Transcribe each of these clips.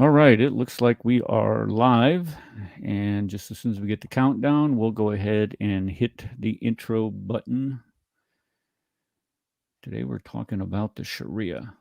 All right, it looks like we are live. And just as soon as we get the countdown, we'll go ahead and hit the intro button. Today we're talking about the Sharia.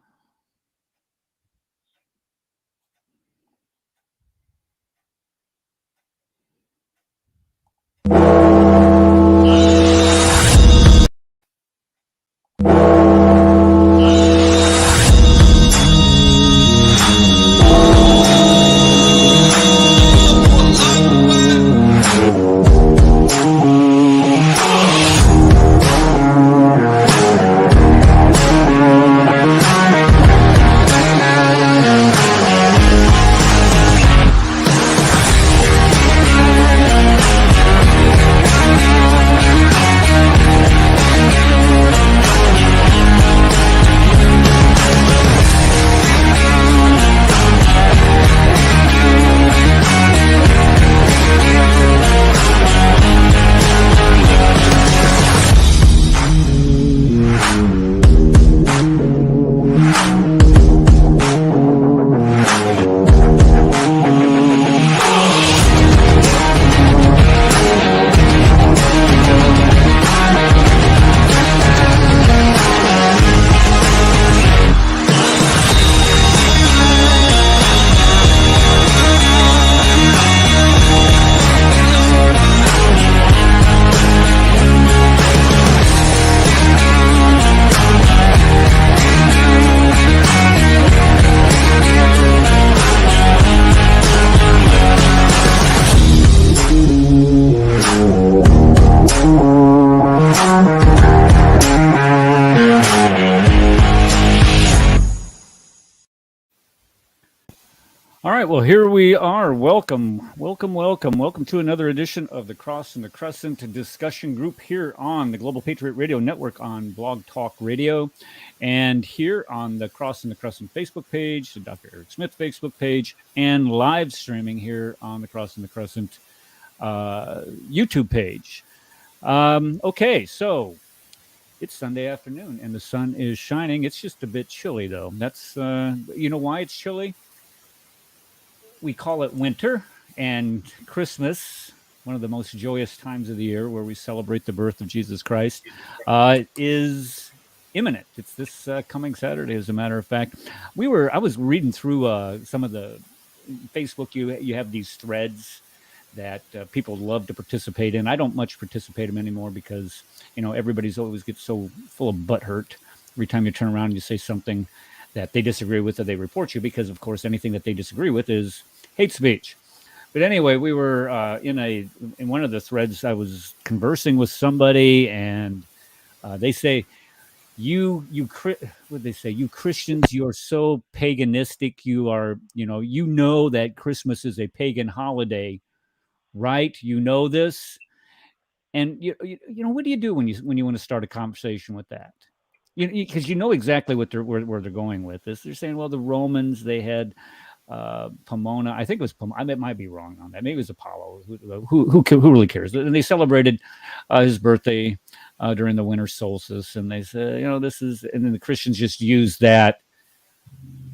All right, well, here we are. Welcome to another edition of the Cross and the Crescent discussion group here on the Global Patriot Radio Network on Blog Talk Radio, and here on the Cross and the Crescent Facebook page, the Dr. Eric Smith Facebook page, and live streaming here on the Cross and the Crescent YouTube page. Okay, so it's Sunday afternoon and the sun is shining. It's just a bit chilly, though. That's you know why it's chilly? We call it winter, and Christmas, one of the most joyous times of the year where we celebrate the birth of Jesus Christ, is imminent. It's this coming Saturday, as a matter of fact. I was reading through some of the Facebook. You have these threads that people love to participate in. I don't much participate in them anymore because everybody's always gets so full of butt hurt every time you turn around and you say something that they disagree with, or they report you, because of course anything that they disagree with is hate speech. But anyway, we were in one of the threads. I was conversing with somebody, and they say, what they say, you Christians, you're so paganistic. You are, that Christmas is a pagan holiday, right? You know this. And what do you do when you want to start a conversation with that? Because you know exactly what where they're going with this. They're saying, well, the Romans, they had Pomona. I think it was Pomona. I might be wrong on that. Maybe it was Apollo. Who really cares? And they celebrated his birthday during the winter solstice, and they said, this is, and then the Christians just use that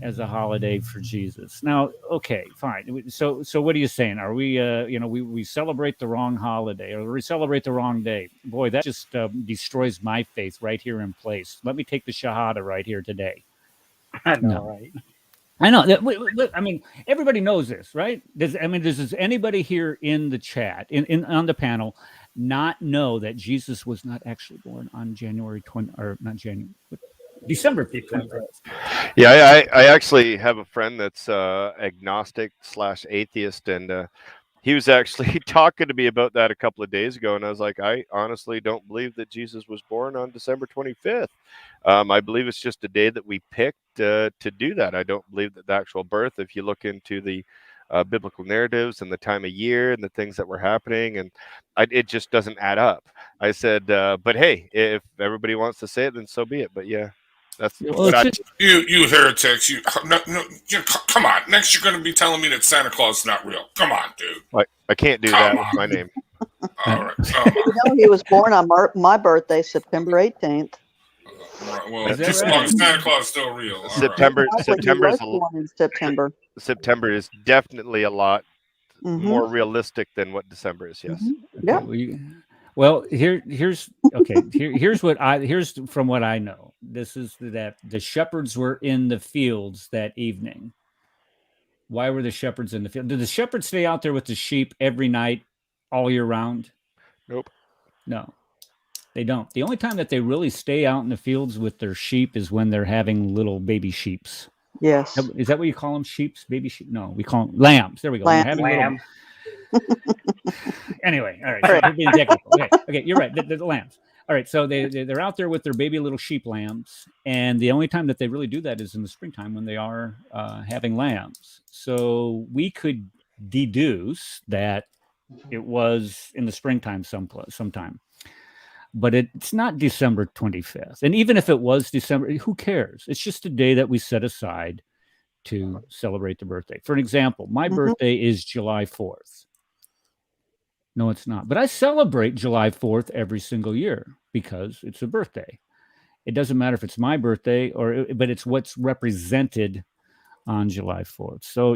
as a holiday for Jesus. Now, okay, fine. So what are you saying? Are we, we celebrate the wrong holiday, or we celebrate the wrong day? Boy, that just destroys my faith right here in place. Let me take the Shahada right here today. I know, right? I know. I mean, everybody knows this, right? Does anybody here in the chat, on the panel, not know that Jesus was not actually born on January 20, or not January, December 21st? Yeah, I actually have a friend that's agnostic/atheist, and he was actually talking to me about that a couple of days ago, and I was like, I honestly don't believe that Jesus was born on December 25th. I believe it's just a day that we picked to do that. I don't believe that the actual birth, if you look into the biblical narratives and the time of year and the things that were happening, and it just doesn't add up. I said, but hey, if everybody wants to say it, then so be it. But yeah. That's you heretics. No, come on. Next, you're going to be telling me that Santa Claus is not real. Come on, dude. I can't do that with my name. All right. He was born on my birthday, September 18th. Right, well, Is that as long right? as Santa Claus is still real. All right. September. Exactly. He was born in September. September is definitely a lot Mm-hmm. more realistic than what December is. Yes. Mm-hmm. Okay, Yeah. well, here's here's from what I know. This is that the shepherds were in the fields that evening. Why were the shepherds in the field? Did the shepherds stay out there with the sheep every night, all year round? Nope. No, they don't. The only time that they really stay out in the fields with their sheep is when they're having little baby sheeps. Yes. Is that what you call them? Sheeps, baby sheep? No, we call them lambs. There we go. When they're having Lamb. Anyway, all right. All So right. we're being technical. Okay, you're right. The lambs. All right, so they're out there with their baby little sheep lambs, and the only time that they really do that is in the springtime when they are having lambs. So we could deduce that it was in the springtime sometime, but it's not December 25th. And even if it was December, who cares? It's just a day that we set aside to celebrate the birthday. For an example, my Mhm. birthday is July 4th. No, it's not. But I celebrate July 4th every single year because it's a birthday. It doesn't matter if it's my birthday but it's what's represented on July 4th. So,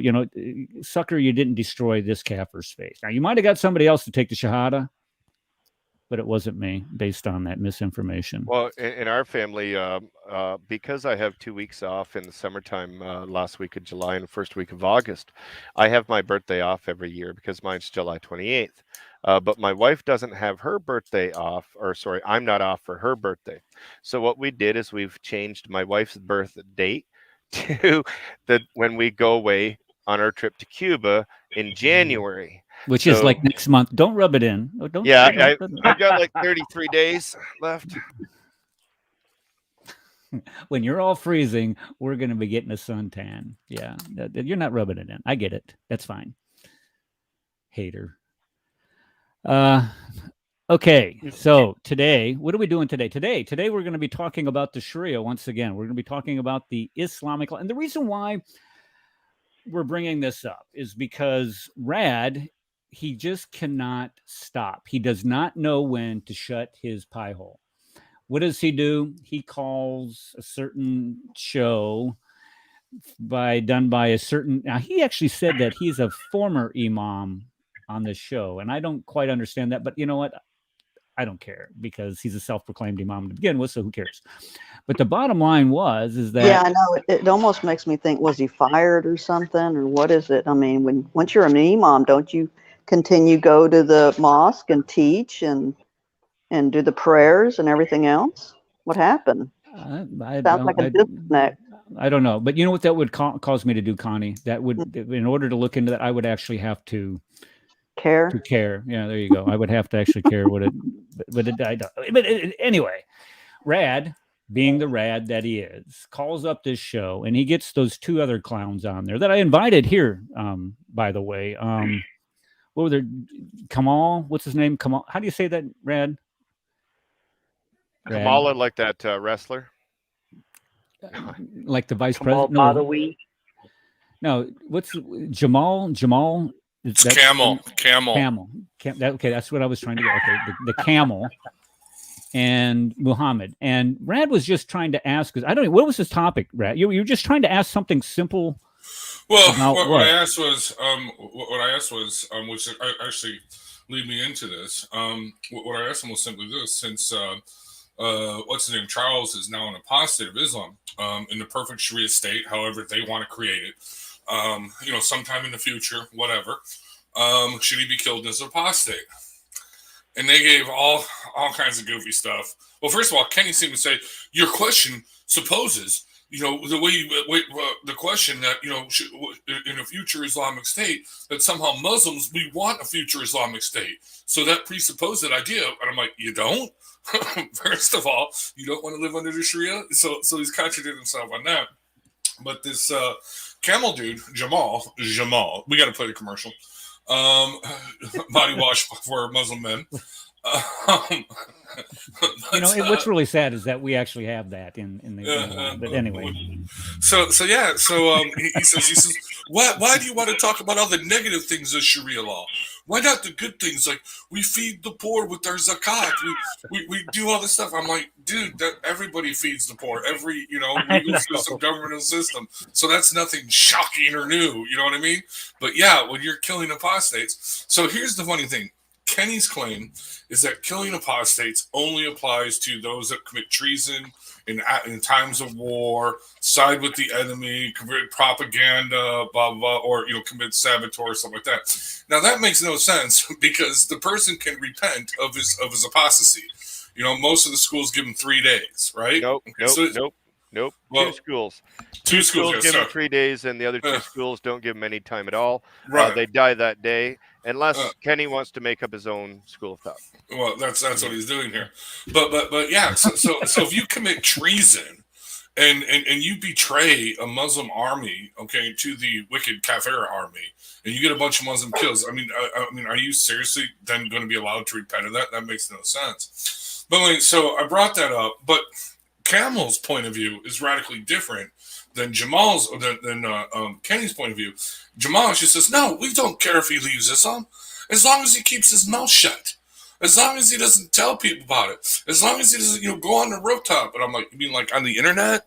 sucker, you didn't destroy this kafir's face. Now, you might have got somebody else to take the Shahada, but it wasn't me based on that misinformation. Well, in our family, because I have 2 weeks off in the summertime, last week of July and the first week of August, I have my birthday off every year because mine's July 28th. But my wife doesn't have her birthday off, or sorry, I'm not off for her birthday. So what we did is we've changed my wife's birth date to when we go away on our trip to Cuba in January. Which is So- like next month. Don't rub it in. Oh, don't. Yeah, don't- I've got like 33 days left. when you're all freezing, we're going to be getting a suntan. Yeah, you're not rubbing it in. I get it. That's fine. Hater. Okay, so today, what are we doing today? Today we're going to be talking about the Sharia once again. We're going to be talking about the Islamic law. And the reason why we're bringing this up is because Rad, he just cannot stop. He does not know when to shut his pie hole. What does he do? He calls a certain show done by a certain. Now, he actually said that he's a former imam on this show, and I don't quite understand that. But you know what? I don't care because he's a self-proclaimed imam to begin with, so who cares? But the bottom line is that Yeah, I know. It almost makes me think, was he fired or something, or what is it? I mean, once you're an imam, don't you continue go to the mosque and teach and do the prayers and everything else? What happened? I Sounds like a disconnect. I don't know, but you know what that would cause me to do, Connie? That would, in order to look into that, I would actually have to Care. care. Yeah, there you go. I would have to actually care what it, but I don't. But anyway, Rad, being the Rad that he is, calls up this show, and he gets those two other clowns on there that I invited here. By the way, what were their Kamal? What's his name? Kamal. How do you say that, Rad? Kamala, like that wrestler. Like the vice Kamal president? Badawi. No, what's Jamal? It's Camel. Okay, that's what I was trying to get. Okay, the camel and Muhammad. And Rad was just trying to ask, because I don't know, what was his topic, Rad? You were just trying to ask something simple. Well, what I asked was, which actually lead me into this. What I asked him was simply this: since what's his name, Charles, is now an apostate of Islam, in the perfect Sharia state, however they want to create it, sometime in the future, whatever, should he be killed as an apostate? And they gave all kinds of goofy stuff. Well, first of all, Kenny seemed to say, your question supposes, the way the question that, in a future Islamic state, that somehow Muslims, we want a future Islamic state. So that presupposes that idea. And I'm like, you don't? First of all, you don't want to live under the Sharia? So he's contradicted himself on that. But this camel dude, Jamal, we got to play the commercial. Body wash for Muslim men. What's really sad is that we actually have that in the but anyway. So he says, why do you want to talk about all the negative things of Sharia law? Why not the good things? Like, we feed the poor with our zakat. We do all this stuff. I'm like, dude, that everybody feeds the poor. Every, legal system, governmental system. So that's nothing shocking or new. You know what I mean? But yeah, when you're killing apostates. So here's the funny thing. Kenny's claim is that killing apostates only applies to those that commit treason in times of war, side with the enemy, commit propaganda, blah, blah, or, commit saboteur or something like that. Now, that makes no sense because the person can repent of his apostasy. Most of the schools give him 3 days, right? Nope. Well, two schools give him 3 days, and the other 2 schools don't give him any time at all. Right. They die that day, unless Kenny wants to make up his own school of thought. Well, that's what he's doing here. But yeah. So if you commit treason and you betray a Muslim army, okay, to the wicked Kafir army, and you get a bunch of Muslim kills, I mean, are you seriously then going to be allowed to repent of that? That makes no sense. But anyway, so I brought that up, but Camel's point of view is radically different than Jamal's, than Kenny's point of view. Jamal just says, no, we don't care if he leaves Islam, as long as he keeps his mouth shut, as long as he doesn't tell people about it, as long as he doesn't, go on the rooftop. And I'm like, you mean like on the internet,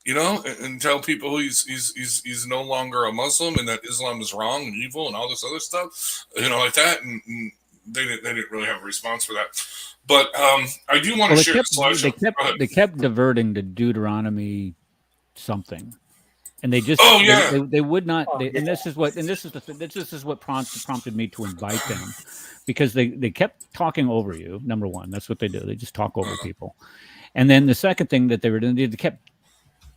and tell people he's no longer a Muslim and that Islam is wrong and evil and all this other stuff, like that. And they didn't really have a response for that. But I do want to share a slideshow. They kept diverting to Deuteronomy something, and they just they would not. And this is what prompted me to invite them, because they kept talking over you. Number one, that's what they do. They just talk over people. And then the second thing that they were doing, they kept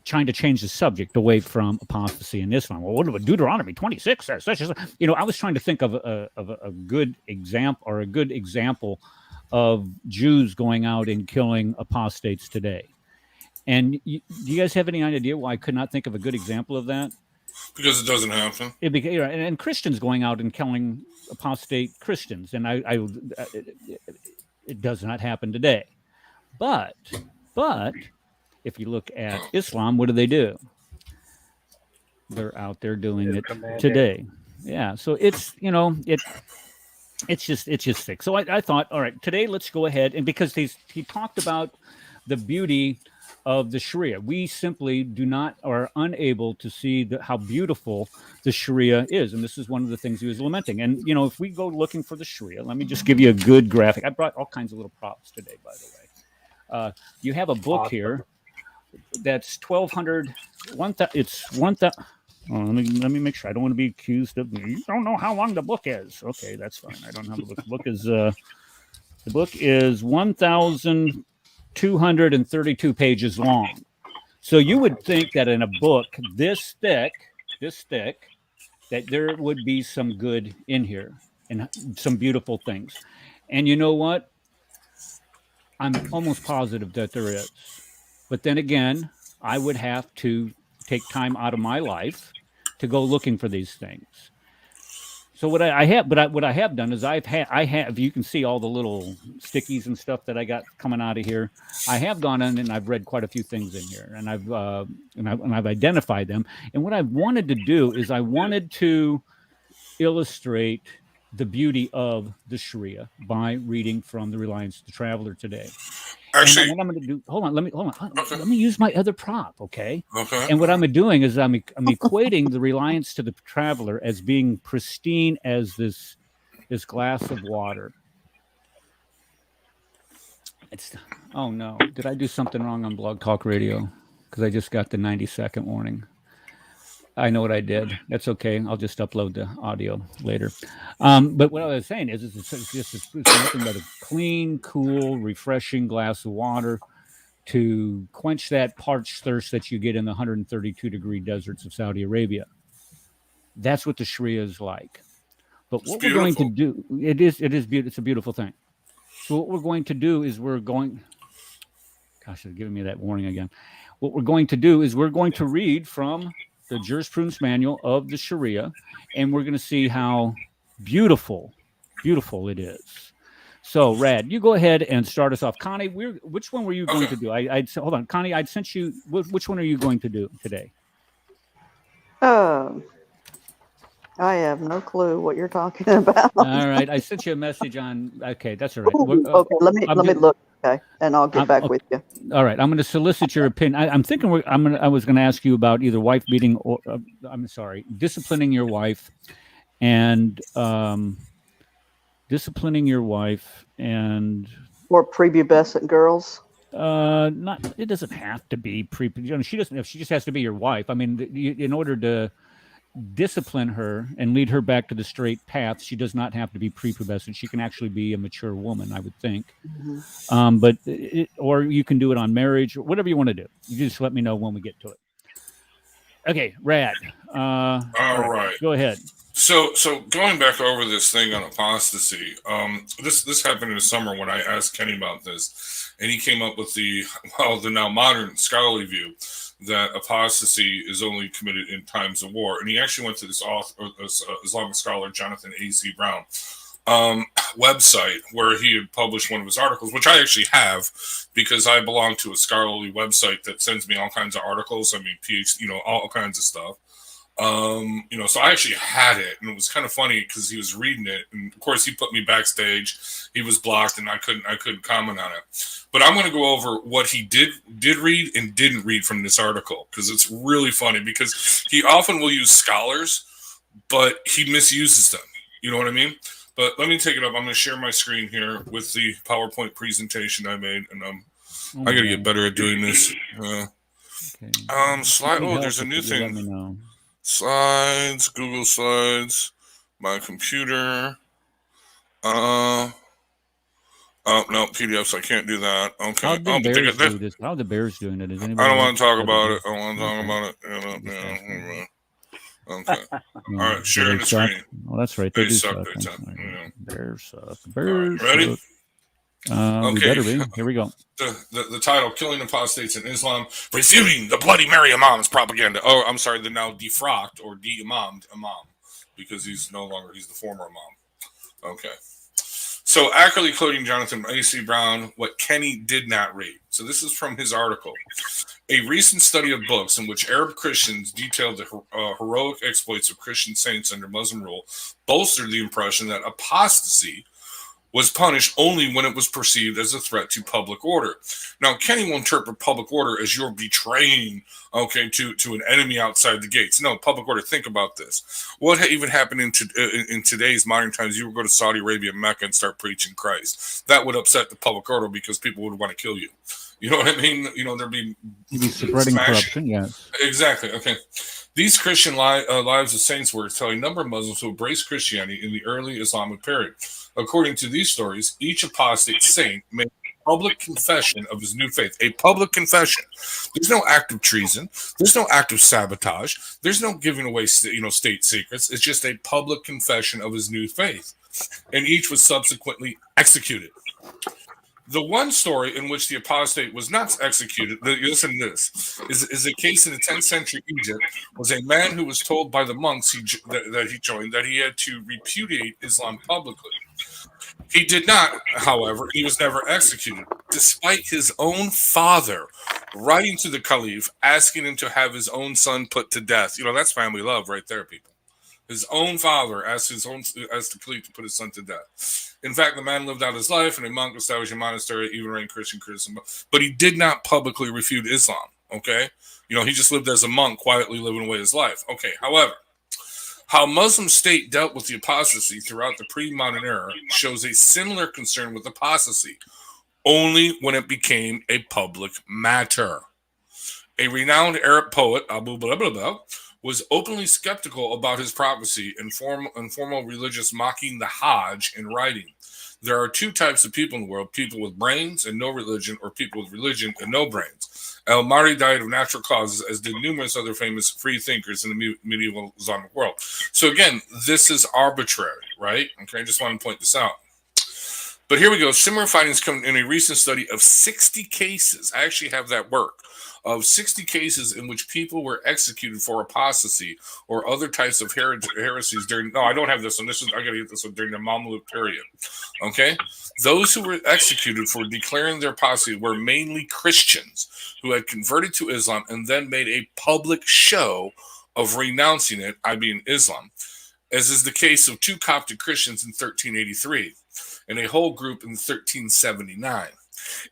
trying to change the subject away from apostasy and Islam. Well, what about Deuteronomy 26 says? I was trying to think of a good example of Jews going out and killing apostates today. And do you guys have any idea why I could not think of a good example of that? Because it doesn't happen. And Christians going out and killing apostate Christians, and it does not happen today. But if you look at Islam, what do? They're out there doing it today. Yeah, so it's just sick. So I thought, all right, today let's go ahead, and because he talked about the beauty of the Sharia, we simply are unable to see how beautiful the Sharia is, and this is one of the things he was lamenting. And if we go looking for the Sharia, let me just give you a good graphic. I brought all kinds of little props today, by the way. You have a book here that's 1,200. It's 1,000. Oh, let me make sure. I don't want to be accused of. You don't know how long the book is. Okay, that's fine. I don't have the book. The book is 1,232 pages long. So you would think that in a book this thick, that there would be some good in here and some beautiful things. And you know what? I'm almost positive that there is. But then again, I would have to take time out of my life to go looking for these things. So what I have done is I have, you can see all the little stickies and stuff that I got coming out of here. I have gone in and I've read quite a few things in here, and I've identified them. And what I wanted to do is I wanted to illustrate the beauty of the Sharia by reading from the Reliance to Traveler today. Actually, and what I'm going to do, hold on. Okay. Let me use my other prop, okay? Okay. And what I'm doing is I'm equating the Reliance to the Traveler as being pristine as this glass of water. Oh no, did I do something wrong on Blog Talk Radio? Because I just got the 90-second warning. I know what I did. That's okay. I'll just upload the audio later. But what I was saying is it's nothing but a clean, cool, refreshing glass of water to quench that parched thirst that you get in the 132-degree deserts of Saudi Arabia. That's what the Sharia is like. But what we're going to do, it is beautiful. It's a beautiful thing. So what we're going to do is gosh, they're giving me that warning again. What we're going to do is we're going to read from the jurisprudence manual of the Sharia, and we're going to see how beautiful it is. So, Rad, you go ahead and start us off. Connie, which one were you going to do? Hold on, Connie. I'd sent you. Which one are you going to do today? I have no clue what you're talking about. All right, I sent you a message on. Okay, that's all right. Okay, let me look. Okay, and I'll get back with you. All right, I'm going to solicit your opinion. I'm thinking I was going to ask you about either wife beating or I'm sorry, disciplining your wife, and disciplining your wife and or prepubescent girls. Not. It doesn't have to be pre. She doesn't. She just has to be your wife. I mean, in order to discipline her and lead her back to the straight path, she does not have to be prepubescent. She can actually be a mature woman, I would think. Mm-hmm. But or you can do it on marriage or whatever you want to do. You just let me know when we get to it. Okay, Rad. All right. Go ahead. So going back over this thing on apostasy, this happened in the summer when I asked Kenny about this, and he came up with the now modern scholarly view that apostasy is only committed in times of war. And he actually went to this Islamic scholar, Jonathan A.C. Brown, website where he had published one of his articles, which I actually have because I belong to a scholarly website that sends me all kinds of articles. I mean, PhD, all kinds of stuff. So I actually had it, and it was kind of funny because he was reading it, and of course he put me backstage. He was blocked, and I couldn't comment on it. But I'm going to go over what he did read and didn't read from this article because it's really funny because he often will use scholars, but he misuses them. You know what I mean? But let me take it up. I'm going to share my screen here with the PowerPoint presentation I made, and I got to get better at doing this. Slide. Oh, there's a new thing. Let me know. Slides, Google Slides, my computer. Oh no, PDFs. I can't do that. Okay. How the Bears do this? How the Bears doing it? Is anybody? I don't want to talk about it. I don't want to talk about it. Okay. All right. Sharing the screen. Well, that's right. They do suck. Bears suck. Bears. Ready? Okay. We better be. Here we go. The title: Killing Apostates in Islam, refuting the Bloody Mary Imam's propaganda. Oh, I'm sorry. The now defrocked or de-imamed Imam because he's the former Imam. Okay. So accurately quoting Jonathan A.C. Brown, what Kenny did not read. So this is from his article. A recent study of books in which Arab Christians detailed the heroic exploits of Christian saints under Muslim rule bolstered the impression that apostasy was punished only when it was perceived as a threat to public order. Now, Kenny will interpret public order as you're betraying, to an enemy outside the gates. No, public order, think about this. What even happened in today's modern times, you would go to Saudi Arabia, Mecca, and start preaching Christ. That would upset the public order because people would want to kill you. You know what I mean? There'd be spreading corruption, yes. Exactly, okay. These Christian lives of saints were telling a number of Muslims who embraced Christianity in the early Islamic period. According to these stories, each apostate saint made a public confession of his new faith. A public confession. There's no act of treason. There's no act of sabotage. There's no giving away, state secrets. It's just a public confession of his new faith. And each was subsequently executed. The one story in which the apostate was not executed, listen to this, is a case in the 10th century Egypt, was a man who was told by the monks that he joined that he had to repudiate Islam publicly. He did not, however, he was never executed, despite his own father writing to the caliph, asking him to have his own son put to death. That's family love right there, people. His own father asked the caliph to put his son to death. In fact, the man lived out his life, and a monk established a monastery, even reigned Christian criticism. But he did not publicly refute Islam, okay? He just lived as a monk, quietly living away his life. Okay, however, how Muslim state dealt with the apostasy throughout the pre-modern era shows a similar concern with apostasy, only when it became a public matter. A renowned Arab poet, Abu blah, blah, blah, was openly skeptical about his prophecy and formal religious mocking the Hajj in writing. There are two types of people in the world, people with brains and no religion, or people with religion and no brains. Al-Mari died of natural causes, as did numerous other famous free thinkers in the medieval Islamic world. So again, this is arbitrary, right? Okay, I just want to point this out. But here we go. Similar findings come in a recent study of 60 cases. I actually have that work. Of 60 cases in which people were executed for apostasy or other types of heresies during. No, I don't have this one. I got to get this one during the Mamluk period. Okay, those who were executed for declaring their apostasy were mainly Christians who had converted to Islam and then made a public show of renouncing it. I mean Islam. as is the case of 2 Coptic Christians in 1383 and a whole group in 1379.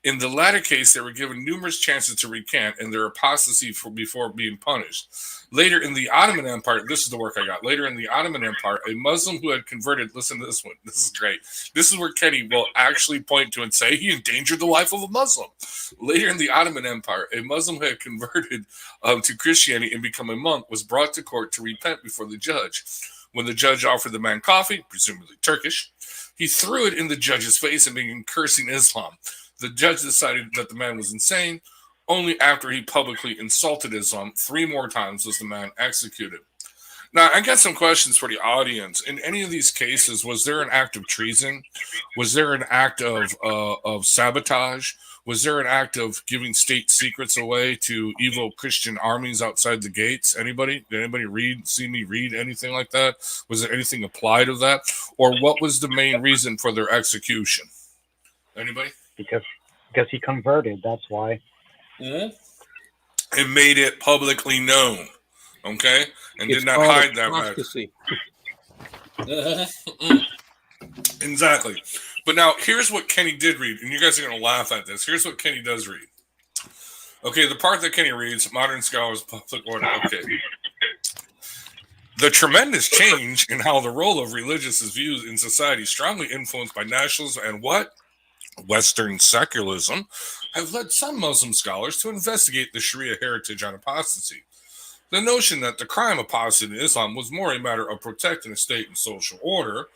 In the latter case, they were given numerous chances to recant and their apostasy before being punished. Later in the Ottoman Empire, this is the work I got. Later in the Ottoman Empire, a Muslim who had converted, listen to this one, this is great. This is where Kenny will actually point to and say he endangered the life of a Muslim. Later in the Ottoman Empire, a Muslim who had converted to Christianity and become a monk was brought to court to repent before the judge. When the judge offered the man coffee, presumably Turkish, he threw it in the judge's face and began cursing Islam. The judge decided that the man was insane. Only after he publicly insulted Islam 3 more times was the man executed. Now, I got some questions for the audience. In any of these cases, was there an act of treason? Was there an act of sabotage? Was there an act of giving state secrets away to evil Christian armies outside the gates? Anybody? Did anybody see me read anything like that? Was there anything applied of that? Or what was the main reason for their execution? Anybody? Because he converted, that's why. Mm-hmm. And made it publicly known, okay? And It's did not called hide that matter. apostasy. Exactly. But now, here's what Kenny did read, and you guys are going to laugh at this. Here's what Kenny does read. Okay, the part that Kenny reads, Modern Scholars Public Order. Okay. The tremendous change in how the role of religious is viewed in society, strongly influenced by nationalism and what? Western secularism, have led some Muslim scholars to investigate the Sharia heritage on apostasy. The notion that the crime of apostasy in Islam was more a matter of protecting the state and social order.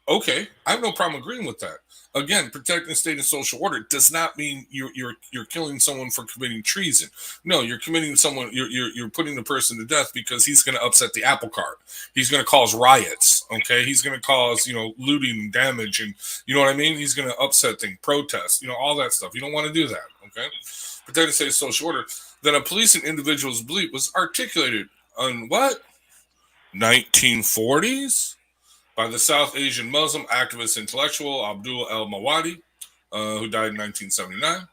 Okay, I have no problem agreeing with that. Again, protecting the state and social order does not mean you're killing someone for committing treason. No, you're committing someone. You're putting the person to death because he's going to upset the apple cart. He's going to cause riots. Okay, he's going to cause looting and damage, and you know what I mean. He's going to upset things, protests, all that stuff. You don't want to do that. Okay, protecting the state and social order. Then a police and individual's belief was articulated on what 1940s. By the South Asian Muslim activist intellectual Abdul El-Mawadi, who died in 1979.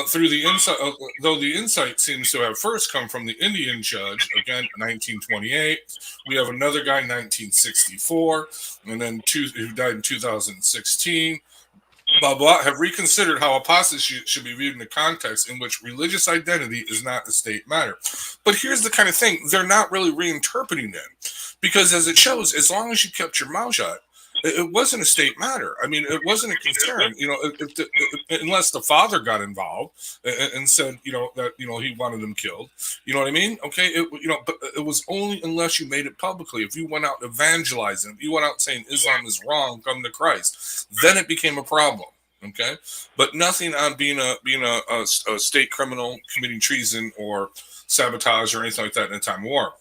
Through the insight, though the insight seems to have first come from the Indian judge, again, 1928. We have another guy, 1964, and then who died in 2016. Blah, blah, have reconsidered how apostasy should be viewed in the context in which religious identity is not a state matter. But here's the kind of thing, they're not really reinterpreting it. Because as it shows, as long as you kept your mouth shut, it wasn't a state matter. I mean, it wasn't a concern, unless the father got involved and said, that, he wanted them killed. You know what I mean? Okay. But it was only unless you made it publicly. If you went out evangelizing, if you went out saying Islam is wrong, come to Christ, then it became a problem. Okay. But nothing on being a state criminal, committing treason or sabotage or anything like that in a time of war.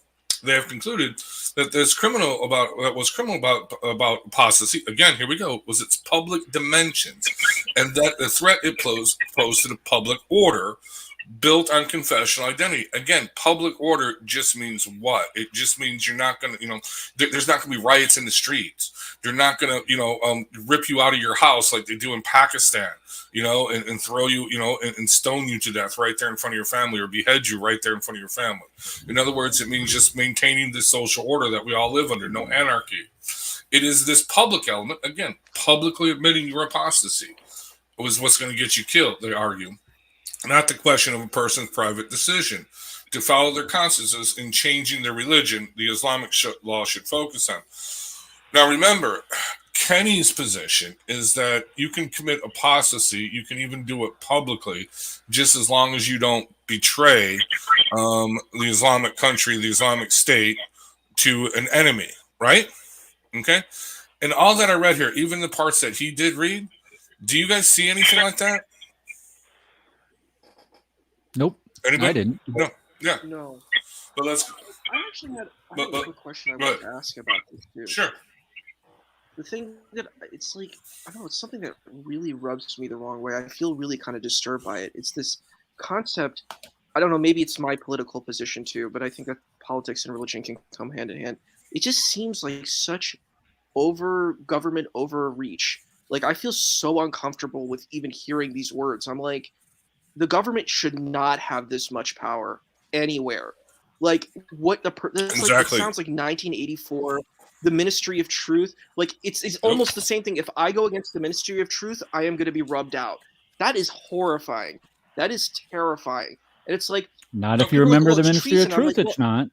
They have concluded that was criminal about apostasy. Again, here we go. Was its public dimensions, and that the threat it posed to the public order, built on confessional identity. Again, public order just means what? It just means you're not going to, there's not going to be riots in the streets. They're not going to, rip you out of your house like they do in Pakistan, and throw you, and stone you to death right there in front of your family, or behead you right there in front of your family. In other words, it means just maintaining the social order that we all live under, no anarchy. It is this public element, again, publicly admitting your apostasy was what's going to get you killed, they argue. Not the question of a person's private decision to follow their consciences in changing their religion, the Islamic law should focus on. Now, remember, Kenny's position is that you can commit apostasy, you can even do it publicly, just as long as you don't betray the Islamic country, the Islamic state, to an enemy, right? Okay? And all that I read here, even the parts that he did read, do you guys see anything like that? Nope. Anybody? I didn't. No. Yeah. No. But let's. I actually had a quick question I wanted to ask about this too. Sure. The thing that it's like, I don't know, it's something that really rubs me the wrong way. I feel really kind of disturbed by it. It's this concept. I don't know, maybe it's my political position too, but I think that politics and religion can come hand in hand. It just seems like such government overreach. Like, I feel so uncomfortable with even hearing these words. I'm like, the government should not have this much power anywhere. Like what that's Exactly. like, it sounds like 1984, the Ministry of Truth. Like it's almost the same thing. If I go against the Ministry of Truth, I am going to be rubbed out. That is horrifying. That is terrifying. And it's like, Not if you people are like, remember well, the it's Ministry of treason. I'm Truth, like, it's not.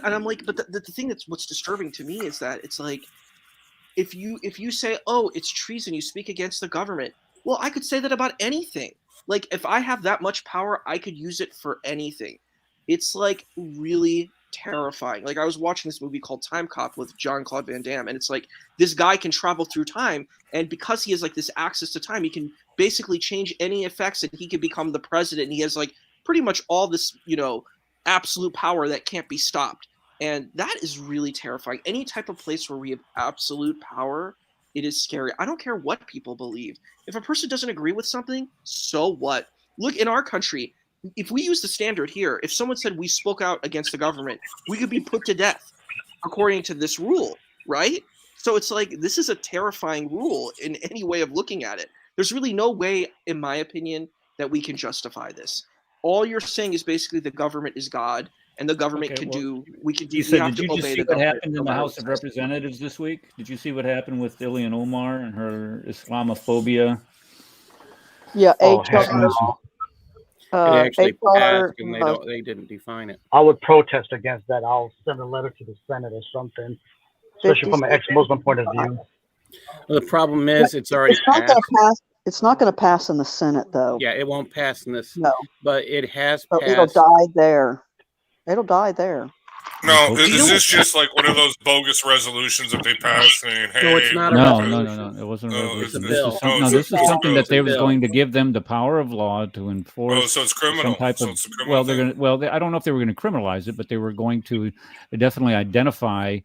and I'm like, but the thing that's what's disturbing to me is that it's like, if you say, oh, it's treason, you speak against the government. Well, I could say that about anything. Like, if I have that much power, I could use it for anything. It's like really terrifying. Like, I was watching this movie called Time Cop with Jean-Claude Van Damme, and it's like this guy can travel through time, and because he has like this access to time, he can basically change any effects, and he can become the president. And he has like pretty much all this, absolute power that can't be stopped. And that is really terrifying. Any type of place where we have absolute power, it is scary. I don't care what people believe. If a person doesn't agree with something, so what? Look, in our country, if we use the standard here, if someone said we spoke out against the government, we could be put to death according to this rule, right? So it's like, this is a terrifying rule in any way of looking at it. There's really no way, in my opinion, that we can justify this. All you're saying is basically the government is God, and the government Okay, can well, do. We can do. You We said, have did to you just obey see the what government. happened in no the matter House what of it says. Representatives this week? Did you see what happened with Ilhan Omar and her Islamophobia? Yeah, Oh, HR. heck no. It actually HR. passed, and they didn't define it. I would protest against that. I'll send a letter to the Senate or something, especially from an ex-Muslim point of view. Well, the problem is it's already It's not going passed. to pass. It's not going to pass in the Senate, though. Yeah, it won't pass in this, No. but it has So passed. it'll die there. It'll die there. No, is this just like one of those bogus resolutions that they passed saying, "Hey, No, it's not a No, resolution. it wasn't a Oh, resolution. It's a This bill. is some, Oh, no, it's this is a something bill. that they It's a was bill. going to give them the power of law to enforce. Oh, so it's criminal. Some type So of, it's a criminal well, they're thing. going to, well, I don't know if they were going to criminalize it, but they were going to definitely identify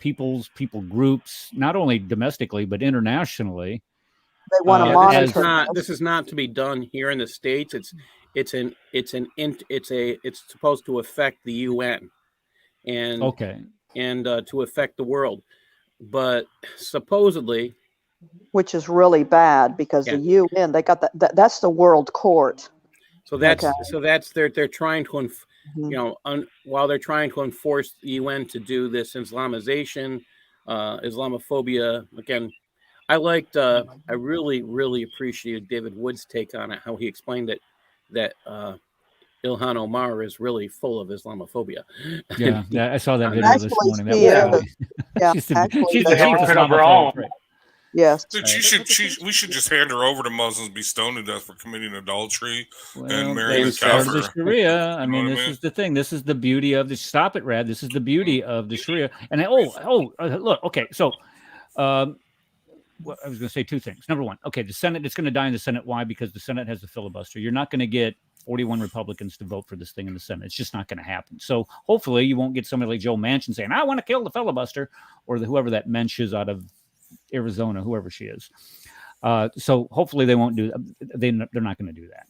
people groups, not only domestically but internationally. They want to Yeah, monitor. this is not to be done here in the States. It's supposed to affect the UN and Okay. and to affect the world, but supposedly, Which is really bad because Yeah. the UN, they got that's the World Court. so that's Okay. so that's they're trying to Mhm. while they're trying to enforce the UN to do this Islamization, Islamophobia again. I really appreciated David Wood's take on it, how he explained it, that Ilhan Omar is really full of Islamophobia. Yeah, I saw that video this Actually, morning. That she was is. funny. Yeah, she's the actually, chief they are kind of her Islamophobe. own. Right. Yes. Dude, we should just hand her over to Muslims, be stoned to death for committing adultery, Well, and marry that's the part of the kafir. Sharia. I You know mean, what I this mean? is the thing. This is the beauty of the. Stop it, Rad. This is the beauty of the Sharia. And look. Okay, so, well, I was going to say two things. Number one, okay, the Senate. It's going to die in the Senate. Why? Because the Senate has a filibuster. You're not going to get 41 Republicans to vote for this thing in the Senate. It's just not going to happen. So hopefully, you won't get somebody like Joe Manchin saying, "I want to kill the filibuster," or whoever that mensch is out of Arizona, whoever she is. So hopefully they won't do that. They're not going to do that.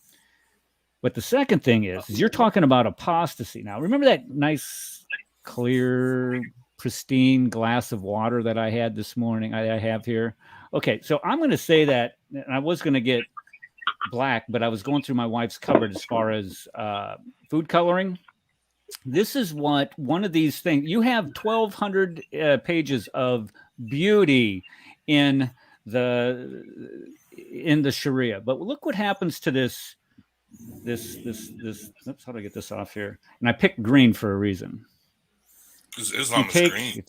But the second thing is you're talking about apostasy. Now, remember that nice, clear, pristine glass of water that I had this morning? I have here. Okay, so I'm going to say that, and I was going to get black, but I was going through my wife's cupboard as far as food coloring. This is what one of these things. You have 1,200 pages of beauty in the Sharia, but look what happens to this. Oops, how do I get this off here? And I picked green for a reason. Because Islam is green.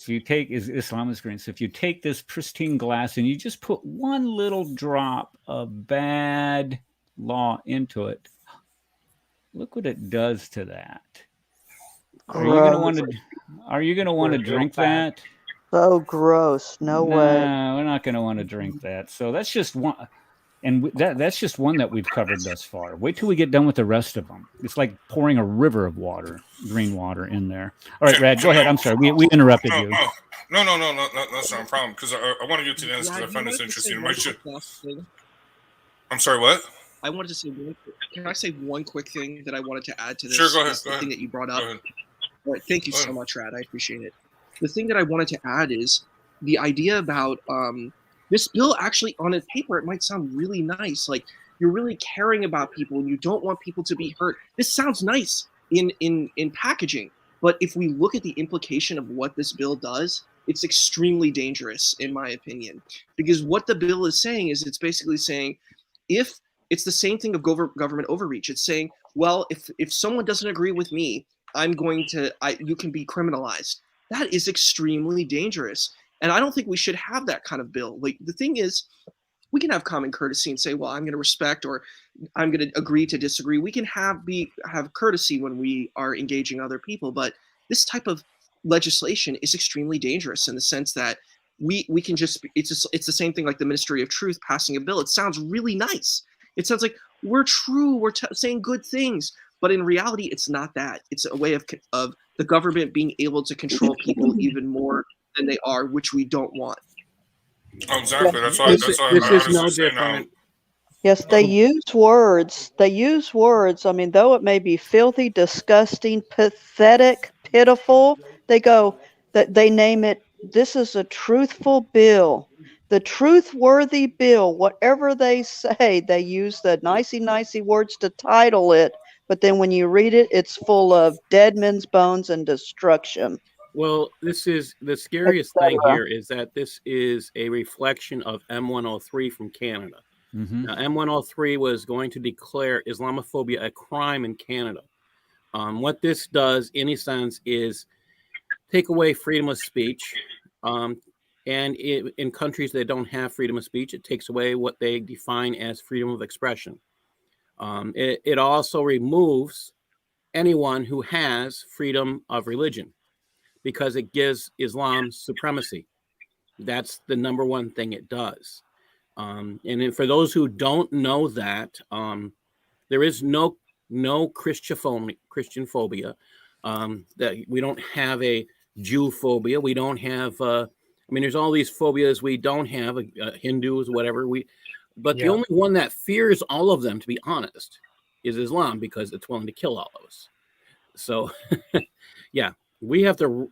Islam is green. So if you take this pristine glass and you just put one little drop of bad law into it, look what it does to that. Are you going to want to drink that? So gross. No way. No, we're not going to want to drink that. So that's just one. And that's just one that we've covered thus far. Wait till we get done with the rest of them. It's like pouring a river of water, green water in there. All right, Rad, go ahead. I'm sorry. We interrupted you. No, that's not a problem. Because I want to get to the end because I find this interesting. I'm sorry, what? I wanted to say, can I say one quick thing that I wanted to add to this? Sure, go ahead. The thing that you brought up. All right, thank you so much, Rad. I appreciate it. The thing that I wanted to add is the idea about this bill. Actually, on its paper, it might sound really nice. Like you're really caring about people and you don't want people to be hurt. This sounds nice in packaging, but if we look at the implication of what this bill does, it's extremely dangerous, in my opinion, because what the bill is saying is it's basically saying, if it's the same thing of government overreach, it's saying, well, if someone doesn't agree with me, you can be criminalized. That is extremely dangerous. And I don't think we should have that kind of bill. Like, the thing is, we can have common courtesy and say, well, I'm going to respect, or I'm going to agree to disagree. We can have courtesy when we are engaging other people. But this type of legislation is extremely dangerous in the sense that we can it's the same thing like the Ministry of Truth passing a bill. It sounds really nice. It sounds like we're true, we're saying good things, but in reality, it's not that. It's a way of the government being able to control people even more than they are, which we don't want. Oh, exactly. That's why. This is no different. Yes, they use words. They use words. I mean, though it may be filthy, disgusting, pathetic, pitiful, they name it, this is a truthful bill. The truth-worthy bill, whatever they say, they use the nicey words to title it, but then when you read it, it's full of dead men's bones and destruction. Well, this is the scariest thing here is that this is a reflection of M103 from Canada. Mm-hmm. Now, M103 was going to declare Islamophobia a crime in Canada. What this does, in a sense, is take away freedom of speech. And in countries that don't have freedom of speech, it takes away what they define as freedom of expression. It also removes anyone who has freedom of religion, because it gives Islam supremacy. That's the number one thing it does. And for those who don't know that, there is no Christian phobia. That we don't have a Jew phobia. We don't have. There's all these phobias we don't have. Hindus, whatever. But the only one that fears all of them, to be honest, is Islam, because it's willing to kill all of us. So, yeah. We have to.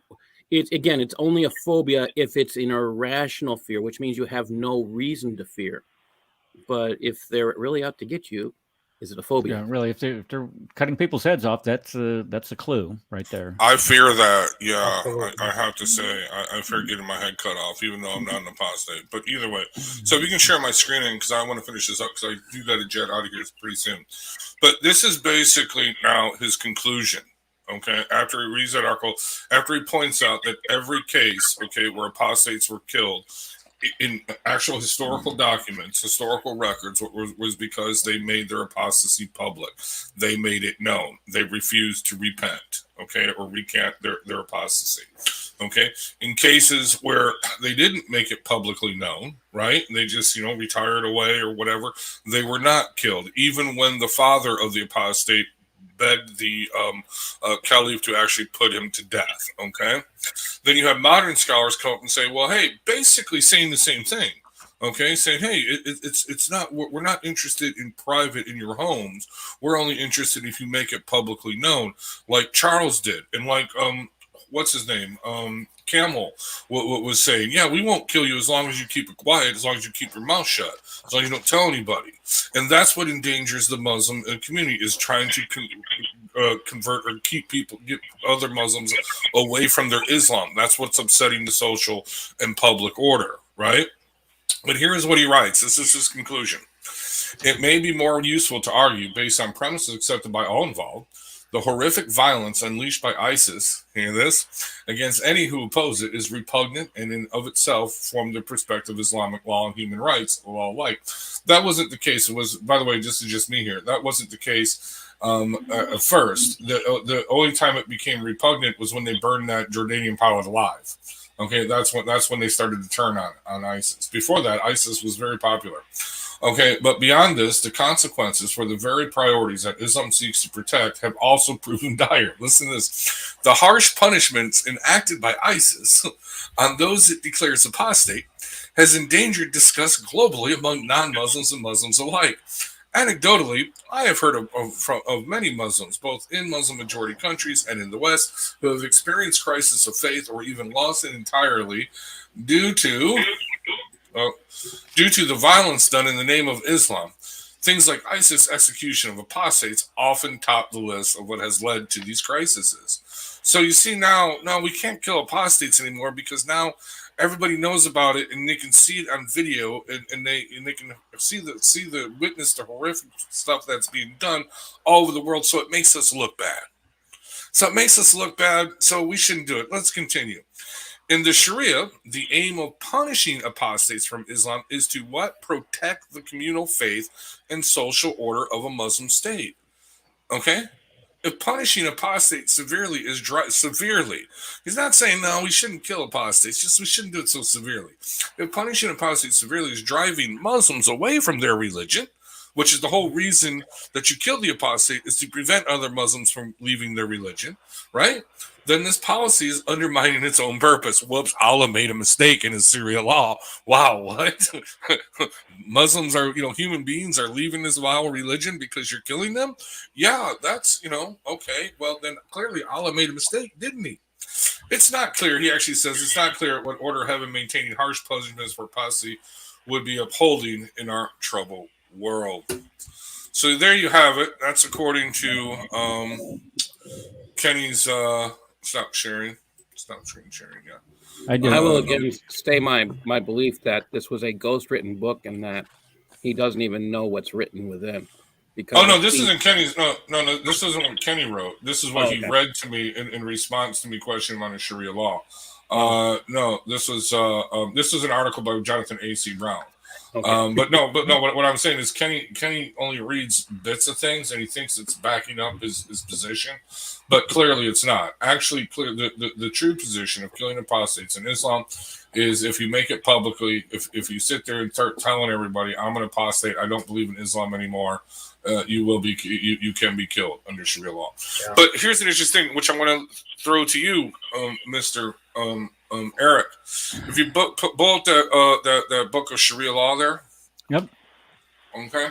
It's only a phobia if it's an irrational fear, which means you have no reason to fear. But if they're really out to get you, is it a phobia? Yeah, really. If they're cutting people's heads off, that's a clue right there. I fear that. Yeah, I have to say, I fear getting my head cut off, even though I'm not an apostate. But either way, so we can share my screen because I want to finish this up because I do got to jet out of here pretty soon. But this is basically now his conclusion. Okay, after he reads that article, after he points out that every case, where apostates were killed in actual historical documents, historical records, was because they made their apostasy public. They made it known. They refused to repent, or recant their apostasy. Okay, in cases where they didn't make it publicly known, right? They just, retired away or whatever, they were not killed, even when the father of the apostate begged the caliph to actually put him to death. Okay, then you have modern scholars come up and say, well, hey, basically saying the same thing. Okay, saying, hey, it's not, we're not interested in private in your homes. We're only interested if you make it publicly known, like Charles did, and like what's his name, Camel was saying, yeah, we won't kill you as long as you keep it quiet, as long as you keep your mouth shut, as long as you don't tell anybody. And that's what endangers the Muslim community, is trying to convert or get other Muslims away from their Islam. That's what's upsetting the social and public order, right? But here is what he writes. This is his conclusion. It may be more useful to argue, based on premises accepted by all involved, the horrific violence unleashed by ISIS, hear this, against any who oppose it is repugnant and in of itself from the perspective of Islamic law and human rights, law alike. That wasn't the case. It was, by the way, just me here. That wasn't the case at first. The only time it became repugnant was when they burned that Jordanian pilot alive. Okay, that's when they started to turn on ISIS. Before that, ISIS was very popular. Okay, but beyond this, the consequences for the very priorities that Islam seeks to protect have also proven dire. Listen to this. The harsh punishments enacted by ISIS on those it declares apostate has endangered disgust globally among non-Muslims and Muslims alike. Anecdotally, I have heard of many Muslims, both in Muslim-majority countries and in the West, who have experienced crisis of faith or even lost it entirely due to the violence done in the name of Islam. things like ISIS execution of apostates often top the list of what has led to these crises. So you see now we can't kill apostates anymore because now everybody knows about it and they can see it on video and they can see the witness the horrific stuff that's being done all over the world. So it makes us look bad. So we shouldn't do it. Let's continue. In the Sharia, the aim of punishing apostates from Islam is to what? Protect the communal faith and social order of a Muslim state. Okay? If punishing apostates severely is severely, he's not saying no, we shouldn't kill apostates, just we shouldn't do it so severely. If punishing apostates severely is driving Muslims away from their religion, which is the whole reason that you kill the apostate is to prevent other Muslims from leaving their religion, right? Then this policy is undermining its own purpose. Whoops, Allah made a mistake in his Sharia law. Wow, what? Muslims are, human beings are leaving this vile religion because you're killing them? Yeah, that's, okay. Well, then clearly Allah made a mistake, didn't he? It's not clear. He actually says it's not clear what order of heaven maintaining harsh punishments for apostasy would be upholding in our troubled world. So there you have it. That's according to Kenny's stop sharing. Yeah. I will again stay my belief that this was a ghost-written book and that he doesn't even know what's written within. Because this isn't Kenny's. No. This isn't what Kenny wrote. This is what he read to me in response to me questioning on the Sharia law. No, this was an article by Jonathan A.C. Brown. Okay. But no. What I'm saying is Kenny only reads bits of things and he thinks it's backing up his position, but clearly it's not. Actually, the true position of killing apostates in Islam is if you make it publicly. If you sit there and start telling everybody I'm an apostate, I don't believe in Islam anymore, you will be you can be killed under Sharia law. Yeah. But here's an interesting thing, which I want to throw to you, Mr. Eric. If you pull up that book of Sharia law there. Yep. Okay.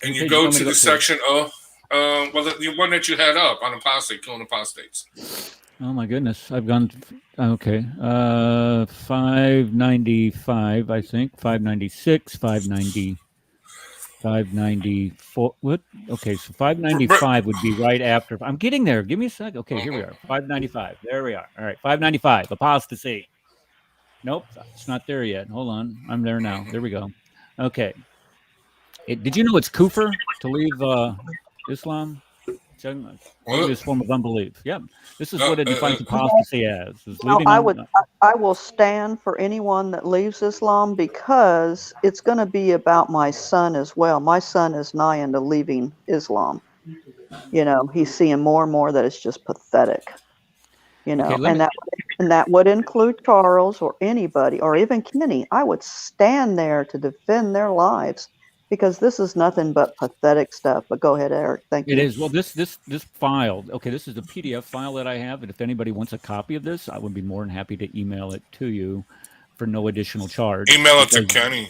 And you go to the section of the one that you had up on apostate, killing apostates. Oh my goodness. I've gone okay. 595, I think. 596, 594. What? Okay, so 595 would be right after. I'm getting there. Give me a sec. Okay, here we are. 595. There we are. All right, 595. Apostasy. Nope, it's not there yet. Hold on. I'm there now. There we go. Okay. Did you know it's kufr to leave Islam? This form of unbelief. Yep. This is what it defines apostasy as. I will stand for anyone that leaves Islam because it's going to be about my son as well. My son is nigh into leaving Islam. He's seeing more and more that it's just pathetic. And that would include Charles or anybody or even Kenny. I would stand there to defend their lives. Because this is nothing but pathetic stuff. But go ahead, Eric. Thank you. It is. Well, this file. Okay, this is the PDF file that I have, and if anybody wants a copy of this, I would be more than happy to email it to you for no additional charge. Email it to Kenny.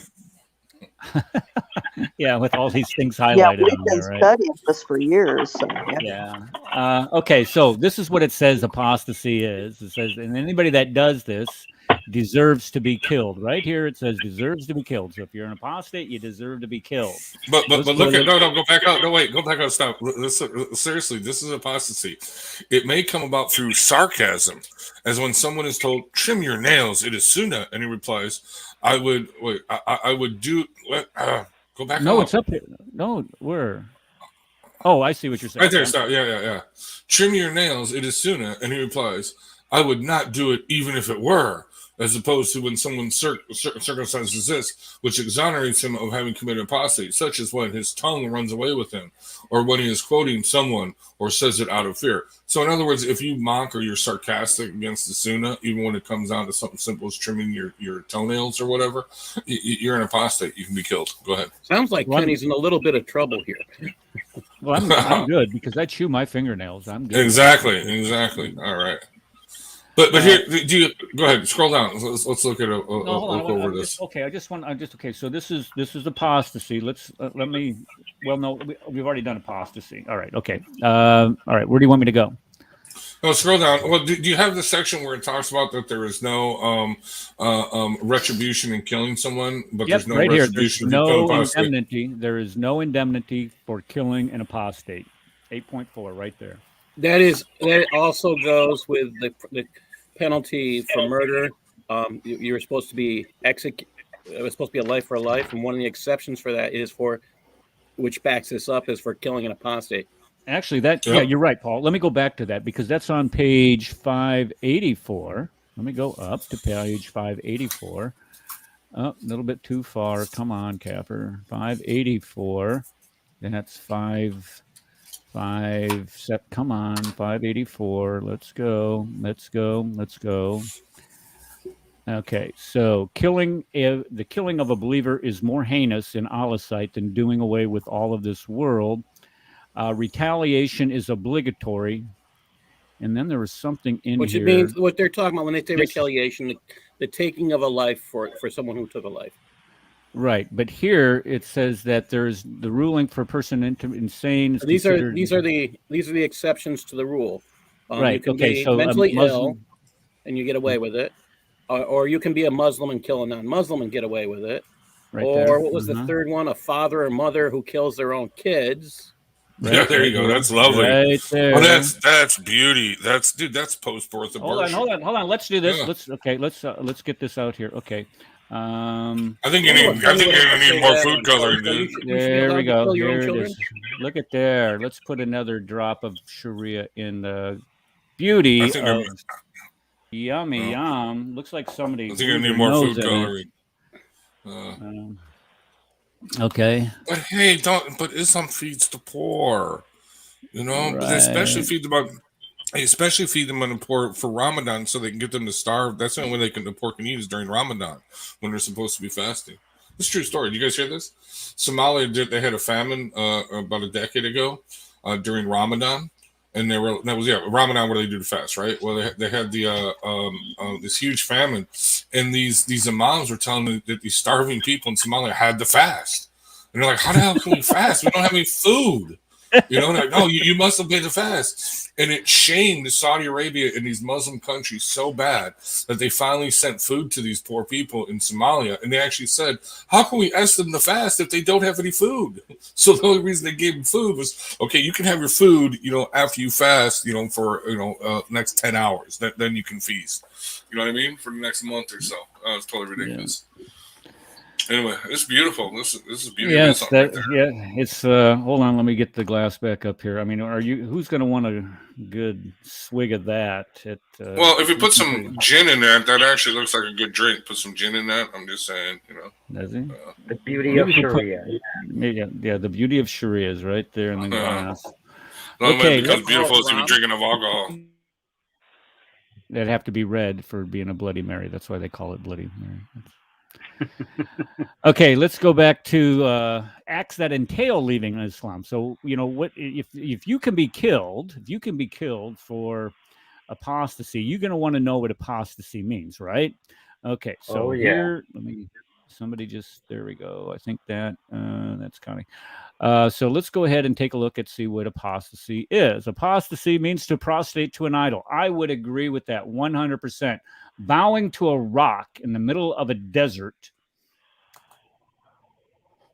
Yeah, with all these things highlighted. Yeah, we've been studying this for years. So, yeah. Okay, so this is what it says apostasy is. It says, and anybody that does this deserves to be killed. Right here it says deserves to be killed. So if you're an apostate, you deserve to be killed. But look at go back out. No, wait, go back out. Stop. Seriously, this is apostasy. It may come about through sarcasm, as when someone is told, "Trim your nails. It is sunnah," and he replies, "I would wait. I would do what." Go back. No, out. It's up here. No, where? Oh, I see what you're saying. Right there. Stop. Yeah. Trim your nails. It is sunnah, and he replies, "I would not do it even if it were." As opposed to when someone circumstances this, which exonerates him of having committed apostasy, such as when his tongue runs away with him, or when he is quoting someone, or says it out of fear. So, in other words, if you mock or you're sarcastic against the sunnah, even when it comes down to something simple as trimming your toenails or whatever, you're an apostate. You can be killed. Go ahead. Sounds like Kenny's in a little bit of trouble here. Well, I'm good because I chew my fingernails. I'm good. Exactly. All right. But here, go ahead. Scroll down. Let's look at look over this. Okay. So this is apostasy. Let me. Well, no, we've already done apostasy. All right. Okay. All right. Where do you want me to go? Oh, scroll down. Well, do you have the section where it talks about that there is no retribution in killing someone, but Yep, there's no right here. There's retribution if you kill no an apostate? indemnity. There is no indemnity for killing an apostate. 8.4, right there. That also goes with the penalty for murder. You were supposed to be it was supposed to be a life for a life, and one of the exceptions for that is for, which backs this up, is for killing an apostate. Actually, yeah, you're right, Paul. Let me go back to that because that's on page 584. Let me go up to page 584. Oh, a little bit too far. Come on, Capper. 584. Then that's 5. Come on, 584. Let's go. Okay, so the killing of a believer is more heinous in Allah's sight than doing away with all of this world. Retaliation is obligatory. And then there was something in Which here. It means what they're talking about when they say retaliation, the taking of a life for someone who took a life. Right, but here it says that there's the ruling for a person insane. Is these are the exceptions to the rule. Right. You can be mentally ill, and you get away with it, or you can be a Muslim and kill a non-Muslim and get away with it. Right or there. What was the third one? A father or mother who kills their own kids. Right, yeah, there you go. That's lovely. Right there. Oh, that's beauty. That's post-birth abortion. Hold on. Let's do this. Yeah. Let's get this out here. Okay. I think you're gonna need more food coloring, dude. There we go. Here it is. Look at there. Let's put another drop of Sharia in the beauty of yummy yum. Looks like somebody. I think you need more food coloring. Okay. But hey, but Islam feeds the poor, you know. Right. But they especially feed them on the poor for Ramadan, so they can get them to starve. That's the only way the poor can eat is during Ramadan when they're supposed to be fasting. This is a true story. Did you guys hear this? Somalia they had a famine about a decade ago during Ramadan, and Ramadan where they do the fast, right? Well, they had this huge famine, and these imams were telling them that these starving people in Somalia had to fast, and they're like, "How the hell can we fast? We don't have any food." You know, like, no, you must obey the fast. And it shamed Saudi Arabia and these Muslim countries so bad that they finally sent food to these poor people in Somalia. And they actually said, how can we ask them to fast if they don't have any food? So the only reason they gave them food was, okay, you can have your food, you know, after you fast, you know, for, next 10 hours. Then you can feast. You know what I mean? For the next month or so. It's totally ridiculous. Yeah. Anyway, it's beautiful. This is beautiful. Yes, it's hold on, let me get the glass back up here. I mean, who's going to want a good swig of that? Well, if you put some gin in that actually looks like a good drink. Put some gin in that. I'm just saying, you know. Does he? The beauty of Sharia. Yeah, the beauty of Sharia is right there in the glass. Okay, it becomes beautiful as if you're drinking of alcohol. That'd have to be red for being a Bloody Mary. That's why they call it Bloody Mary. Okay, let's go back to acts that entail leaving Islam. So, you know, what if you can be killed, for apostasy, you're going to want to know what apostasy means, right? Okay, so here, there we go. I think that's kind of, so let's go ahead and take a look and see what apostasy is. Apostasy means to prostrate to an idol. I would agree with that 100%. Bowing to a rock in the middle of a desert.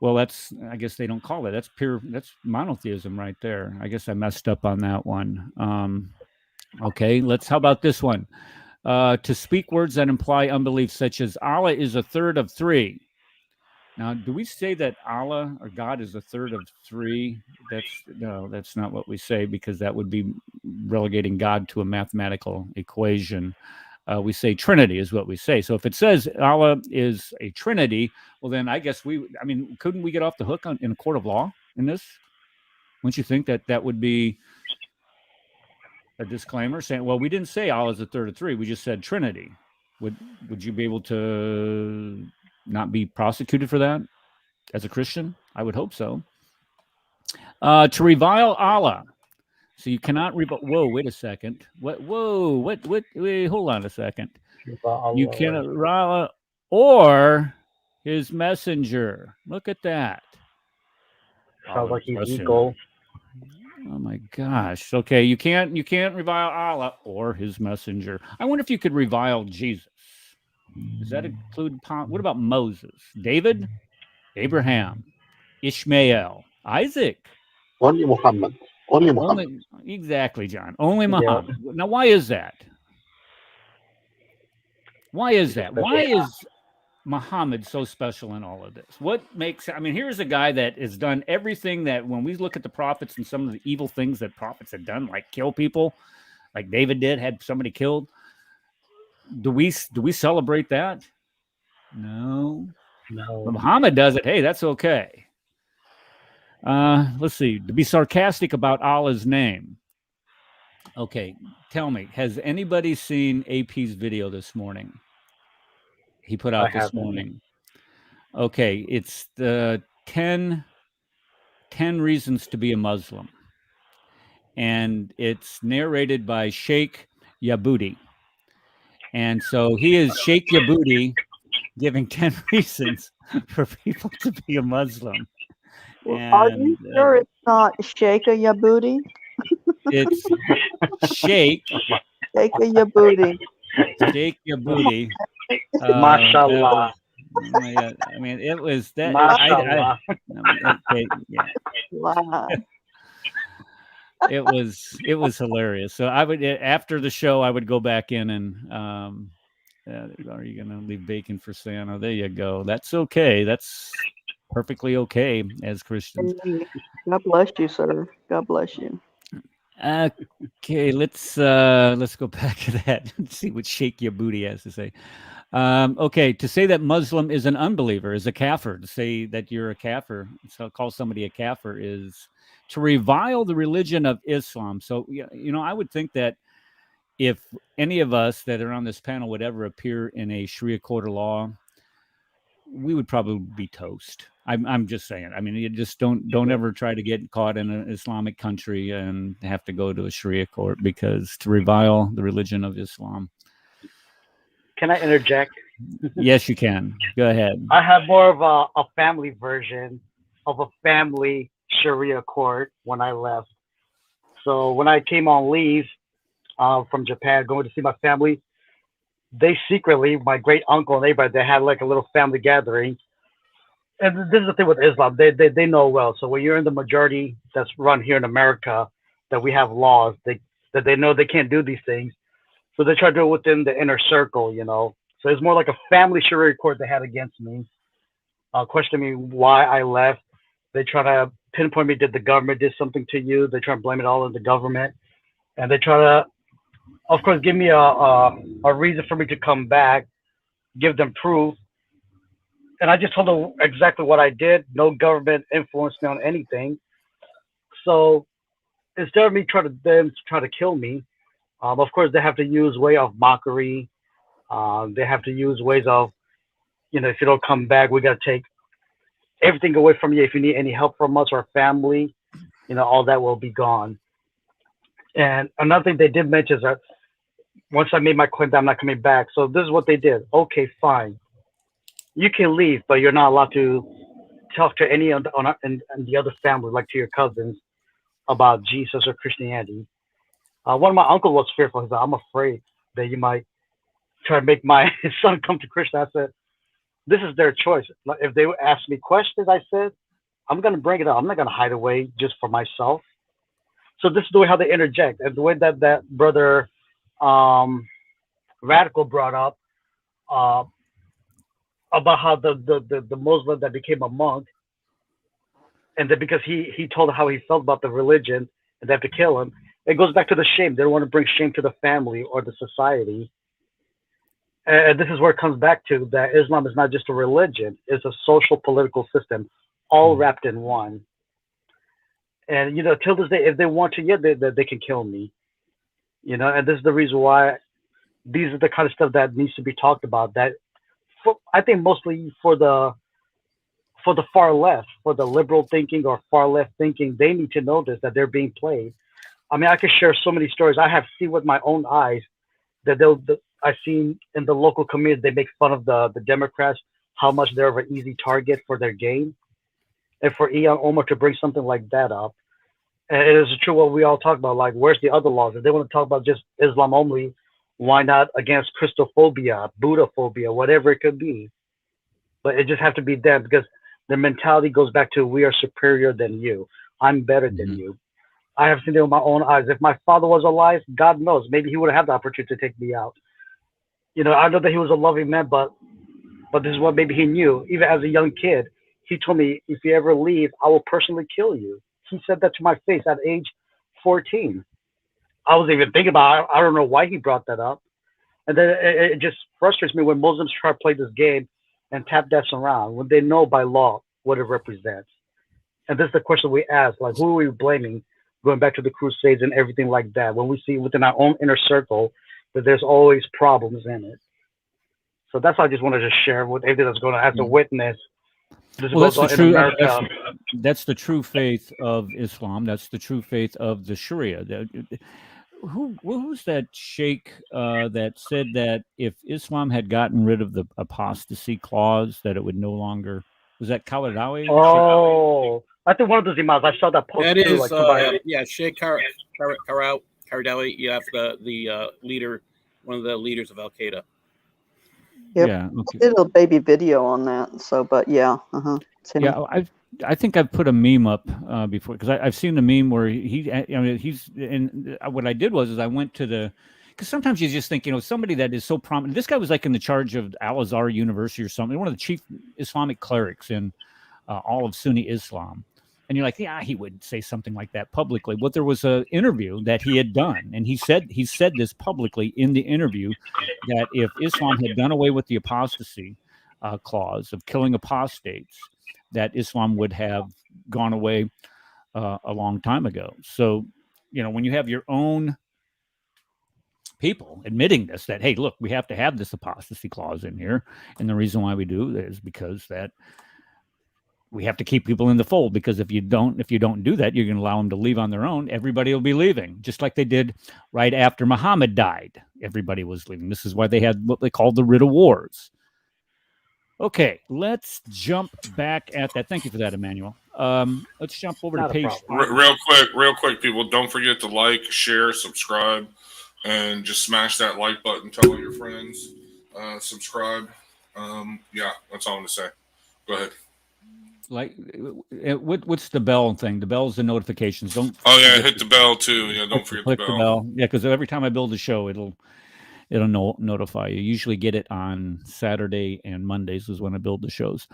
Well, I guess they don't call it. That's monotheism right there. I guess I messed up on that one. Okay, how about this one? To speak words that imply unbelief, such as Allah is a third of three. Now, do we say that Allah or God is a third of three? That's not what we say, because that would be relegating God to a mathematical equation. We say Trinity is what we say. So if it says Allah is a Trinity, well, then I guess couldn't we get off the hook in a court of law in this? Wouldn't you think that would be a disclaimer saying, well, we didn't say Allah is a third of three. We just said Trinity. Would you be able to not be prosecuted for that as a Christian? I would hope so. To revile Allah. So you cannot whoa, wait a second. Wait, hold on a second. You cannot Allah or his messenger. Look at that. Sounds like he's equal. Oh my gosh. Okay, you can't revile Allah or his messenger. I wonder if you could revile Jesus. Does that include what about Moses, David, Abraham, Ishmael, Isaac? Only Muhammad. Only Muhammad. Exactly, John. Only Muhammad. Yeah. Now, why is that? Why is that? Why is Muhammad so special in all of this? What makes, I mean, here's a guy that has done everything that when we look at the prophets and some of the evil things that prophets had done, like kill people, like David did, had somebody killed. Do we celebrate that? No. When Muhammad does it, hey, that's okay. Let's see. To be sarcastic about Allah's name. Okay, tell me, has anybody seen AP's video this morning? He put out this morning. Okay, it's the 10 reasons to be a Muslim. And it's narrated by Sheikh Yabudi. And so he is Sheikh Yabudi giving 10 reasons for people to be a Muslim. And, are you sure it's not Sheikh Yabudi? It's Sheikh Yabudi. Sheikh Yabudi. Mashallah. I mean, it was that. Okay, yeah. Wow. It was hilarious. So I would, after the show, I would go back in and are you going to leave bacon for Santa? There you go. That's okay. That's perfectly okay as Christians. God bless you, sir. God bless you. Okay, let's go back to that and see what Sheikh Yabudi has to say. Okay, to say that Muslim is an unbeliever, is a kafir. To say that you're a kafir, so call somebody a kafir, is to revile the religion of Islam. So, you know, I would think that if any of us that are on this panel would ever appear in a Sharia court of law, we would probably be toast. I'm just saying. I mean, you just don't ever try to get caught in an Islamic country and have to go to a Sharia court, because to revile the religion of Islam. Can I interject? Yes, you can. Go ahead. I have more of a family version of a family Sharia court when I left. So when I came on leave from Japan, going to see my family, they secretly, my great uncle and everybody, they had like a little family gathering. And this is the thing with Islam, they know well. So when you're in the majority that's run here in America, that we have laws that they know they can't do these things. So they try to do it within the inner circle, you know. So it's more like a family Sharia court they had against me, questioning me why I left. They try to pinpoint me, did the government did something to you? They try to blame it all on the government. And they try to, of course, give me a reason for me to come back, give them proof. And I just told them exactly what I did. No government influenced me on anything. So instead of me trying to kill me, of course, they have to use way of mockery. They have to use ways of, you know, if you don't come back, we got to take everything away from you. If you need any help from us or family, you know, all that will be gone. And another thing they did mention is that once I made my claim that I'm not coming back, so this is what they did. Okay, fine. You can leave, but you're not allowed to talk to any of the other family, like to your cousins, about Jesus or Christianity. One of my uncles was fearful. He said, I'm afraid that you might try to make my son come to Christian. I said, this is their choice. If they ask me questions, I said, I'm going to bring it up. I'm not going to hide away just for myself. So this is the way how they interject. And the way that brother Radical brought up about how the Muslim that became a monk, and then because he told how he felt about the religion and they have to kill him, it goes back to the shame. They don't want to bring shame to the family or the society. And this is where it comes back to that Islam is not just a religion, it's a social political system, all wrapped in one. And, you know, till this day, if they want to, yeah, they can kill me. You know, and this is the reason why these are the kind of stuff that needs to be talked about. That I think mostly for the far left, for the liberal thinking or far left thinking, they need to know this, that they're being played. I mean, I could share so many stories. I have seen with my own eyes that I've seen in the local community, they make fun of the Democrats, how much they're an easy target for their game. And for Ilhan Omar to bring something like that up, And it is true what we all talk about. Like, where's the other laws? If they want to talk about just Islam only, why not against Christophobia, Buddhaphobia, whatever it could be? But it just have to be them because the mentality goes back to we are superior than you. I'm better than you. I have seen it with my own eyes. If my father was alive, God knows, maybe he would have had the opportunity to take me out. You know, I know that he was a loving man, but this is what maybe he knew. Even as a young kid, he told me, if you ever leave, I will personally kill you. He said that to my face at age 14. I wasn't even thinking about it. I don't know why he brought that up. And then it just frustrates me when Muslims try to play this game and tap dance around when they know by law what it represents. And this is the question we ask, like, who are we blaming, going back to the Crusades and everything like that, when we see within our own inner circle that there's always problems in it. So that's what I just wanted to share with everything that's going on as a witness. This goes on in America. That's the true faith of Islam. That's the true faith of the Sharia. Who's that sheikh that said that if Islam had gotten rid of the apostasy clause, that it would no longer? Was that Khaladawi? Oh, I think one of those imams. I saw that post that too. Is, like somebody. Sheikh Karadawi. You have the leader, one of the leaders of Al Qaeda. Yep. Yeah, okay. I did a baby video on that. So, but yeah, yeah, I think I've put a meme up before because I've seen the meme where he's and what I did was I went to the because sometimes you just think somebody that is so prominent. This guy was like in the charge of Al Azhar University or something, one of the chief Islamic clerics in all of Sunni Islam. And you're like, yeah, he would say something like that publicly. But there was an interview that he had done, and he said this publicly in the interview that if Islam had done away with the apostasy clause of killing apostates, that Islam would have gone away a long time ago. So, when you have your own people admitting this, that, hey, look, we have to have this apostasy clause in here, and the reason why we do is because that we have to keep people in the fold, because if you don't do that, you're going to allow them to leave on their own. Everybody will be leaving, just like they did right after Muhammad died. Everybody was leaving. This is why they had what they called the writ of wars. Okay, let's jump back at that. Thank you for that, Emmanuel. Let's jump over to page 5. Real quick, people. Don't forget to like, share, subscribe, and just smash that like button. Tell all your friends. Subscribe. Yeah, that's all I'm going to say. Go ahead. Like, what's the bell thing? The bell's the notifications. Don't. Oh yeah, hit the bell too. Yeah, don't forget click the bell. Yeah, because every time I build a show, it'll notify you. Usually get it on Saturday and Mondays is when I build the shows.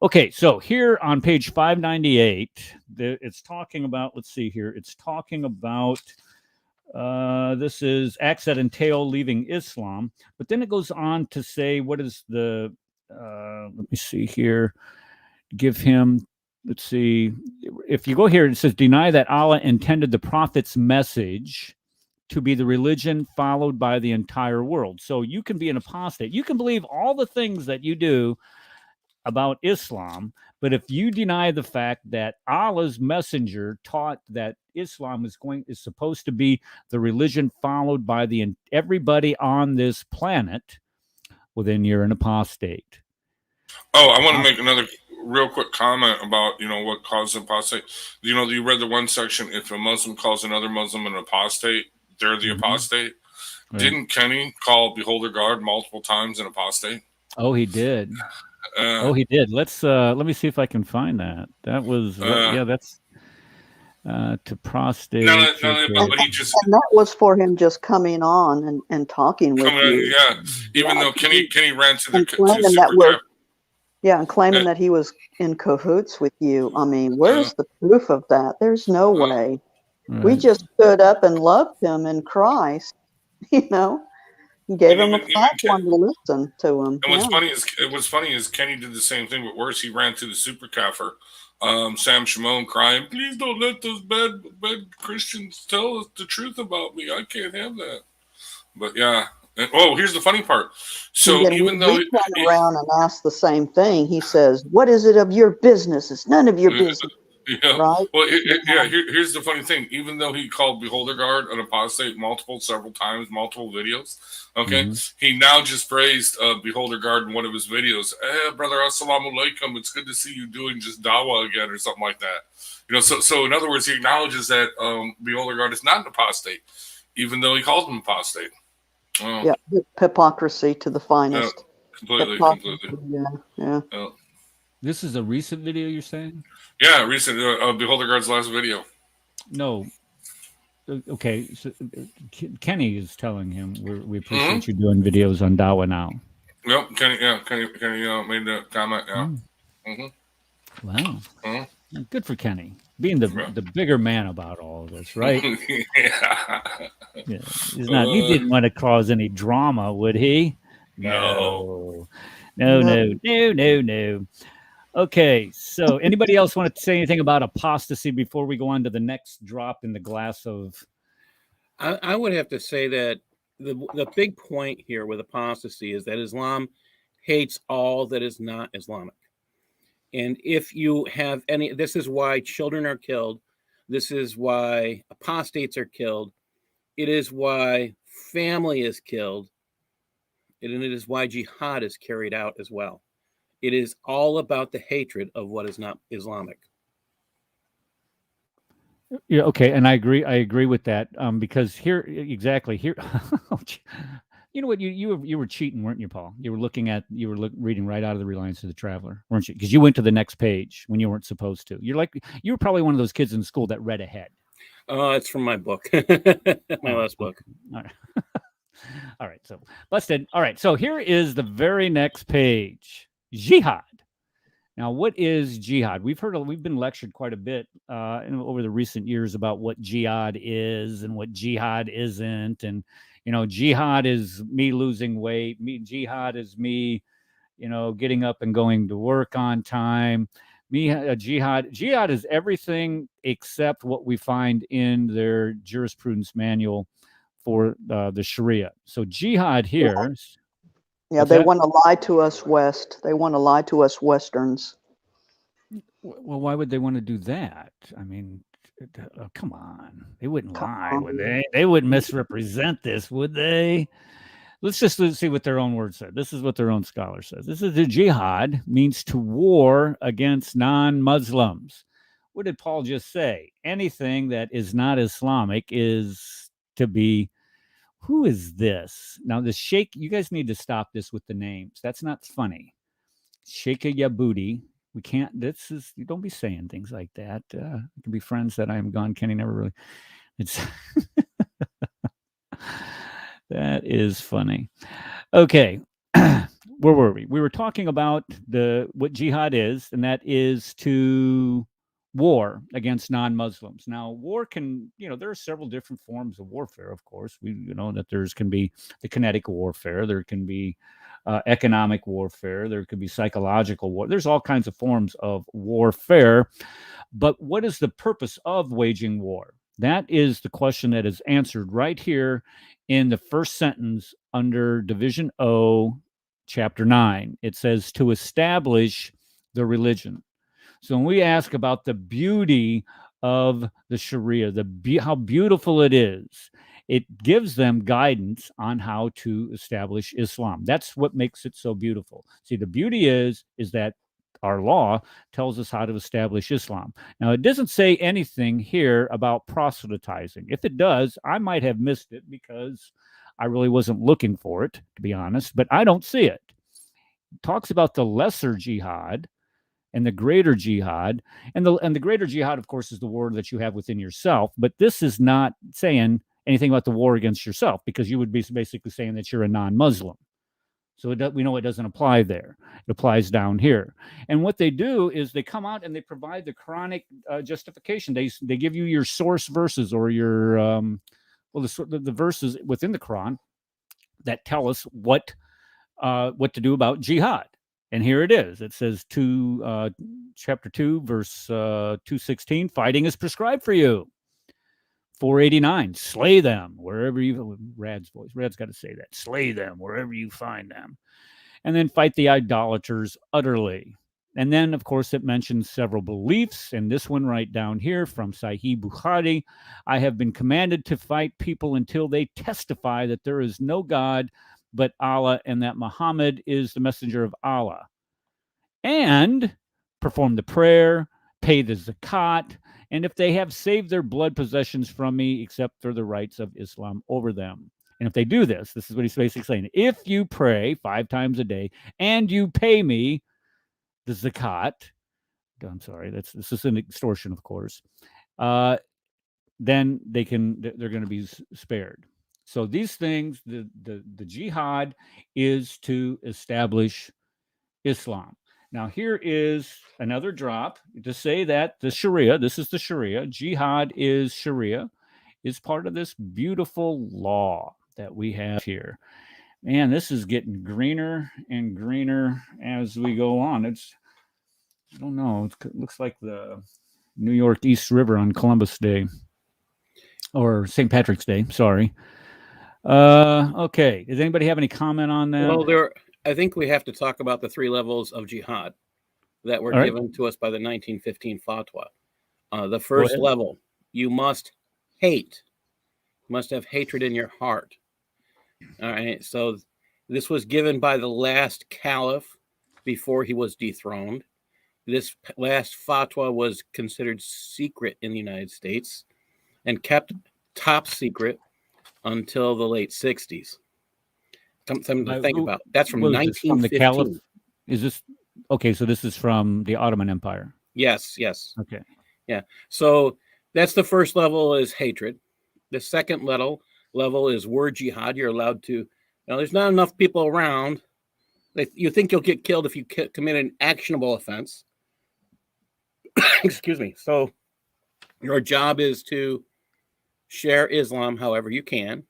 Okay, so here on page 598, it's talking about. Let's see here. It's talking about. This is acts that entail leaving Islam, but then it goes on to say what is the. Let me see here. Give him, let's see, if you go here, it says deny that Allah intended the prophet's message to be the religion followed by the entire world. So you can be an apostate. You can believe all the things that you do about Islam, but if you deny the fact that Allah's messenger taught that Islam is supposed to be the religion followed by everybody on this planet, well, then you're an apostate. Oh, I want to make another real quick comment about what causes apostate. You read the one section, if a Muslim calls another Muslim an apostate, they're the apostate. Right. Didn't Kenny call Beholder God multiple times an apostate? Oh, he did. He did. Let's let me see if I can find that. That was that's to prostate. No, but he just, and that was for him just coming on and talking with you. Yeah, even though Kenny ran to the claiming and claiming that he was in cahoots with you. I mean, where's the proof of that? There's no way. Right. We just stood up and loved him in Christ, Gave him a platform to listen to him. And what's funny is Kenny did the same thing, but worse, he ran to the super kafir, Sam Shimon, crying, "Please don't let those bad Christians tell us the truth about me. I can't have that." But yeah. And, here's the funny part. So even though we turn around and ask the same thing, he says, "What is it of your business? It's none of your business." Yeah. right? Well, here's the funny thing. Even though he called Beholder Guard an apostate several times, multiple videos, okay, he now just praised Beholder Guard in one of his videos. Hey, brother, assalamu alaikum. It's good to see you doing just dawah again, or something like that. So in other words, he acknowledges that Beholder Guard is not an apostate, even though he called him apostate. Yeah, hypocrisy to the finest. Completely. Yeah. This is a recent video, you're saying? Yeah, recent Beholder Guard's last video. No. Okay, so Kenny is telling him we appreciate you doing videos on Dawa now. Yep, Kenny made that comment. Yeah. Wow. Good for Kenny, being the bigger man about all of this, right? Yeah. He's not. He didn't want to cause any drama, would he? No. Okay, so anybody else want to say anything about apostasy before we go on to the next drop in the glass of? I would have to say that the big point here with apostasy is that Islam hates all that is not Islamic. And if you have any, this is why children are killed. This is why apostates are killed. It is why family is killed. And it is why jihad is carried out as well. It is all about the hatred of what is not Islamic. Yeah, okay, and I agree with that. Because here, you know what, you were cheating, weren't you, Paul? You were reading right out of the Reliance of the Traveler, weren't you? Because you went to the next page when you weren't supposed to. You were probably one of those kids in school that read ahead. Oh, it's from my book, my last book. All right. All right, so busted. All right, so here is the very next page. Jihad. Now, what is jihad? We've been lectured quite a bit over the recent years about what jihad is and what jihad isn't. And, jihad is me losing weight. Jihad is me, getting up and going to work on time. Jihad is everything except what we find in their jurisprudence manual for the Sharia. So jihad here. Yeah, they want to lie to us West. They want to lie to us Westerns. Well, why would they want to do that? I mean, come on. They wouldn't lie, would they? They wouldn't misrepresent this, would they? Let's see what their own word said. This is what their own scholar says. This is the jihad means to war against non-Muslims. What did Paul just say? Anything that is not Islamic is to be. Who is this? Now, the Sheikh, you guys need to stop this with the names. That's not funny. Sheikh Yabudi. We can't, you don't be saying things like that. It can be friends that I am gone. Kenny never really, that is funny. Okay. Where were we? We were talking about what jihad is, and that is to war against non-Muslims. Now, war can, there are several different forms of warfare, of course. We that can be the kinetic warfare, there can be economic warfare, there could be psychological war. There's all kinds of forms of warfare. But what is the purpose of waging war? That is the question that is answered right here in the first sentence under Division O, Chapter 9. It says to establish the religion. So when we ask about the beauty of the Sharia, how beautiful it is, it gives them guidance on how to establish Islam. That's what makes it so beautiful. See, the beauty is that our law tells us how to establish Islam. Now, it doesn't say anything here about proselytizing. If it does, I might have missed it because I really wasn't looking for it, to be honest, but I don't see it. It talks about the lesser jihad and the greater jihad, and the greater jihad, of course, is the war that you have within yourself. But this is not saying anything about the war against yourself, because you would be basically saying that you're a non-Muslim. So we know it doesn't apply there. It applies down here. And what they do is they come out and they provide the Quranic justification. They give you your source verses or your the verses within the Quran that tell us what to do about jihad. And here it is. It says chapter 2, verse 216, fighting is prescribed for you. 489, slay them wherever you, Rad's voice. Rad's got to say that. Slay them wherever you find them. And then fight the idolaters utterly. And then, of course, it mentions several beliefs. And this one right down here from Sahih Bukhari, I have been commanded to fight people until they testify that there is no God but Allah and that Muhammad is the messenger of Allah. And perform the prayer, pay the zakat, and if they have saved their blood possessions from me, except for the rights of Islam over them. And if they do this, this is what he's basically saying. If you pray 5 times a day and you pay me the zakat, I'm sorry, this is an extortion, of course, then they're going to be spared. So these things, the jihad is to establish Islam. Now, here is another drop to say that the Sharia, this is the Sharia, jihad is Sharia, is part of this beautiful law that we have here. Man, this is getting greener and greener as we go on. I don't know, it looks like the New York East River on Columbus Day or St. Patrick's Day, sorry. Okay, does anybody have any comment on that? Well, I think we have to talk about the 3 levels of jihad that were given to us by the 1915 fatwa. The first level, you must hate. You must have hatred in your heart. All right. So this was given by the last caliph before he was dethroned. This last fatwa was considered secret in the United States and kept top secret until the late 60s. Something to think about. That's from 1915. From the caliph? Is this okay? So this is from the Ottoman Empire. Yes. Okay. Yeah. So that's the first level is hatred. The second level is word jihad. You're allowed to. Now, there's not enough people around. You think you'll get killed if you commit an actionable offense. Excuse me. So your job is to share Islam however you can.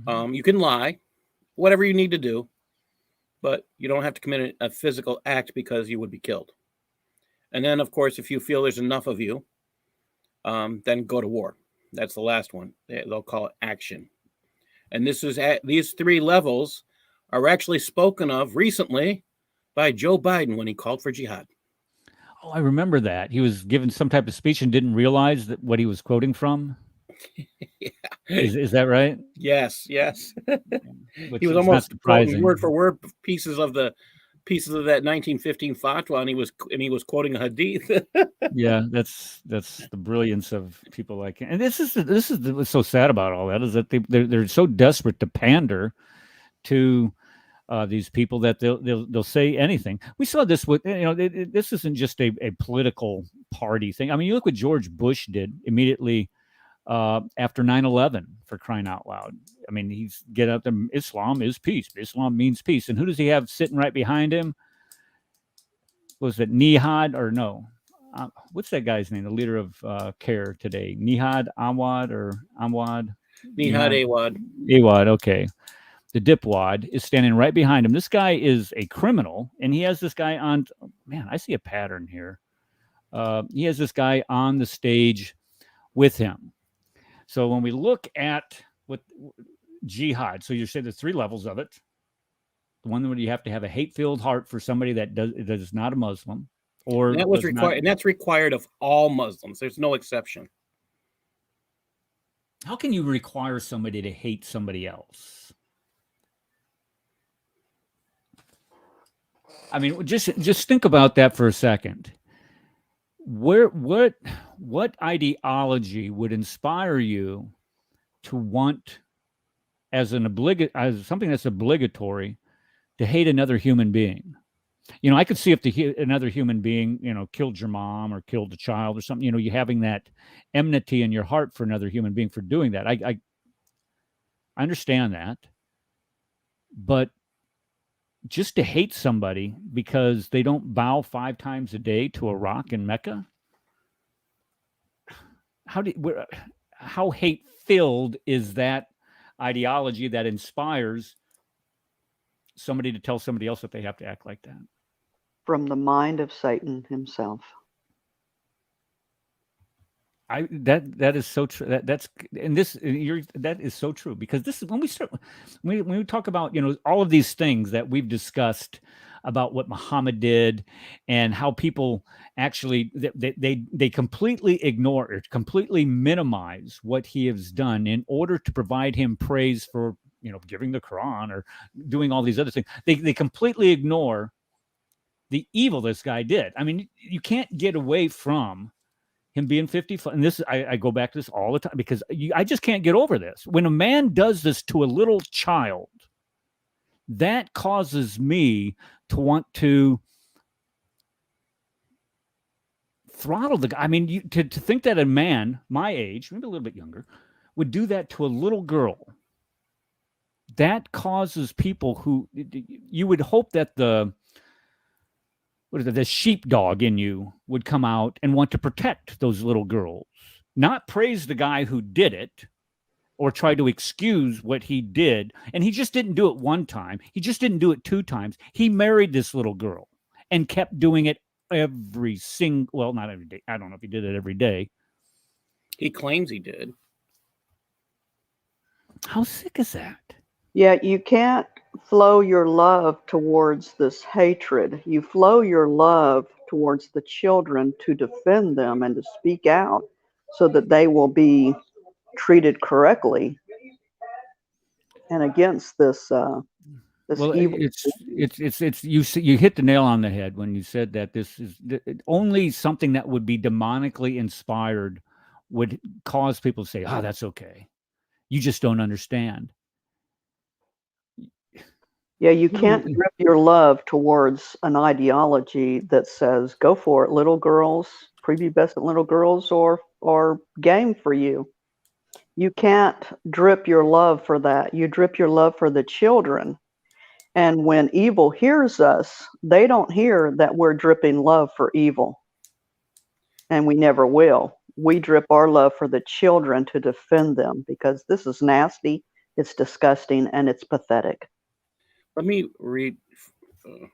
You can lie, whatever you need to do, but you don't have to commit a physical act because you would be killed. And then, of course, if you feel there's enough of you, then go to war. That's the last one. They'll call it action. And these 3 levels are actually spoken of recently by Joe Biden when he called for jihad. Oh, I remember that. He was given some type of speech and didn't realize that what he was quoting from. Yeah. Is that right? Yes. He was almost quoting word for word pieces of that 1915 fatwa, and he was quoting a hadith. Yeah, that's the brilliance of people like him. And this is what's so sad about all that is that they're so desperate to pander to these people that they'll say anything. We saw this with this isn't just a political party thing. I mean, you look what George Bush did immediately after 9/11, for crying out loud. I mean, he's get up there. Islam is peace. Islam means peace. And who does he have sitting right behind him? Was it Nihad or no? What's that guy's name? The leader of CARE today, Nihad Awad or Amwad? Nihad Awad. Awad. Okay. The dipwad is standing right behind him. This guy is a criminal, and he has this guy on. Man, I see a pattern here. He has this guy on the stage with him. So when we look at what jihad, so you say there's 3 levels of it. The one where you have to have a hate-filled heart for somebody that is not a Muslim, or that was required, and that's required of all Muslims. There's no exception. How can you require somebody to hate somebody else? I mean, just think about that for a second. What ideology would inspire you to want as something that's obligatory to hate another human being? I could see if another human being, killed your mom or killed a child or something, you having that enmity in your heart for another human being for doing that. I understand that, but just to hate somebody because they don't bow 5 times a day to a rock in Mecca? How hate-filled is that ideology that inspires somebody to tell somebody else that they have to act like that? From the mind of Satan himself. That is so true. That is so true, because this is when we talk about all of these things that we've discussed about what Muhammad did and how people actually they completely ignore or completely minimize what he has done in order to provide him praise for, you know, giving the Quran or doing all these other things. They completely ignore the evil this guy did. I mean, you can't get away from him being 55. And this, I go back to this all the time because I just can't get over this. When a man does this to a little child, that causes me to want to throttle the guy. I mean, to think that a man my age, maybe a little bit younger, would do that to a little girl, that causes people who, you would hope that the sheepdog in you would come out and want to protect those little girls, not praise the guy who did it or try to excuse what he did. And he just didn't do it one time. He just didn't do it 2 times. He married this little girl and kept doing it every single, well, not every day. I don't know if he did it every day. He claims he did. How sick is that? Yeah, you can't flow your love towards this hatred. You flow your love towards the children to defend them and to speak out so that they will be treated correctly and against this Well, evil. it's you hit the nail on the head when you said that this is only something that would be demonically inspired would cause people to say, "Oh, that's okay. You just don't understand." Yeah, you can't drip your love towards an ideology that says, "Go for it, little girls, prepubescent little girls, or game for you." You can't drip your love for that. You drip your love for the children. And when evil hears us, they don't hear that we're dripping love for evil. And we never will. We drip our love for the children to defend them because this is nasty, it's disgusting, and it's pathetic. Let me read. Let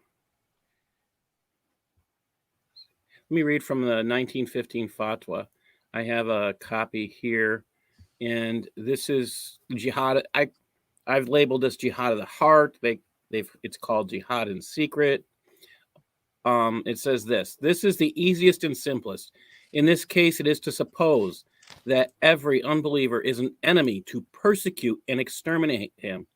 me read from the 1915 fatwa. I have a copy here, and this is jihad. I've labeled this jihad of the heart. It's called jihad in secret. It says this is the easiest and simplest. In this case, it is to suppose that every unbeliever is an enemy to persecute and exterminate him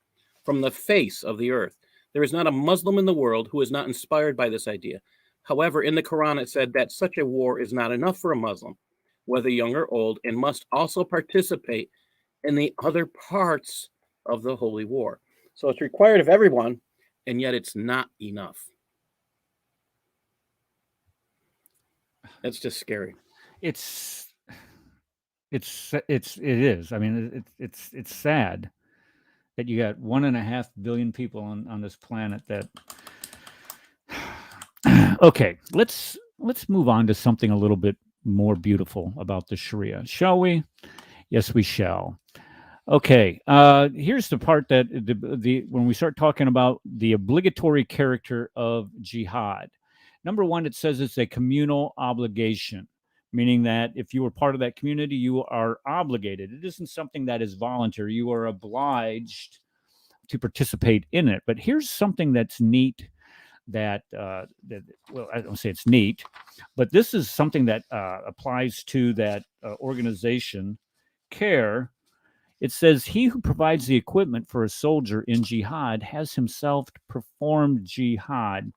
from the face of the earth. There is not a Muslim in the world who is not inspired by this idea. However, in the Quran, it said that such a war is not enough for a Muslim, whether young or old, and must also participate in the other parts of the holy war. So it's required of everyone, and yet it's not enough. That's just scary. It is. I mean, it's sad that you got 1.5 billion people on this planet that. Okay, let's move on to something a little bit more beautiful about the Sharia, shall we? Yes, we shall. Okay, here's the part that when we start talking about the obligatory character of jihad. Number one, it says it's a communal obligation, meaning that if you are part of that community, you are obligated. It isn't something that is voluntary. You are obliged to participate in it. But here's something that's neat well, I don't say it's neat, but this is something that applies to that organization, CARE. It says, he who provides the equipment for a soldier in jihad has himself performed jihad.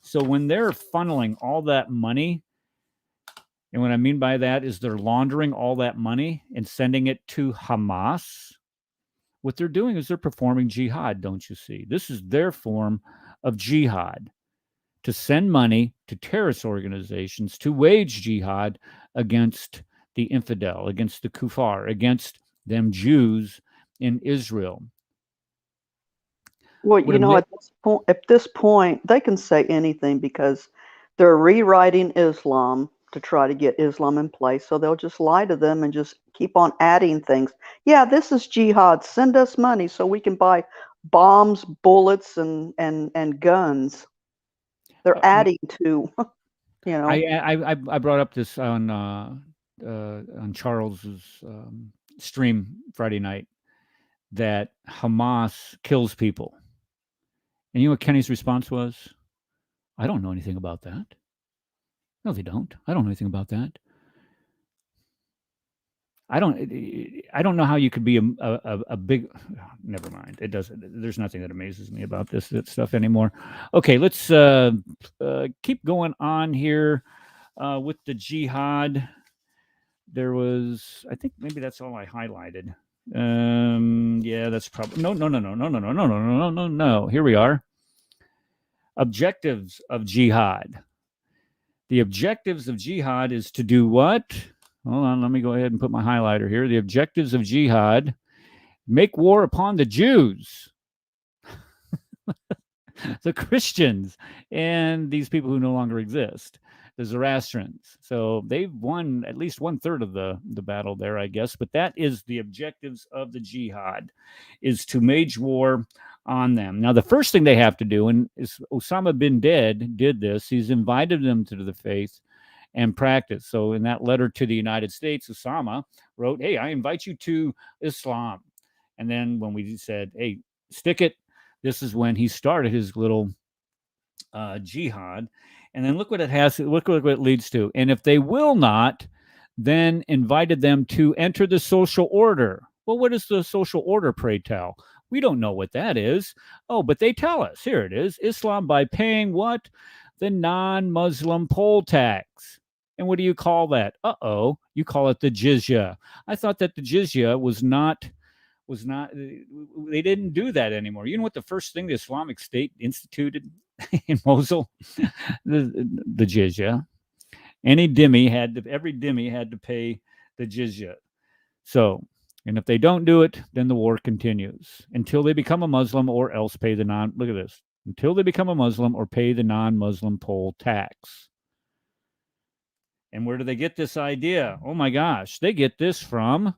So when they're funneling all that money, and what I mean by that is they're laundering all that money and sending it to Hamas, what they're doing is they're performing jihad, don't you see? This is their form of jihad, to send money to terrorist organizations to wage jihad against the infidel, against the kuffar, against them Jews in Israel. Well, you know, at this point, they can say anything because they're rewriting Islam to try to get Islam in place. So they'll just lie to them and just keep on adding things. Yeah, this is jihad. Send us money so we can buy bombs, bullets, and guns. They're adding to, you know. I brought up this on Charles's stream Friday night, that Hamas kills people. And you know what Kenny's response was? I don't know anything about that. No, they don't. I don't know anything about that. I don't know how you could be a big. Never mind. It doesn't. There's nothing that amazes me about this stuff anymore. Okay, let's keep going on here with the jihad. There was, I think maybe that's all I highlighted. Yeah, that's probably no. Here we are. Objectives of jihad. The objectives of jihad is to do what? Hold on, let me go ahead and put my highlighter here. The objectives of jihad: make war upon the Jews, the Christians, and these people who no longer exist, the Zoroastrians. So they've won at least 1/3 of the battle there, I guess. But that is the objectives of the jihad, is to wage war on them. Now, the first thing they have to do, and is Osama bin Laden did this, he's invited them to the faith and practice. So in that letter to the United States, Osama wrote, hey, I invite you to Islam. And then when we said, hey, stick it, this is when he started his little jihad. And then look what it has, look what it leads to. And if they will not, then invited them to enter the social order. Well, what is the social order, pray tell? We don't know what that is. Oh, but they tell us. Here it is. Islam by paying what? The non-Muslim poll tax. And what do you call that? You call it the jizya. I thought that the jizya was not, they didn't do that anymore. You know what the first thing the Islamic State instituted in Mosul? the jizya. Every dhimmi had to pay the jizya. So, and if they don't do it, then the war continues until they become a Muslim or else pay the look at this, until they become a Muslim or pay the non-Muslim poll tax. And where do they get this idea? Oh my gosh, they get this from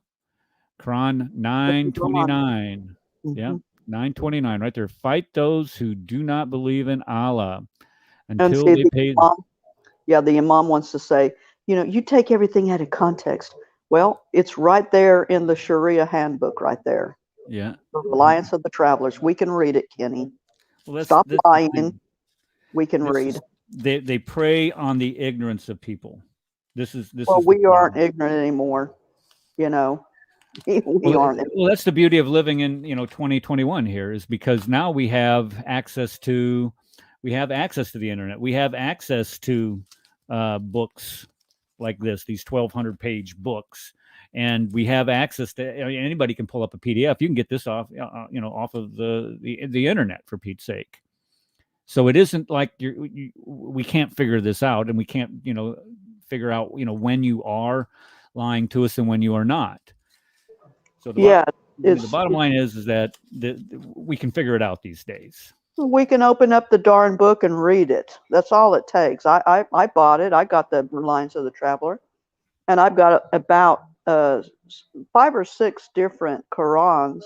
Quran 9:29. Yeah, 9:29 right there. Fight those who do not believe in Allah until they pay. The Imam wants to say, you take everything out of context. Well, it's right there in the Sharia handbook right there. Yeah. The Reliance of the Travelers. We can read it, Kenny. Well, stop lying. We can read. They prey on the ignorance of people. This is we aren't ignorant anymore. We aren't. Well, that's the beauty of living in 2021 here, is because now we have access to the internet. We have access to books like these 1,200-page books, and we have access to anybody can pull up a PDF. You can get this off off of the internet, for Pete's sake. So it isn't like we can't figure this out, and we can't figure out when you are lying to us and when you are not. So the bottom line is that we can figure it out these days. We can open up the darn book and read it. That's all it takes. I bought it. I got the Reliance of the Traveler, and I've got about 5 or 6 different Qurans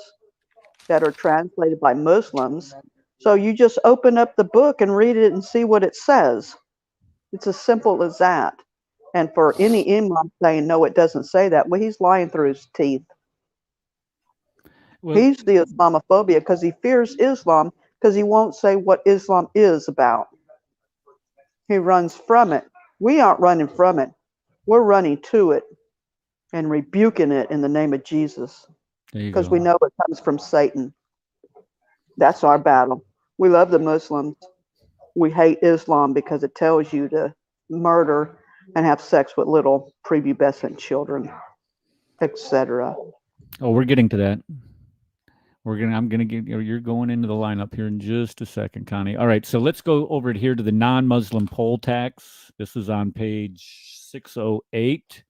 that are translated by Muslims. So you just open up the book and read it and see what it says. It's as simple as that. And for any imam saying, no, it doesn't say that, well, he's lying through his teeth. Well, he's the Islamophobia because he fears Islam, because he won't say what Islam is about. He runs from it. We aren't running from it. We're running to it and rebuking it in the name of Jesus, because we know it comes from Satan. That's our battle. We love the Muslims. We hate Islam because it tells you to murder and have sex with little prepubescent children, etc. Oh, we're getting to that. You're going into the lineup here in just a second, Connie. All right, so let's go over here to the non-Muslim poll tax. This is on page 608.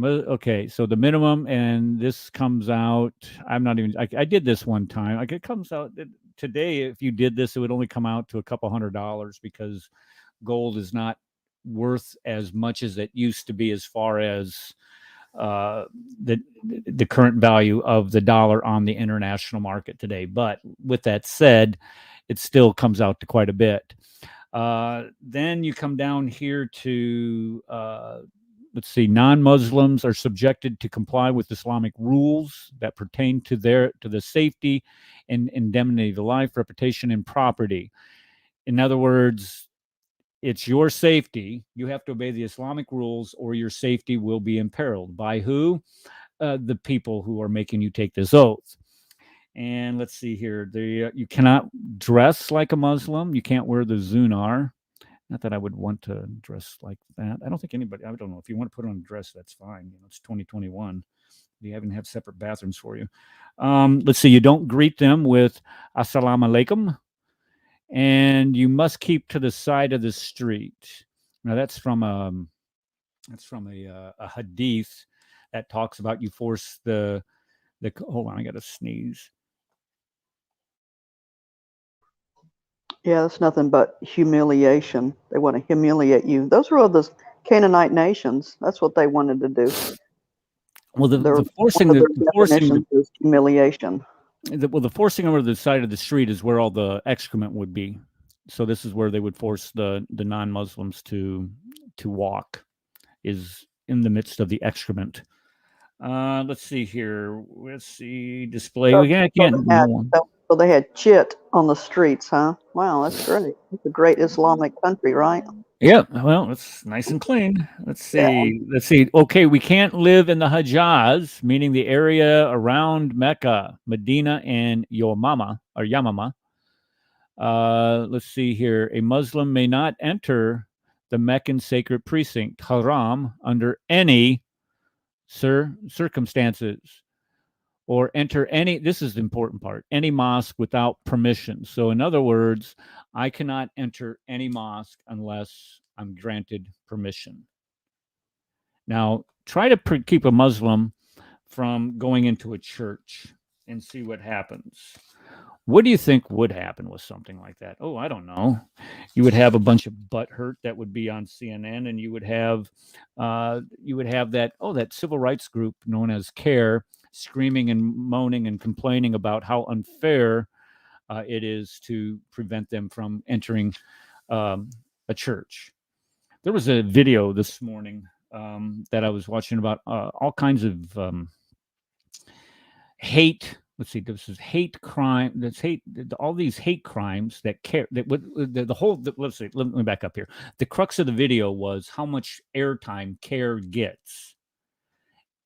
Okay, so the minimum, and this comes out, I did this one time. It comes out today. If you did this, it would only come out to a couple $100, because gold is not worth as much as it used to be as far as the current value of the dollar on the international market today. But with that said, it still comes out to quite a bit. Then you come down here to let's see, non-Muslims are subjected to comply with Islamic rules that pertain to the safety and indemnity of the life, reputation, and property. In other words, it's your safety. You have to obey the Islamic rules, or your safety will be imperiled. By who? The people who are making you take this oath. And let's see here. You cannot dress like a Muslim. You can't wear the zunar. Not that I would want to dress like that. I don't think anybody, I don't know. If you want to put on a dress, that's fine. It's 2021. They haven't have separate bathrooms for you. Let's see. You don't greet them with assalamu alaikum. And you must keep to the side of the street. Now that's from a hadith that talks about you force the hold on, I got to sneeze. Yeah, that's nothing but humiliation. They want to humiliate you. Those were all the Canaanite nations. That's what they wanted to do. Well, the forcing one of the their forcing definitions is humiliation. the forcing over the side of the street is where all the excrement would be. So this is where they would force the non-Muslims to walk, is in the midst of the excrement. Let's see here. Let's see display. So, so they had chit on the streets, huh? Wow, that's great. It's a great Islamic country, right? Yeah, well, it's nice and clean. Let's see. Yeah. Let's see. Okay, we can't live in the Hijaz, meaning the area around Mecca, Medina, and Yamama. Let's see here. A Muslim may not enter the Meccan sacred precinct, Haram, under any circumstances, or enter any, this is the important part, any mosque without permission. So in other words, I cannot enter any mosque unless I'm granted permission. Now, try to keep a Muslim from going into a church and see what happens. What do you think would happen with something like that? Oh, I don't know. You would have a bunch of butt hurt that would be on CNN, and you would have that civil rights group known as CARE screaming and moaning and complaining about how unfair it is to prevent them from entering a church. There was a video this morning that I was watching about all kinds of hate. Let's see. This is hate crime. That's hate. All these hate crimes that care. That the whole. Let's see. Let me back up here. The crux of the video was how much airtime CARE gets,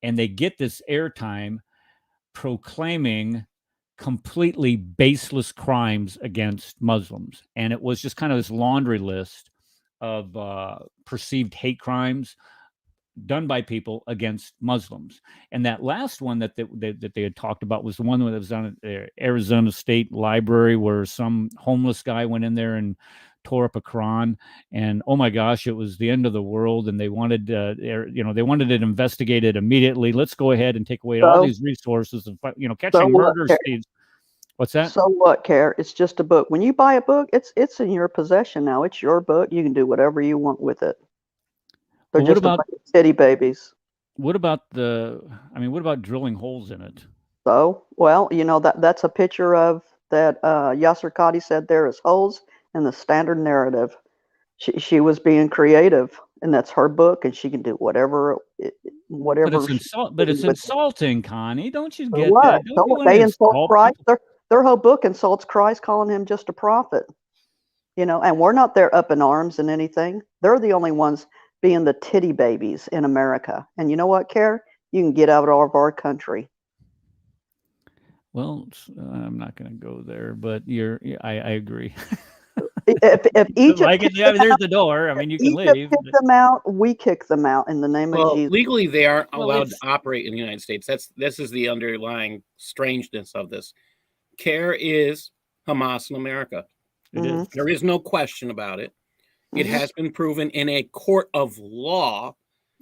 and they get this airtime proclaiming completely baseless crimes against Muslims, and it was just kind of this laundry list of perceived hate crimes done by people against Muslims. And that last one that they had talked about was the one that was on Arizona State Library, where some homeless guy went in there and tore up a Quran, and oh my gosh, it was the end of the world, and they wanted they wanted it investigated immediately. Let's go ahead and take away all these resources and catching murder speeds. What's that? So what, CARE? It's just a book. When you buy a book, it's in your possession now. It's your book. You can do whatever you want with it. They're just a bunch of city babies. What about drilling holes in it? So, well, that's a picture of that Yasser Qadi said there is holes in the standard narrative. She was being creative, and that's her book, and she can do whatever. But it's insulting, Connie. Don't you get what? that? They insult Christ. Their whole book insults Christ, calling him just a prophet. And we're not there up in arms and anything. They're the only ones being the titty babies in America. And you know what, CARE? You can get out of our country. Well, I'm not going to go there, but I agree. If Egypt there's the door. I mean, you can leave. Kick them out, we kick them out in the name of Jesus. Legally, they aren't allowed to operate in the United States. This is the underlying strangeness of this. CARE is Hamas in America. It is. There is no question about it. It has been proven in a court of law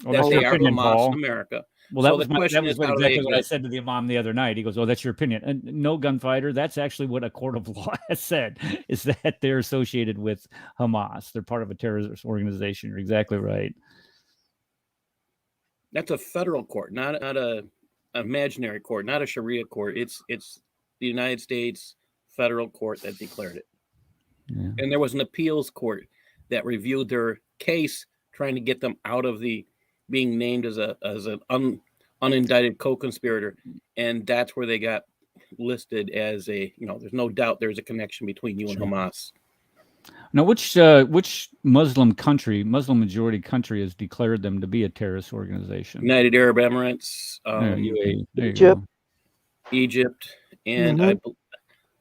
that they are Hamas in America. Well, that was exactly what I said to the imam the other night. He goes, "Oh, that's your opinion." And no, gunfighter. That's actually what a court of law has said, is that they're associated with Hamas. They're part of a terrorist organization. You're exactly right. That's a federal court, not a imaginary court, not a Sharia court. It's the United States federal court that declared it. Yeah. And there was an appeals court that reviewed their case, trying to get them out of the being named as an unindicted co-conspirator, and that's where they got listed as there's no doubt there's a connection between you and Hamas. Now, which Muslim majority country has declared them to be a terrorist organization? United Arab Emirates, UAE. There you Egypt. go. Egypt, and Mhm.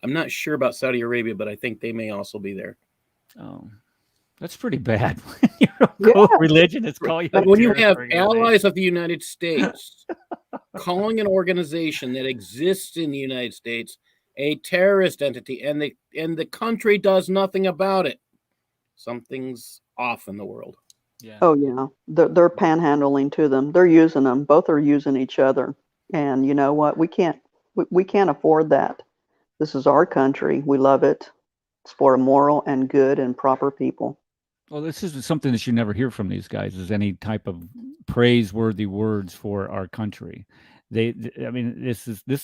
I'm not sure about Saudi Arabia, but I think they may also be there. Oh, that's pretty bad. Your own religion is called you a When you terrorist have organization. allies of the United States calling an organization that exists in the United States a terrorist entity, and the country does nothing about it, something's off in the world. Yeah. Oh yeah, they're panhandling to them. They're using them. Both are using each other. And you know what? We can't afford that. This is our country. We love it. It's for a moral and good and proper people. Well, this is something that you never hear from these guys, is any type of praiseworthy words for our country. I mean,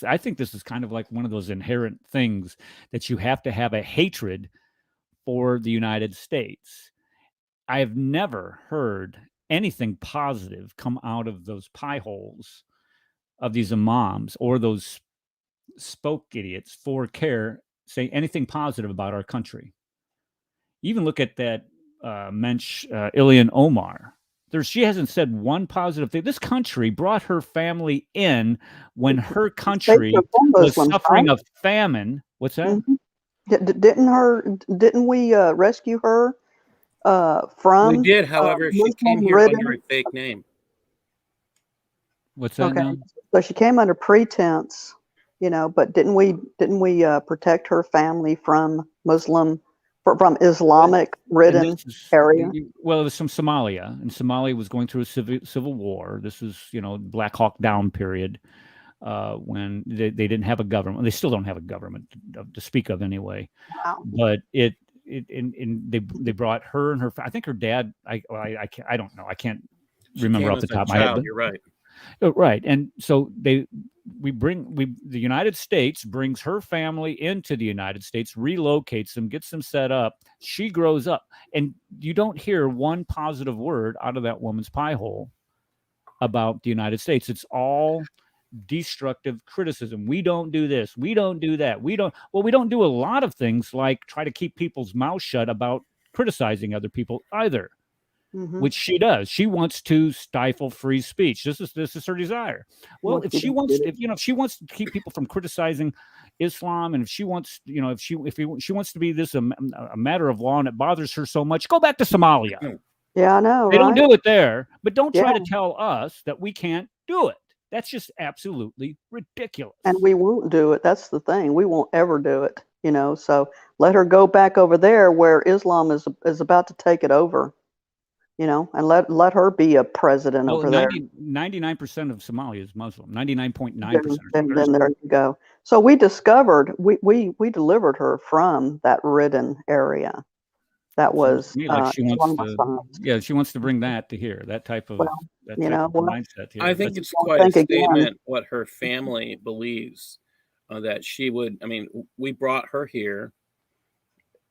I think this is kind of like one of those inherent things that you have to have a hatred for the United States. I have never heard anything positive come out of those pie holes of these imams or those spoke idiots for care say anything positive about our country. Even look at that mensch Ilian Omar. She hasn't said one positive thing. This country brought her family in when her country was suffering a famine. What's that? Mm-hmm. Didn't we rescue her from? We did, however, she came here under a fake name. What's that now? So she came under pretense, but didn't we protect her family from Islamic ridden area? Well, it was from Somalia, and Somalia was going through a civil war. This was, Black Hawk Down period, when they didn't have a government. They still don't have a government to speak of anyway. Wow. But they brought her and her. I think her dad. I don't know. I can't remember off the top of my head. But, you're right. Right, and so the United States brings her family into the United States, relocates them, gets them set up. She grows up, and you don't hear one positive word out of that woman's pie hole about the United States. It's all destructive criticism. We don't do this. We don't do that. We don't do a lot of things like try to keep people's mouths shut about criticizing other people either. Mm-hmm. Which she does. She wants to stifle free speech. This is her desire. Well, if she wants to keep people from criticizing Islam, and if she wants, if she wants to be this a matter of law, and it bothers her so much, go back to Somalia. Yeah, I know. They don't do it there, but don't try to tell us that we can't do it. That's just absolutely ridiculous. And we won't do it. That's the thing. We won't ever do it. So let her go back over there where Islam is about to take it over. And let her be a president over there. 99% of Somalia is Muslim. 99.9%. Then there you go. So we discovered we delivered her from that ridden area. That was she wants to bring that to here. That type of mindset here. I think it's quite a statement what her family believes that she would. I mean, we brought her here.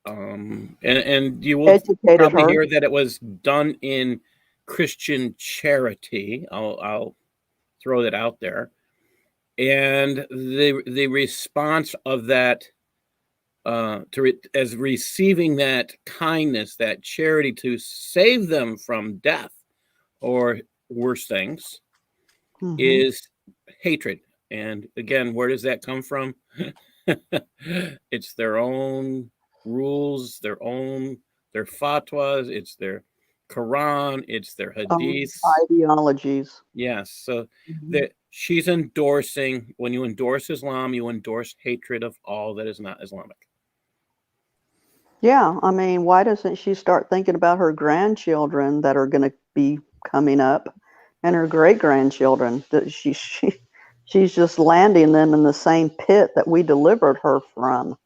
And you will probably hear that it was done in Christian charity. I'll throw that out there. And the response of that as receiving that kindness, that charity to save them from death or worse things, is hatred. And again, where does that come from? It's their own rules, their fatwas, it's their Quran, it's their hadiths, ideologies. Yes, so that she's endorsing. When you endorse Islam, you endorse hatred of all that is not Islamic. Yeah, I mean, why doesn't she start thinking about her grandchildren that are going to be coming up, and her great grandchildren? That she's just landing them in the same pit that we delivered her from.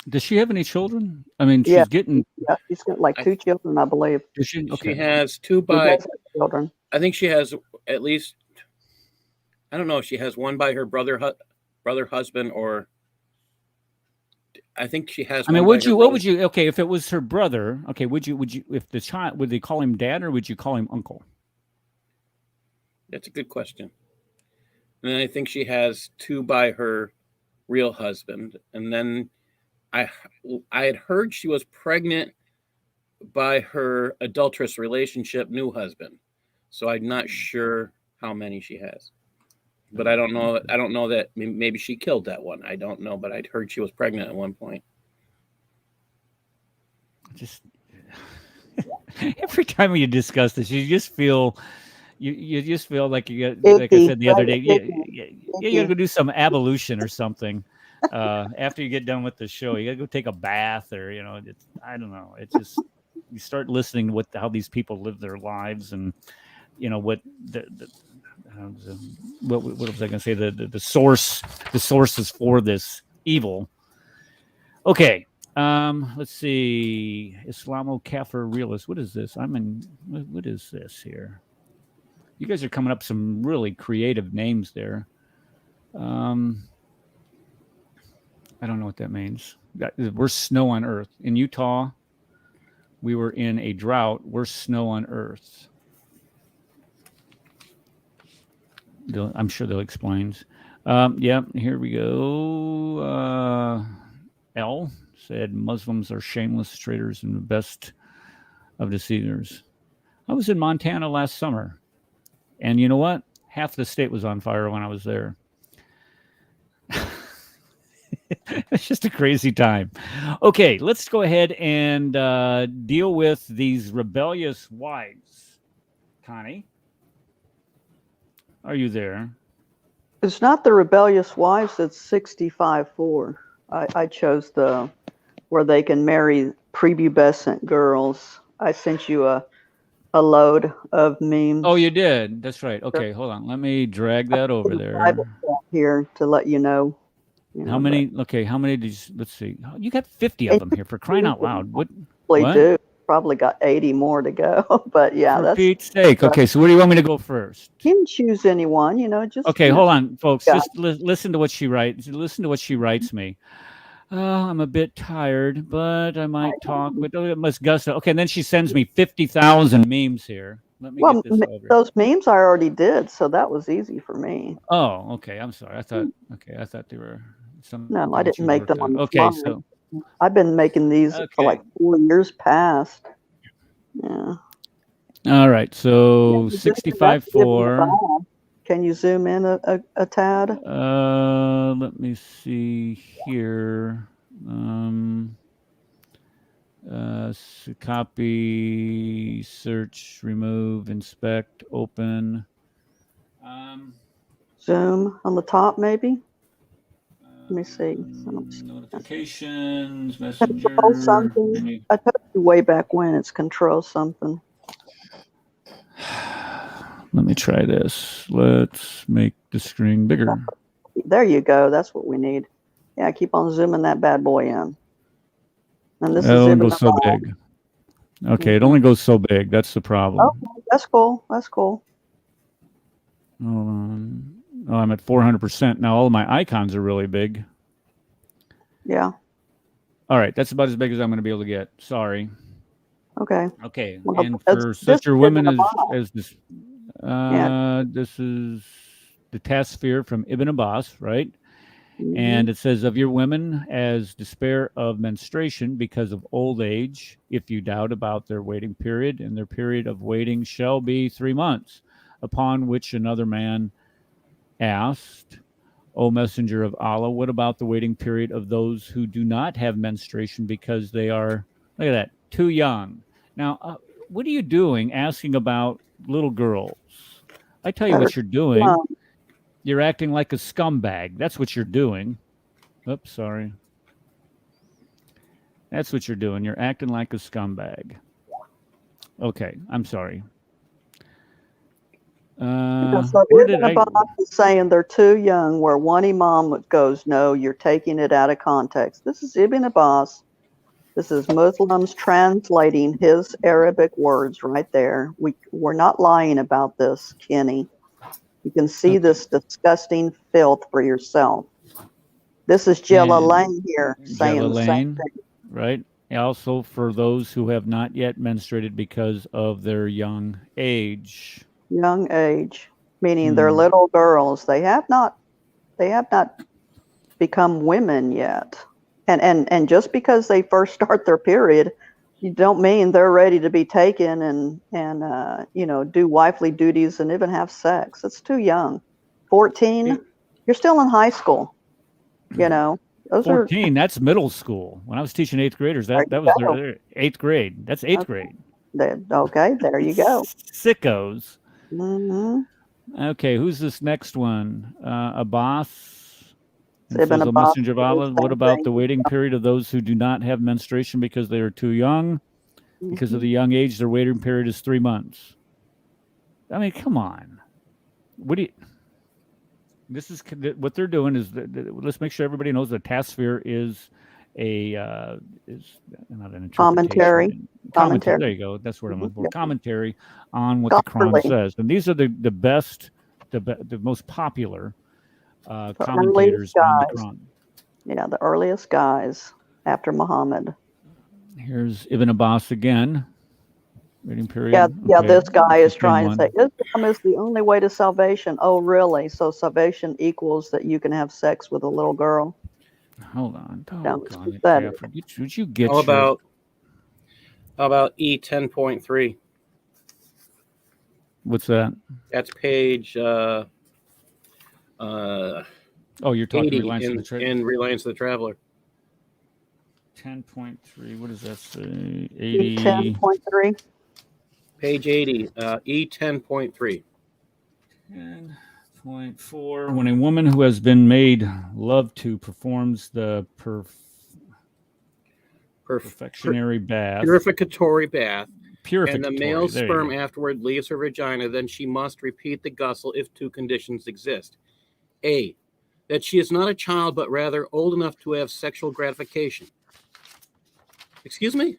Does she have any children? I mean, she's she's got like 2 children, I believe. Does she? Okay. She has 2 by children. I think she has at least. I don't know if she has one by her brother husband, or I think she has. I mean, what would you? Okay, if it was her brother, okay, would you? If the child, would they call him dad or would you call him uncle? That's a good question. And then I think she has 2 by her real husband, and then I had heard she was pregnant by her adulterous relationship new husband. So I'm not sure how many she has. But I don't know. I don't know that maybe she killed that one. I don't know, but I'd heard she was pregnant at one point. Just every time you discuss this, you just feel you just feel like you got, like I said the other day, you got to go do some ablution or something. After you get done with the show, you got to go take a bath, or I don't know. It's just you start listening to how these people live their lives, and what what was I going to say? The sources for this evil. Okay. Let's see. Islamo-Kafir realist. What is this? What is this here? You guys are coming up some really creative names there. I don't know what that means. We're snow on Earth. In Utah, we were in a drought. We're snow on Earth. I'm sure they'll explain. Yeah, here we go. L said Muslims are shameless traitors and the best of deceivers. I was in Montana last summer, and you know what? Half the state was on fire when I was there. It's just a crazy time. Okay, let's go ahead and deal with these rebellious wives. Connie, are you there? It's not the rebellious wives. It's 65-4. I chose where they can marry prepubescent girls. I sent you a load of memes. Oh, you did. That's right. Okay, hold on. Let me drag that over there. Bible here to let you know. How many? Okay, how many did you? Let's see. You got 50 of them here, for crying out loud. What? Do probably got 80 more to go, but yeah, for Pete's sake. Okay, so where do you want me to go first? You can choose anyone. Just okay. Hold on, folks. Just listen to what she writes. Listen to what she writes me. I'm a bit tired, but I might talk with Miss Gusta. Okay, and then she sends me 50,000 memes here. Let me get this over. Those memes I already did, so that was easy for me. Oh, okay. I'm sorry. I thought they were some. No, I didn't make them on the okay, fly. So I've been making these for like 4 years past. Yeah. All right. So 65-4. Can you zoom in a tad? Let me see here. Copy, search, remove, inspect, open. Zoom on the top, maybe. Let me see. Notifications, messenger. Something. I told you way back when. It's control something. Let me try this. Let's make the screen bigger. There you go. That's what we need. Yeah, keep on zooming that bad boy in. And this only goes so big. Okay, it only goes so big. That's the problem. Okay, that's cool. That's cool. Hold on. Oh, I'm at 400% now. All of my icons are really big. Yeah. All right, that's about as big as I'm going to be able to get. Sorry. Okay. Okay, well, and for such a women as this. This is the Tasphere from Ibn Abbas, right? Mm-hmm. And it says, of your women as despair of menstruation because of old age, if you doubt about their waiting period, and their period of waiting shall be 3 months. Upon which another man asked, O Messenger of Allah, what about the waiting period of those who do not have menstruation because they are, look at that, too young? Now, what are you doing asking about little girls? I tell you what you're doing. You're acting like a scumbag. That's what you're doing. Oops, sorry. That's what you're doing. You're acting like a scumbag. Okay, I'm sorry. Where did I saying they're too young, where one imam goes, no, you're taking it out of context. This is Ibn Abbas. This is Muslims translating his Arabic words right there. We're not lying about this, Kenny. You can see this disgusting filth for yourself. This is Jalalain here saying the same thing. Right. Also for those who have not yet menstruated because of their young age. Young age, meaning they're little girls. They have not become women yet. And just because they first start their period you don't mean they're ready to be taken and do wifely duties and even have sex. It's too young. 14, you're still in high school. Those 14, that's middle school. When I was teaching eighth graders, that was their eighth grade. That's eighth grade. Okay, there you go. Sickos. Mm-hmm. Okay, who's this next one? Abbas. And Ibn says, a Abbas messenger of did the Allah. What same about thing. the waiting period of those who do not have menstruation because they are too young? Because of the young age, their waiting period is 3 months. I mean, come on. What do you? This is what they're doing is let's make sure everybody knows that Tasfir is is not an interpretation. Commentary. There you go. That's what I'm looking for. Commentary on what the Quran says, and these are the best, the most popular commentators on the Quran. Yeah, the earliest guys after Muhammad. Here's Ibn Abbas again. Waiting period. Yeah, okay. This guy is trying to say Islam is the only way to salvation. Oh, really? So salvation equals that you can have sex with a little girl? Hold on. Would you get how about E10.3? What's that? That's page you're talking Reliance in Reliance of the Traveler. 10.3. What does that say? 80. 10.3. Page 80. E10.3. 10.4. When a woman who has been made love to performs the purificatory bath, and the male sperm afterward leaves her vagina, then she must repeat the ghusl if two conditions exist. A, that she is not a child, but rather old enough to have sexual gratification. Excuse me?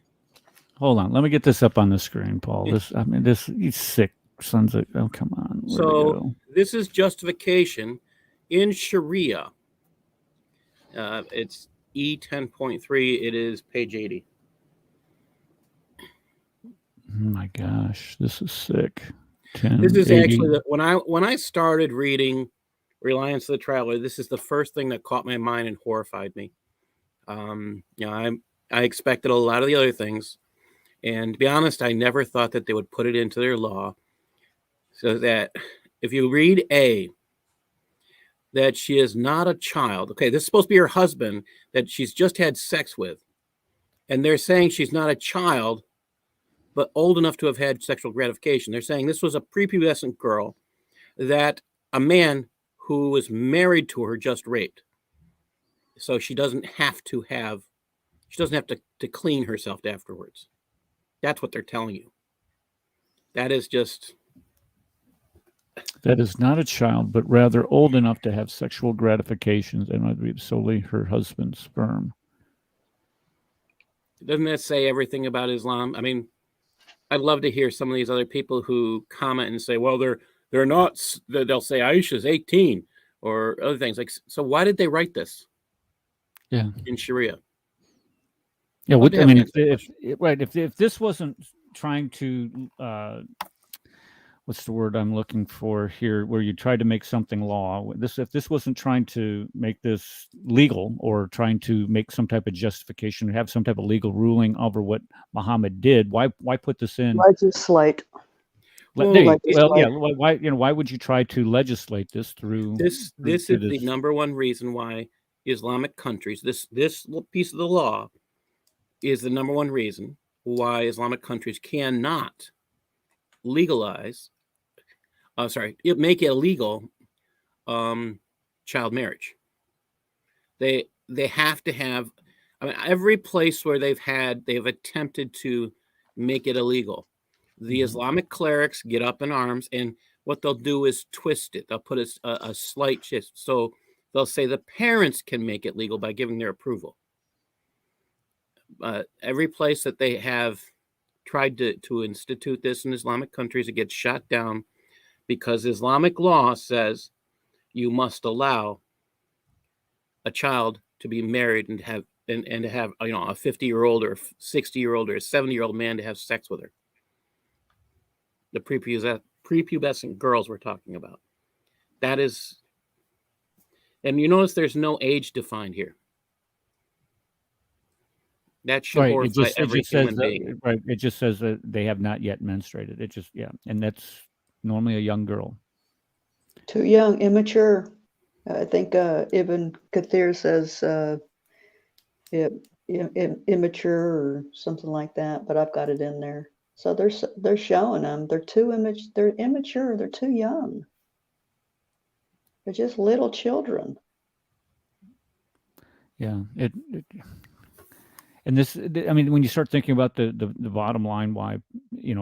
Hold on. Let me get this up on the screen, Paul. He's sick. Sons of, oh, come on. So this is justification in Sharia. It's E10.3. It is page 80. Oh my gosh, this is sick. This is actually when I started reading Reliance of the Traveler, this is the first thing that caught my mind and horrified me. I expected a lot of the other things, and to be honest, I never thought that they would put it into their law, so that if you read A, that she is not a child. Okay, this is supposed to be her husband that she's just had sex with, and they're saying she's not a child, but old enough to have had sexual gratification. They're saying this was a prepubescent girl that a man who was married to her just raped. So she doesn't have to clean herself afterwards. That's what they're telling you. That is not a child, but rather old enough to have sexual gratifications and would be solely her husband's sperm. Doesn't that say everything about Islam? I mean, I'd love to hear some of these other people who comment and say, well, they're not, they'll say Aisha's 18 or other things. Like, so why did they write this? Yeah. In Sharia. Yeah, if this wasn't trying to what's the word I'm looking for here, where you try to make something law, if this wasn't trying to make this legal or trying to make some type of justification, have some type of legal ruling over what Muhammad did, why put this in? Legislate. Why would you try to legislate this through this is the number one reason why Islamic countries, this piece of the law is the number one reason why Islamic countries cannot legalize, make it illegal child marriage. They have to have, every place where they've attempted to make it illegal. The Islamic clerics get up in arms, and what they'll do is twist it. They'll put a slight twist. So they'll say the parents can make it legal by giving their approval. Every place that they have tried to institute this in Islamic countries, it gets shot down because Islamic law says you must allow a child to be married and have to have a 50-year-old or 60-year-old or a 70-year-old man to have sex with her. The prepubescent girls we're talking about. That is, and you notice there's no age defined here. That should Right. horrify every human being. Right. It just says that they have not yet menstruated. It just, yeah. And that's normally a young girl. Too young, immature. I think Ibn Kathir says immature or something like that, but I've got it in there. So they're showing them they're they're immature, they're too young. They're just little children. Yeah. And this, I mean, when you start thinking about the bottom line, why,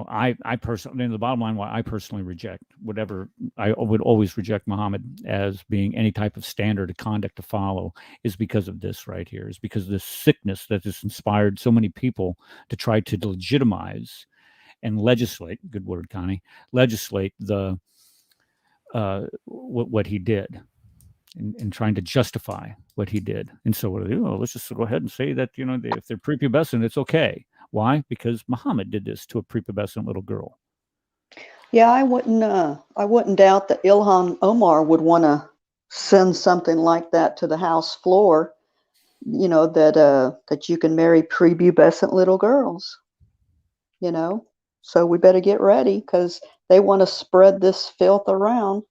I personally, the bottom line, why I personally reject whatever, I would always reject Muhammad as being any type of standard of conduct to follow, is because of this right here, is because of this sickness that has inspired so many people to try to legitimize and legislate, good word, Connie, legislate what he did. And trying to justify what he did. And so what do they do? Well, let's just go ahead and say that, if they're prepubescent, it's okay. Why? Because Muhammad did this to a prepubescent little girl. Yeah, I wouldn't doubt that Ilhan Omar would want to send something like that to the House floor, that you can marry prepubescent little girls, So we better get ready because they want to spread this filth around.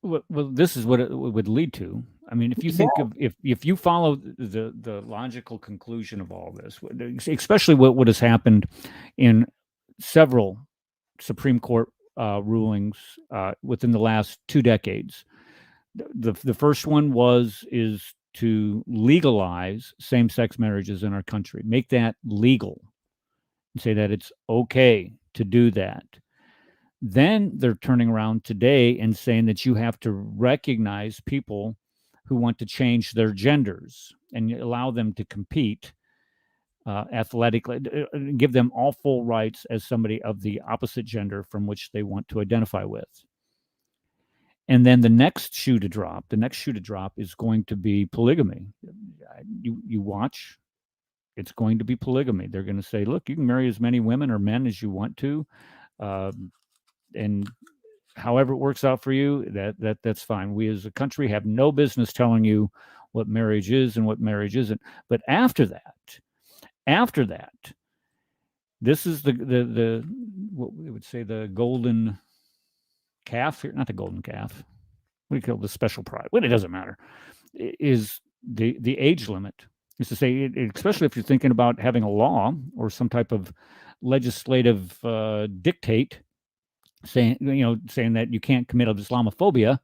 Well, this is what it would lead to. I mean, if you think of if you follow the logical conclusion of all this, especially what has happened in several Supreme Court rulings within the last 2 decades, the first one is to legalize same-sex marriages in our country, make that legal, and say that it's okay to do that. Then they're turning around today and saying that you have to recognize people who want to change their genders and allow them to compete athletically, give them all full rights as somebody of the opposite gender from which they want to identify with. And then the next shoe to drop is going to be polygamy. You watch, it's going to be polygamy. They're going to say, look, you can marry as many women or men as you want to. And however it works out for you, that's fine. We as a country have no business telling you what marriage is and what marriage isn't. But after that, this is the what we would say the golden calf here, not the golden calf. What do you call the special pride? Well, it doesn't matter. Is the age limit? Is to say, especially if you're thinking about having a law or some type of legislative dictate saying that you can't commit Islamophobia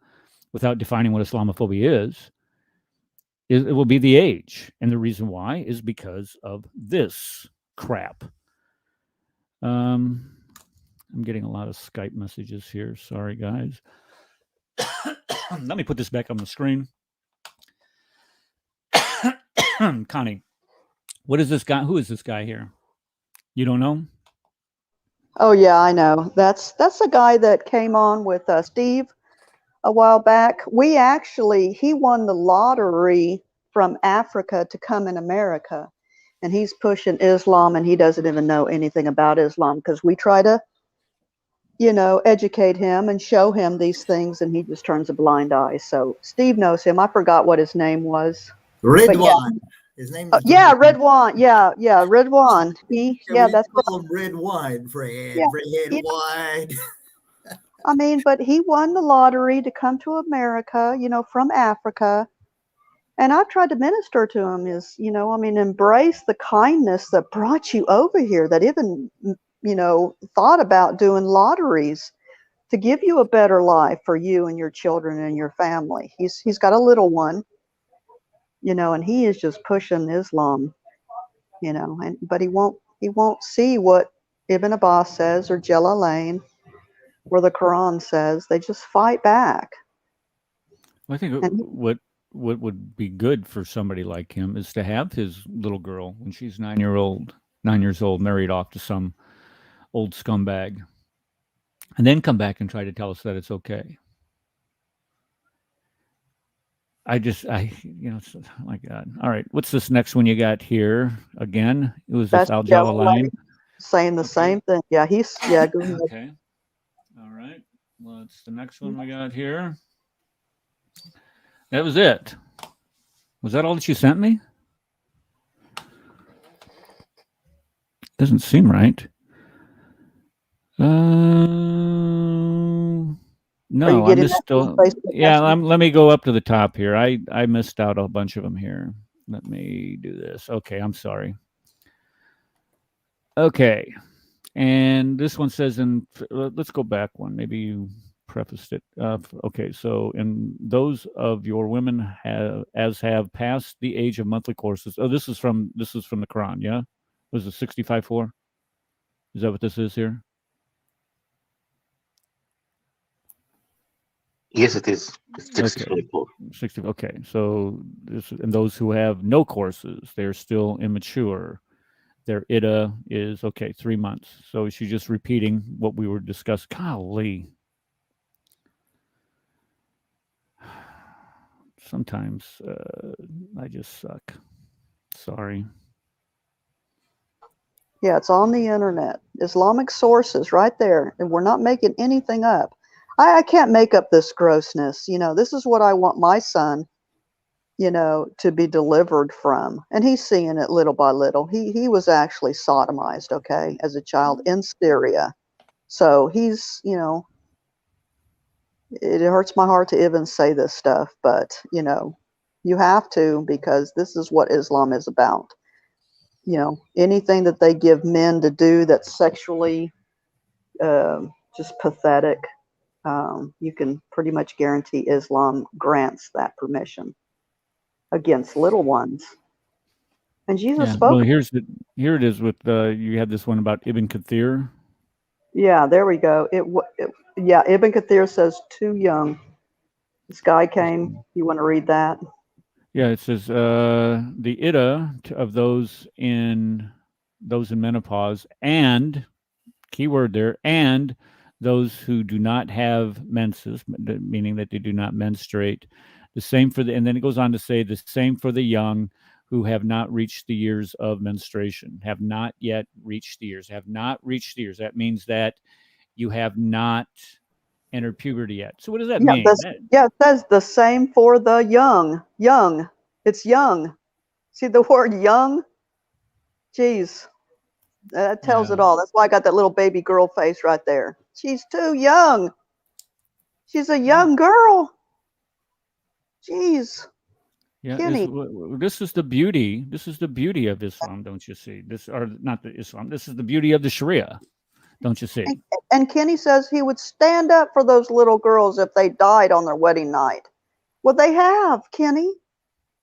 without defining what Islamophobia is, it will be the age. And the reason why is because of this crap. I'm getting a lot of Skype messages here. Sorry, guys. Let me put this back on the screen. Connie, what is this guy? Who is this guy here? You don't know? Oh yeah, I know. That's a guy that came on with Steve a while back. He won the lottery from Africa to come in America, and he's pushing Islam, and he doesn't even know anything about Islam because we try to, educate him and show him these things, and he just turns a blind eye. So Steve knows him. I forgot what his name was. Redwan. His name is Redwan. Yeah, Redwan. That's called Redwan, Fred. Yeah, Fred Wine. I mean, but he won the lottery to come to America, from Africa. And I've tried to minister to him embrace the kindness that brought you over here, that even, thought about doing lotteries to give you a better life for you and your children and your family. He's got a little one, and he is just pushing Islam, but he won't see what Ibn Abbas says or Jalalain or the Quran says. They just fight back. I think what would be good for somebody like him is to have his little girl when she's 9 years old, married off to some old scumbag, and then come back and try to tell us that it's okay. Oh my God. All right. What's this next one you got here again? It was this Al Jalalain saying the same thing. Yeah, go ahead. Okay. All right. What's the next one we got here? That was it. Was that all that you sent me? Doesn't seem right. No, I missed. Yeah, let me go up to the top here. I missed out a bunch of them here. Let me do this. Okay, I'm sorry. Okay, and this one says let's go back one. Maybe you prefaced it. Okay, so in those of your women have passed the age of monthly courses. Oh, this is from the Quran. Yeah, was it 65:4? Is that what this is here? Yes, it is. It's 64. 60. Okay, so and those who have no courses, they're still immature. Their Ida is 3 months. So she's just repeating what we were discussing. Golly. Sometimes I just suck. Sorry. Yeah, it's on the internet. Islamic sources right there. And we're not making anything up. I can't make up this grossness. This is what I want my son, to be delivered from. And he's seeing it little by little. He was actually sodomized, as a child in Syria. So he's, it hurts my heart to even say this stuff, but, you have to, because this is what Islam is about. Anything that they give men to do that's sexually just pathetic, you can pretty much guarantee Islam grants that permission against little ones. And Jesus spoke. Well, here it is with you had this one about Ibn Kathir. Yeah, there we go. Ibn Kathir says too young. This guy came. You want to read that? Yeah, it says the Ida of those in menopause, and keyword there, and those who do not have menses, meaning that they do not menstruate. The same for and then it goes on to say the same for the young who have not reached the years of menstruation, have not yet reached the years, That means that you have not entered puberty yet. So what does that mean? It says the same for the young. Young. It's young. See the word young? Jeez. That tells it all. That's why I got that little baby girl face right there. She's too young. She's a young girl. Jeez. Yeah, this is the beauty. This is the beauty of Islam, don't you see? This or not the Islam. This is the beauty of the Sharia, don't you see? And Kenny says he would stand up for those little girls if they died on their wedding night. Well, they have, Kenny.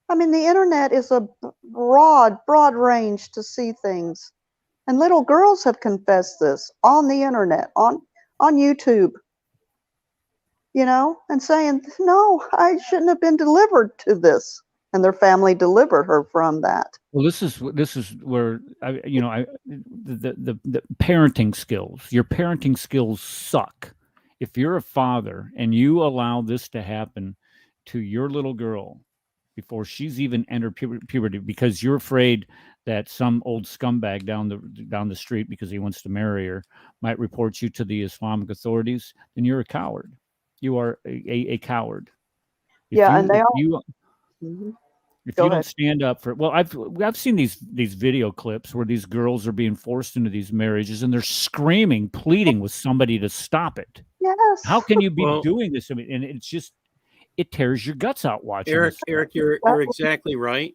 I mean, the internet is a broad range to see things. And little girls have confessed this on the internet, on YouTube, and saying, no, I shouldn't have been delivered to this. And their family delivered her from that. Well, this is where the parenting skills. Your parenting skills suck. If you're a father and you allow this to happen to your little girl before she's even entered puberty, because you're afraid that some old scumbag down the street, because he wants to marry her, might report you to the Islamic authorities, then you're a coward. You are a coward. If you don't stand up for, well, I've seen these video clips where these girls are being forced into these marriages and they're screaming, pleading with somebody to stop it. Yes. How can you be doing this? I mean, and it's just, it tears your guts out watching Eric, this. Eric, you're exactly right.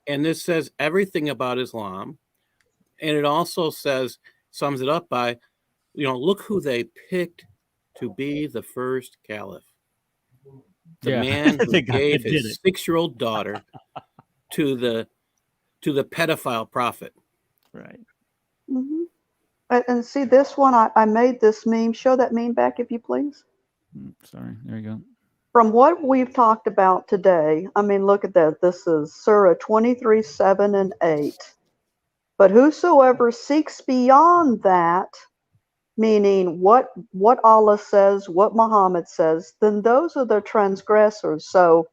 And this says everything about Islam. And it also sums it up by, look who they picked to be the first caliph. The man who gave his 6-year-old daughter to the pedophile prophet. Right. Mm-hmm. And see this one, I made this meme. Show that meme back, if you please. Sorry, there you go. From what we've talked about today, I mean, look at that. This is Surah 23, 7 and 8. But whosoever seeks beyond that, meaning what Allah says, what Muhammad says, then those are the transgressors. So,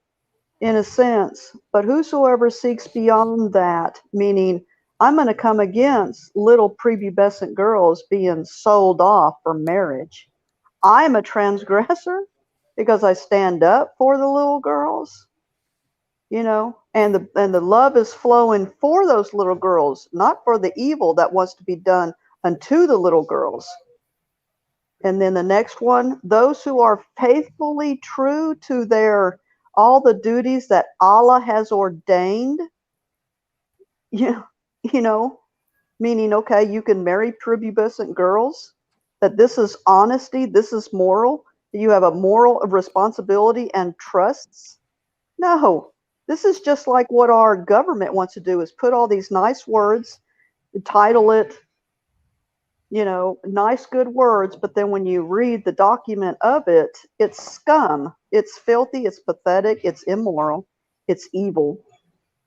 in a sense, but whosoever seeks beyond that, meaning I'm going to come against little prepubescent girls being sold off for marriage. I'm a transgressor because I stand up for the little girls, And the love is flowing for those little girls, not for the evil that wants to be done unto the little girls. And then the next one, those who are faithfully true to their all the duties that Allah has ordained. You know, meaning, okay, you can marry prepubescent girls, that this is honesty, this is moral, you have a moral responsibility and trusts. No, this is just like what our government wants to do, is put all these nice words, title it, nice good words, but then when you read the document of it, it's scum, it's filthy, it's pathetic, it's immoral, it's evil,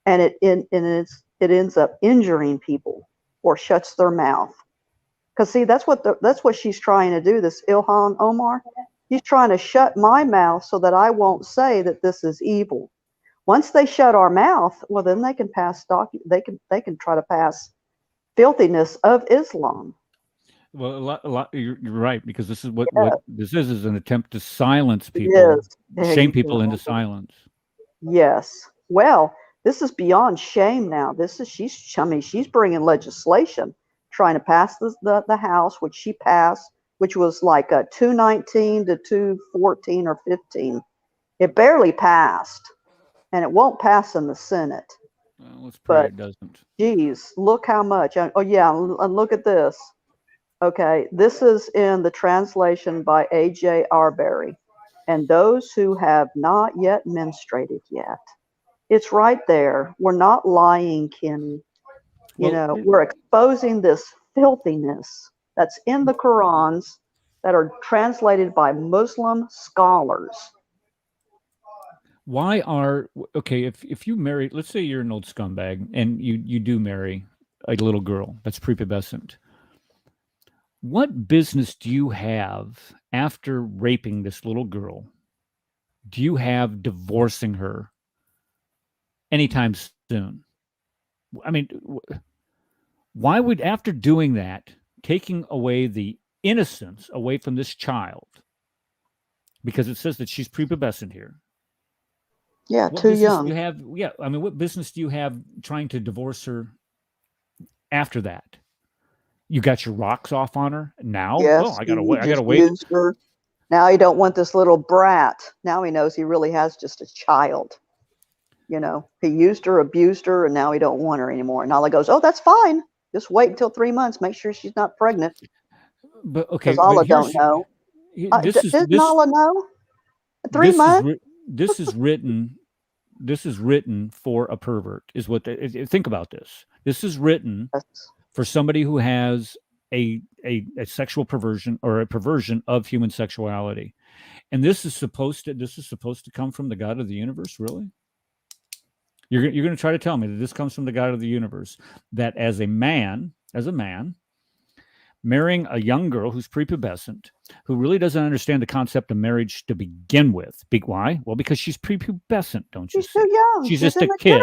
and it ends up injuring people or shuts their mouth. Because see, that's what she's trying to do, this Ilhan Omar. He's trying to shut my mouth so that I won't say that this is evil. Once they shut our mouth, well, then they can pass they can try to pass filthiness of Islam. Well, a lot. You're right, because this is what this is an attempt to silence people, Yes. shame people into silence. Yes. Well, this is beyond shame now. She's bringing legislation, trying to pass the House, which she passed, which was like a 219 to 214 or 15. It barely passed, and it won't pass in the Senate. Well, let's pray it doesn't. Geez, look how much. Oh yeah, and look at this. Okay, this is in the translation by A.J. Arbery. And those who have not yet menstruated yet. It's right there. We're not lying, Kenny. We're exposing this filthiness that's in the Qurans that are translated by Muslim scholars. Why if you marry, let's say you're an old scumbag and you do marry a little girl that's prepubescent, what business do you have after raping this little girl? Do you have divorcing her anytime soon? I mean, why would, after doing that, taking away the innocence away from this child, because it says that she's prepubescent here? Yeah, too young. What business do you have trying to divorce her after that? You got your rocks off on her now? Yes, I gotta wait. Her. Now he don't want this little brat. Now he knows he really has just a child. He used her, abused her, and now he don't want her anymore. And Allah goes, oh, that's fine. Just wait until 3 months. Make sure she's not pregnant. But okay, because Allah don't know. Doesn't Allah know? 3 months. This is written for a pervert. Think about this. This is written for somebody who has a sexual perversion or a perversion of human sexuality, and this is supposed to come from the God of the universe. Really, you're going to try to tell me that this comes from the God of the universe? That as a man, marrying a young girl who's prepubescent, who really doesn't understand the concept of marriage to begin with. Why? Well, because she's prepubescent, don't you see? She's too young. She's just a kid.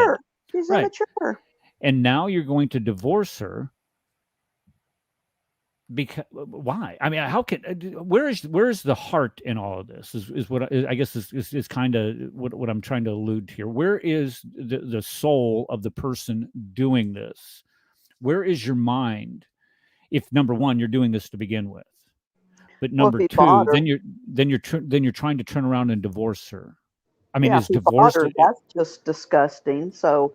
She's immature. And now you're going to divorce her. Because why? I mean, how can? Where is the heart in all of this? Is what I guess is kind of what I'm trying to allude to here. Where is the soul of the person doing this? Where is your mind? If number one, you're doing this to begin with, but number two, then you're trying to turn around and divorce her. I mean, is divorce? That's just disgusting. So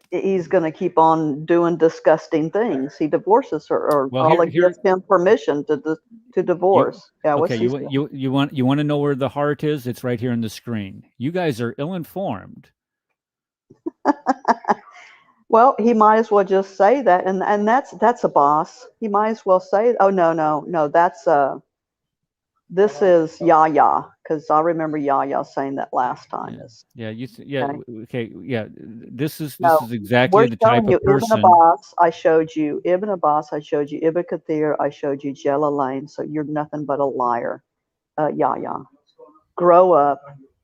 he's going to keep on doing disgusting things. He divorces her, or Allah gives him permission to divorce. You want to know where the heart is? It's right here on the screen. You guys are ill-informed. Well, he might as well just say that, and that's a boss. He might as well say, "Oh no, that's this is Yahya," because I remember Yahya saying that last time. This is exactly the type of person. Ibn Abbas, I showed you Ibn Abbas. I showed you Ibn Kathir. I showed you Jalalain. So you're nothing but a liar, Yahya. Grow up.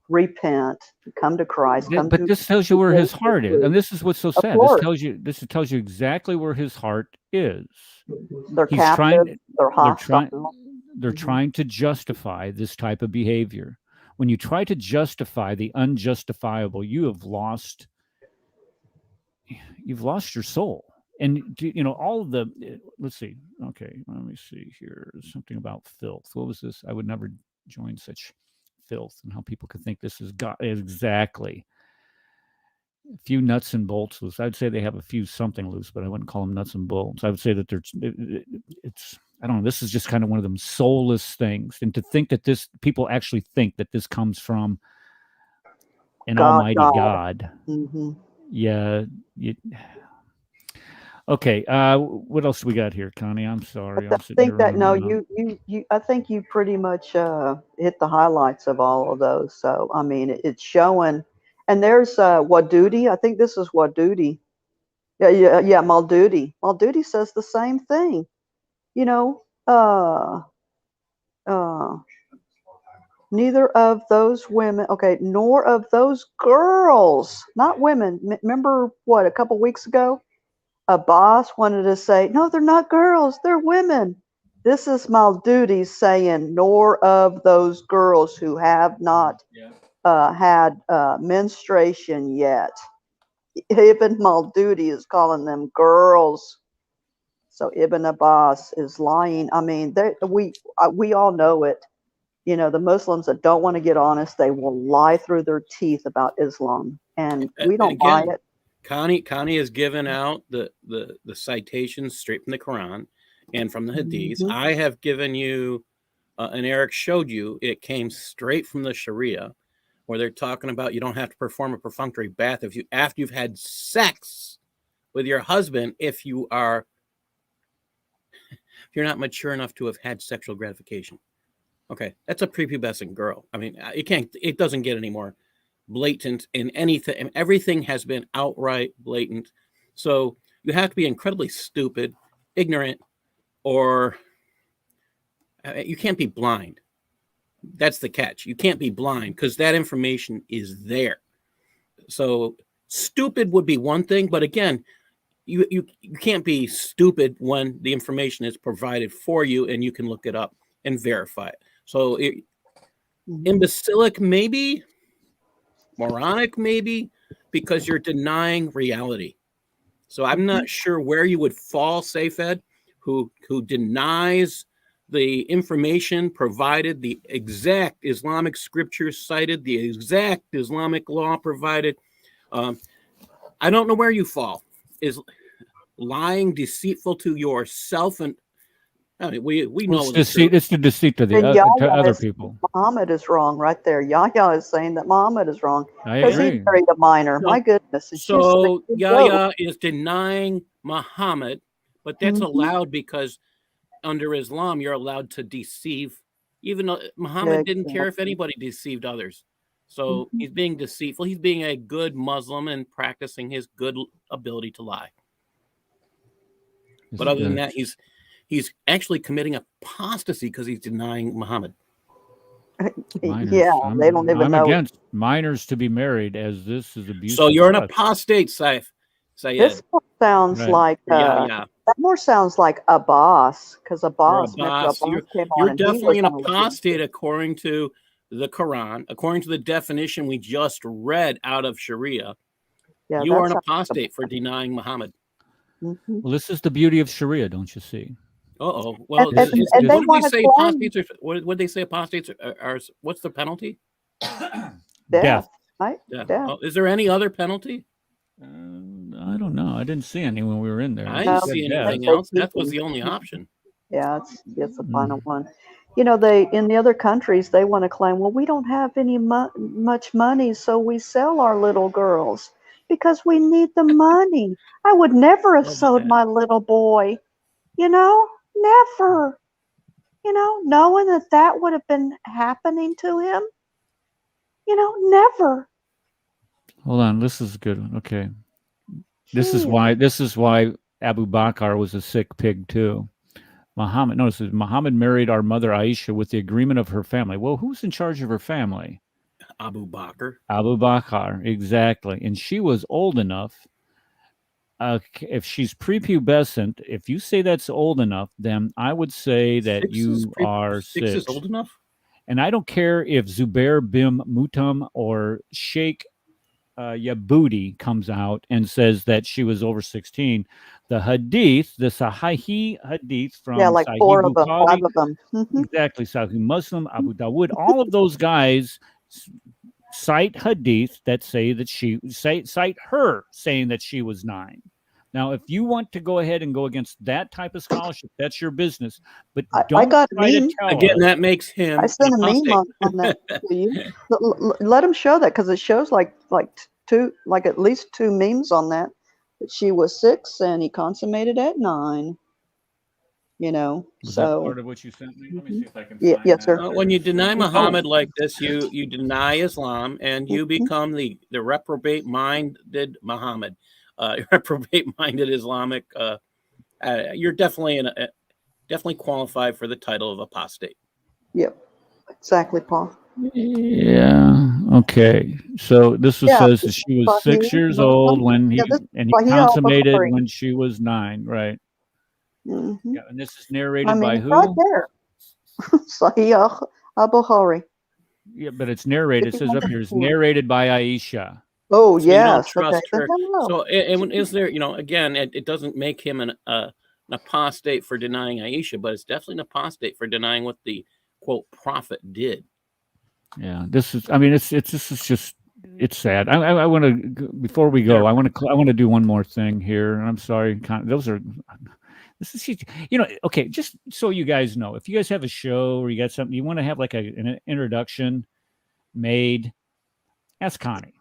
Repent, come to Christ. But this tells you where his heart is, and this is what's so sad. This tells you exactly where his heart is. They're captive. They're hostile. They're trying to justify this type of behavior. when you try to justify the unjustifiable, you've lost your soul. And all of the let's see. Okay, let me see here. Something about filth. What was this? I would never join such filth, and how people could think this is God. Exactly. A few nuts and bolts loose. I'd say they have a few something loose, but I wouldn't call them nuts and bolts. I would say that it's I don't know. This is just kind of one of them soulless things, and to think that people actually think that this comes from an almighty God. Mm-hmm. Yeah. Okay. What else we got here, Connie? I'm sorry. I think that I think you pretty much hit the highlights of all of those. So I mean, it's showing, and there's Wadudi. I think this is Wadudi. Yeah, Maldudi. Maldudi says the same thing. Neither of those women, okay, nor of those girls, not women. Remember what, a couple weeks ago? A boss wanted to say, no, they're not girls, they're women. This is Maldudi saying, nor of those girls who have not had menstruation yet. Ibn Maldudi is calling them girls. So Ibn Abbas is lying. I mean, we all know it. The Muslims that don't want to get honest, they will lie through their teeth about Islam, and we don't buy it. Connie has given out the citations straight from the Quran and from the Hadiths. Mm-hmm. I have given you, and Eric showed you, it came straight from the Sharia, where they're talking about you don't have to perform a perfunctory bath after you've had sex with your husband if you're not mature enough to have had sexual gratification. Okay, that's a prepubescent girl. I mean, it doesn't get any more blatant in anything. Everything has been outright blatant. So you have to be incredibly stupid, ignorant, or you can't be blind. That's the catch. You can't be blind because that information is there. So stupid would be one thing, but again, you can't be stupid when the information is provided for you and you can look it up and verify it. So imbecilic, maybe, moronic, maybe, because you're denying reality. So I'm not sure where you would fall, Seyfed, who denies the information provided, the exact Islamic scriptures cited, the exact Islamic law provided. I don't know where you fall. Is lying deceitful to yourself? And I mean, we know it's the deceit to to other people. Muhammad is wrong right there. Yahya is saying that Muhammad is wrong because he married a minor. No. My goodness. So Yahya is denying Muhammad, but that's allowed because under Islam, you're allowed to deceive, even though Muhammad didn't care if anybody deceived others. So he's being deceitful. He's being a good Muslim and practicing his good ability to lie. But other than that, he's actually committing apostasy because he's denying Muhammad. Minors. They don't even know. I'm against minors to be married, as this is abuse. So you're an apostate, Saif. This sounds like that more sounds like Abbas, because Abbas came on. You're definitely an apostate according to the Quran, according to the definition we just read out of Sharia. You are an apostate for denying Muhammad. Mm-hmm. Well, this is the beauty of Sharia, don't you see? Well, what did they say apostates are? What did they say apostates are? What's the penalty? Death. Right? Death. Oh, is there any other penalty? I don't know. I didn't see any when we were in there. I didn't see anything else. Death was the only option. Yeah, it's the final one. They in the other countries they want to claim, well, we don't have any much money, so we sell our little girls because we need the money. I would never have sold my little boy, never. Knowing that would have been happening to him, never. Hold on, this is a good one. Okay. This is why Abu Bakr was a sick pig too. Muhammad married our mother Aisha with the agreement of her family. Well, who's in charge of her family? Abu Bakr. Abu Bakr, exactly. And she was old enough. If she's prepubescent, if you say that's old enough, then I would say that 6 is old enough. And I don't care if Zubair bin Mutam or Sheikh Yabudi comes out and says that she was over 16. The hadith, the Sahih hadith from like Sahih 4 of them, Bukhari, 5 of them. exactly, Sahih Muslim, Abu Dawud, all of those guys cite hadith that say that cite her saying that she was 9. Now, if you want to go ahead and go against that type of scholarship, that's your business. But don't I got a try to meme. tell Again, us. that makes him I sent an a meme apostate. on that to you. Let him show that, because it shows like at least 2 memes on that. That she was 6 and he consummated at 9. You know, Was so that part of what you sent me? Let me see if I can find yes, that. sir. When you deny Oh. Muhammad like this, you deny Islam, and you become the reprobate-minded Muhammad, reprobate-minded Islamic. You're definitely definitely qualified for the title of apostate. Yep, exactly, Paul. Yeah. Okay. So this says that she was 6 years old when he consummated when she was 9. Right. Mm-hmm. Yeah, and this is narrated by who? Right there. Sahih al-Bukhari. Yeah, but it's narrated. It says up here, it's narrated by Aisha. Oh, so yes. You don't trust her. So, is there, again, it doesn't make him an apostate for denying Aisha, but it's definitely an apostate for denying what the quote prophet did. Yeah, this is. I mean, this is just. It's sad. I want to before we go. I want to do one more thing here, and I'm sorry. Those are. This is, okay. Just so you guys know, if you guys have a show or you got something you want to have like an introduction made, ask Connie.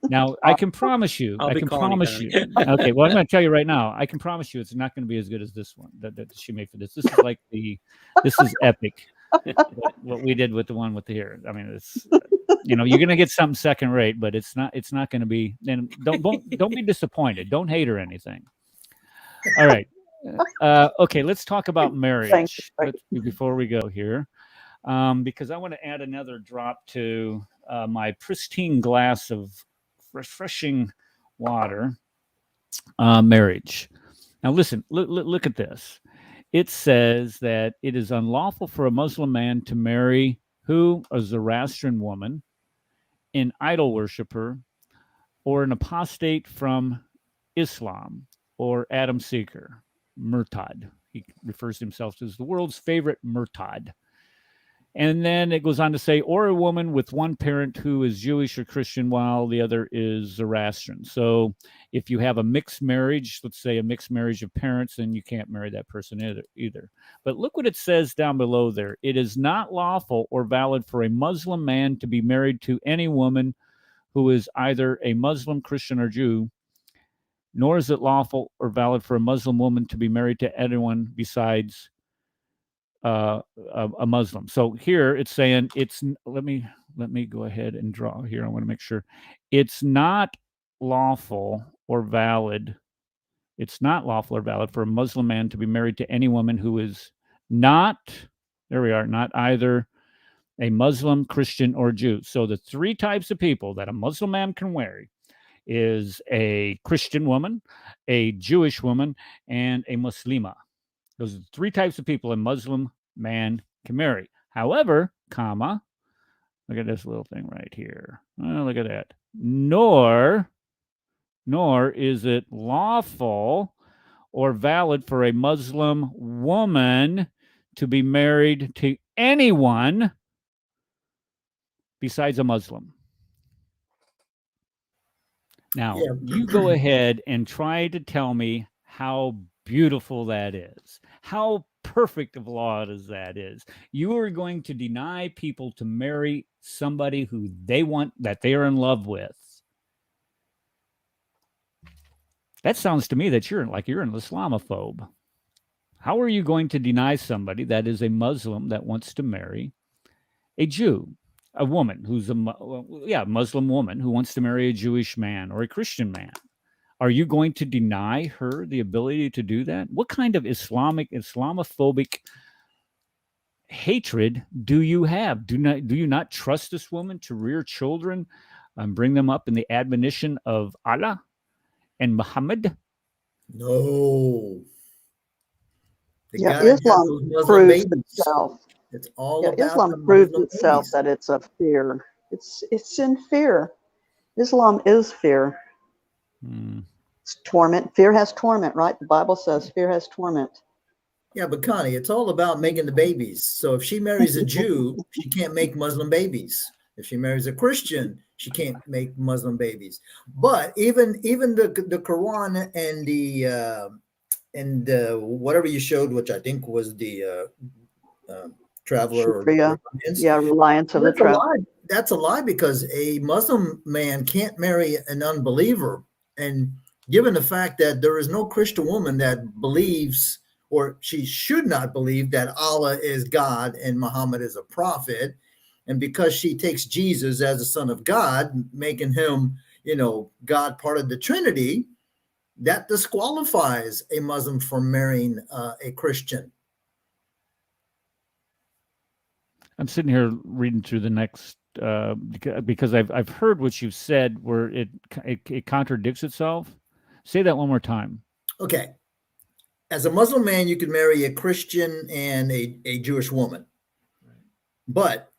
Now I can promise you. I can promise you. Okay. Well, I'm going to tell you right now. I can promise you, it's not going to be as good as this one that she made for this. This is like this is epic. What we did with the one with the hair. I mean, it's you're going to get something second rate, but it's not going to be. And don't be disappointed. Don't hate or anything. All right. Okay, let's talk about marriage before we go here, because I want to add another drop to my pristine glass of refreshing water. Marriage. Now, listen. Look at this. It says that it is unlawful for a Muslim man to marry who? A Zoroastrian woman, an idol worshiper, or an apostate from Islam, or Adam seeker. Murtad. He refers to himself as the world's favorite murtad. And then it goes on to say, or a woman with one parent who is Jewish or Christian while the other is Zoroastrian. So if you have a mixed marriage, let's say a mixed marriage of parents, then you can't marry that person either. But look what it says down below there. It is not lawful or valid for a Muslim man to be married to any woman who is either a Muslim, Christian, or Jew, nor is it lawful or valid for a Muslim woman to be married to anyone besides a Muslim. So here it's saying let me go ahead and draw here. I want to make sure it's not lawful or valid. It's not lawful or valid for a Muslim man to be married to any woman who is not, there we are, not either a Muslim, Christian, or Jew. So the 3 types of people that a Muslim man can marry is a Christian woman, a Jewish woman, and a Muslima. Those are the 3 types of people a Muslim man can marry. However, look at this little thing right here. Oh, look at that. Nor is it lawful or valid for a Muslim woman to be married to anyone besides a Muslim. Now, you go ahead and try to tell me how beautiful that is. How perfect of law that is. You are going to deny people to marry somebody who they want, that they are in love with. That sounds to me that you're an Islamophobe. How are you going to deny somebody that is a Muslim that wants to marry a Jew? A woman who's Muslim woman who wants to marry a Jewish man or a Christian man. Are you going to deny her the ability to do that? What kind of Islamophobic hatred do you have? Do you not trust this woman to rear children and bring them up in the admonition of Allah and Muhammad? No. Islam proves itself. It's all about Islam the proves Muslim itself babies. that it's a fear. It's in fear. Islam is fear. It's torment. Fear has torment, right? The Bible says fear has torment. Yeah, but Connie, it's all about making the babies. So if she marries a Jew, she can't make Muslim babies. If she marries a Christian, she can't make Muslim babies. But even the Quran and whatever you showed, which I think was the traveler Sharia. Yeah, reliance of the that's a traveler. lie. That's a lie because a Muslim man can't marry an unbeliever. And given the fact that there is no Christian woman that believes, or she should not believe, that Allah is God and Muhammad is a prophet, and because she takes Jesus as the Son of God, making him, God part of the Trinity, that disqualifies a Muslim from marrying a Christian. I'm sitting here reading through the next because I've heard what you've said where it contradicts itself. Say that one more time. Okay. As a Muslim man, you could marry a Christian and a Jewish woman. But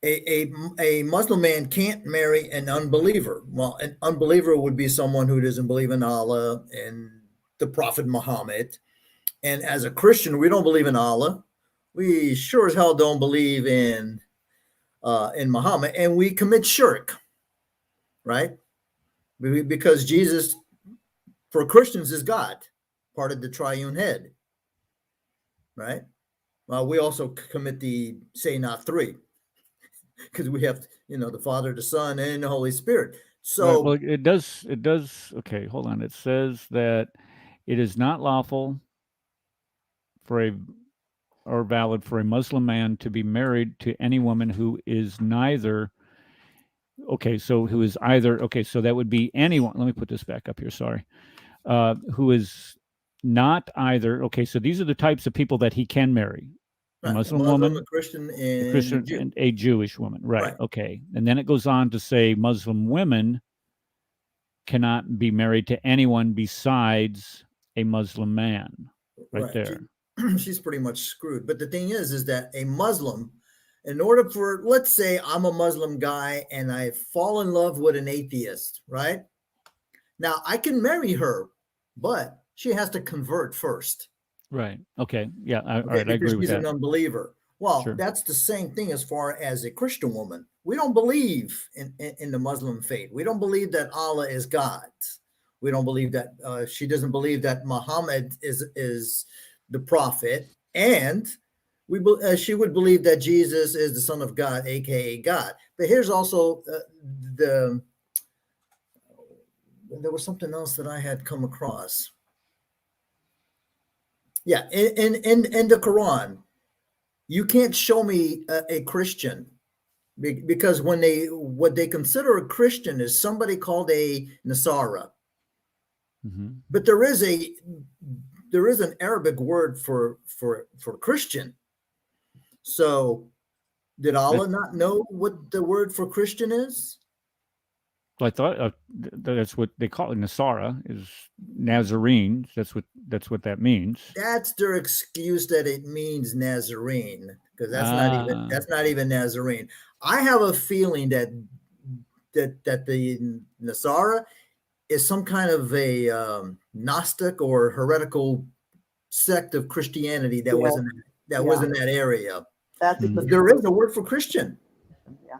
a Muslim man can't marry an unbeliever. Well, an unbeliever would be someone who doesn't believe in Allah and the Prophet Muhammad. And as a Christian, we don't believe in Allah. We sure as hell don't believe in Muhammad, and we commit shirk, right? Because Jesus, for Christians, is God, part of the triune head, right? Well, we also commit the say not three, because we have, the Father, the Son, and the Holy Spirit. So, well, it does. Okay, hold on. It says that it is not lawful or valid for a Muslim man to be married to any woman who is neither. Okay, so who is either. Okay, so that would be anyone. Let me put this back up here. Sorry. Who is not either. Okay, so these are the types of people that he can marry. A Muslim woman, a Christian, and and a Jewish woman. Right. Okay. And then it goes on to say Muslim women cannot be married to anyone besides a Muslim man. Right there. She's pretty much screwed. But the thing is that a Muslim, in order for, let's say I'm a Muslim guy and I fall in love with an atheist, right? Now I can marry her, but she has to convert first. Right. Okay. Yeah. All right. I agree with that. She's an unbeliever. Well, that's the same thing as far as a Christian woman. We don't believe in the Muslim faith. We don't believe that Allah is God. We don't believe that she doesn't believe that Muhammad is the prophet, and she would believe that Jesus is the Son of God, aka God. But here's also there was something else that I had come across. Yeah, in the Quran, you can't show me a Christian, because what they consider a Christian is somebody called a Nasara. Mm-hmm. But there is an Arabic word for Christian. So did Allah not know what the word for Christian is? Well, I thought that's what they call it. Nasara is Nazarene. That's what that means. That's their excuse, that it means Nazarene, because that's not even Nazarene. I have a feeling that the Nasara is some kind of a Gnostic or heretical sect of Christianity that was in that area. There is a word for Christian. Yeah.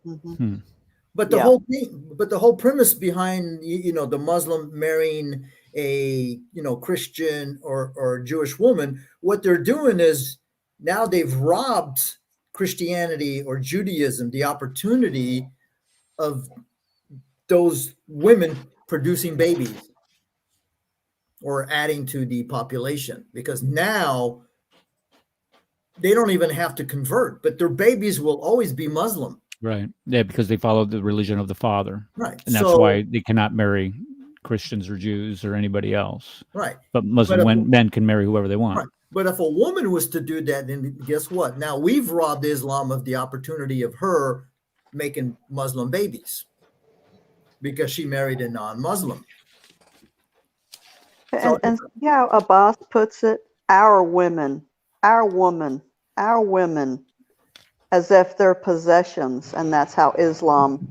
Mm-hmm. But the whole premise behind the Muslim marrying a Christian or Jewish woman, what they're doing is now they've robbed Christianity or Judaism the opportunity of those women producing babies or adding to the population, because now they don't even have to convert, but their babies will always be Muslim. Right. Yeah, because they follow the religion of the father. Right. And that's why they cannot marry Christians or Jews or anybody else. Right. But Muslim men can marry whoever they want. Right. But if a woman was to do that, then guess what? Now we've robbed Islam of the opportunity of her making Muslim babies because she married a non-Muslim. And yeah, Abbas puts it, our woman our women as if they're possessions, and that's how Islam's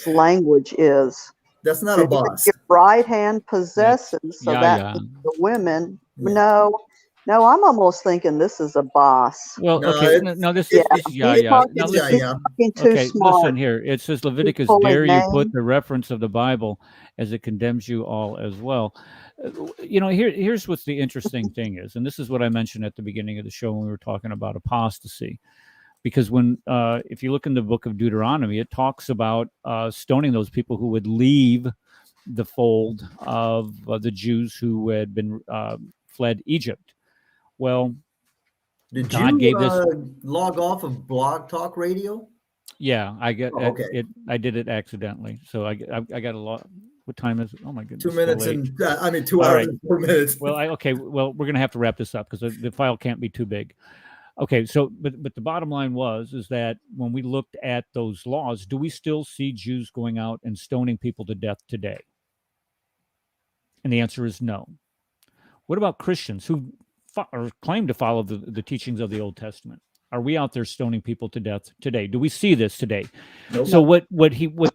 language is. That's not So a boss. your right hand possesses, so that yeah. means the women. Yeah. No, I'm almost thinking this is a boss. Well, No, okay, no, this is He's Now it's listen. talking too Okay, smart. listen here. It says Leviticus, pulling dare you put names. the reference of the Bible as it condemns you all as well. Here's what's the interesting thing is, and this is what I mentioned at the beginning of the show when we were talking about apostasy. Because when if you look in the book of Deuteronomy, it talks about stoning those people who would leave the fold of the Jews who had been fled Egypt. Well, Did God you gave this. log off of Blog Talk Radio? Yeah, I get okay. it. I did it accidentally, so I got a lot. What time is it? Oh my goodness! 2 minutes so and 2 hours and 4 minutes. Well, Well, we're gonna have to wrap this up because the file can't be too big. Okay, so but the bottom line is that when we looked at those laws, do we still see Jews going out and stoning people to death today? And the answer is no. What about Christians who claim to follow the teachings of the Old Testament? Are we out there stoning people to death today? Do we see this today? Nope. So what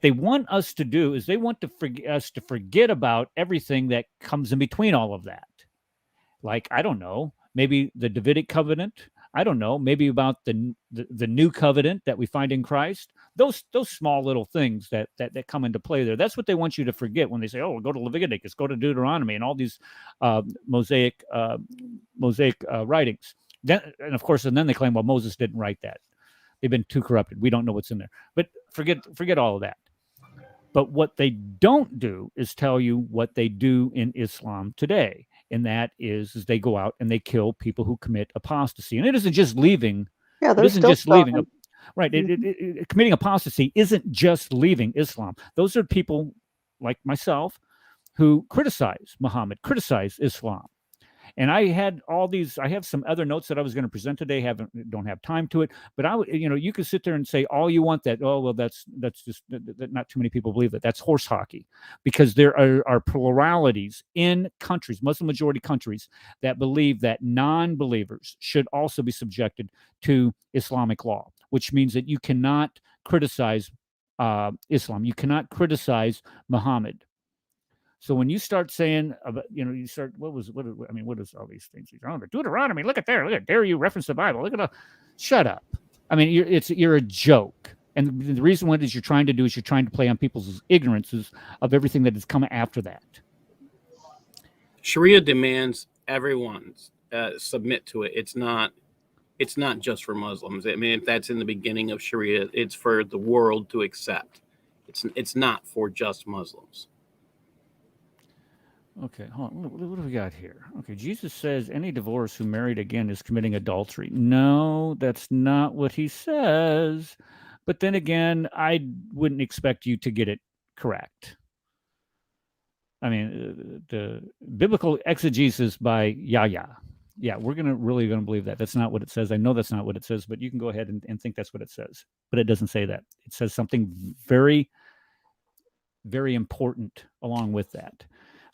they want us to do is they want us to forget about everything that comes in between all of that. Like, I don't know, maybe the Davidic covenant. I don't know, maybe about the new covenant that we find in Christ. Those small little things that come into play there. That's what they want you to forget when they say, "Oh, go to Leviticus, go to Deuteronomy," and all these Mosaic writings. Then they claim, well, Moses didn't write that. They've been too corrupted. We don't know what's in there. But forget all of that. But what they don't do is tell you what they do in Islam today. And that is they go out and they kill people who commit apostasy. And it isn't just leaving. Yeah, it isn't just leaving. Right. Mm-hmm. Committing apostasy isn't just leaving Islam. Those are people like myself who criticize Muhammad, criticize Islam. And I have some other notes that I was going to present today. Don't have time to it, but you could sit there and say all you want that. Oh, well, that's just that not too many people believe that. That's horse hockey, because there are pluralities in countries, Muslim majority countries, that believe that non-believers should also be subjected to Islamic law, which means that you cannot criticize Islam. You cannot criticize Muhammad. So when you start saying, what is all these things? Deuteronomy, look at there. Look at, dare you reference the Bible. Look at shut up. I mean, you're a joke. And the reason what is you're trying to do is you're trying to play on people's ignorances of everything that has come after that. Sharia demands everyone submit to it. It's not just for Muslims. I mean, if that's in the beginning of Sharia, it's for the world to accept. It's not for just Muslims. Okay, hold on. What do we got here? Okay, Jesus says any divorce who married again is committing adultery. No, that's not what he says. But then again, I wouldn't expect you to get it correct. I mean, the biblical exegesis by Yahya. Yeah, we're really going to believe that. That's not what it says. I know that's not what it says, but you can go ahead and think that's what it says. But it doesn't say that. It says something very, very important along with that.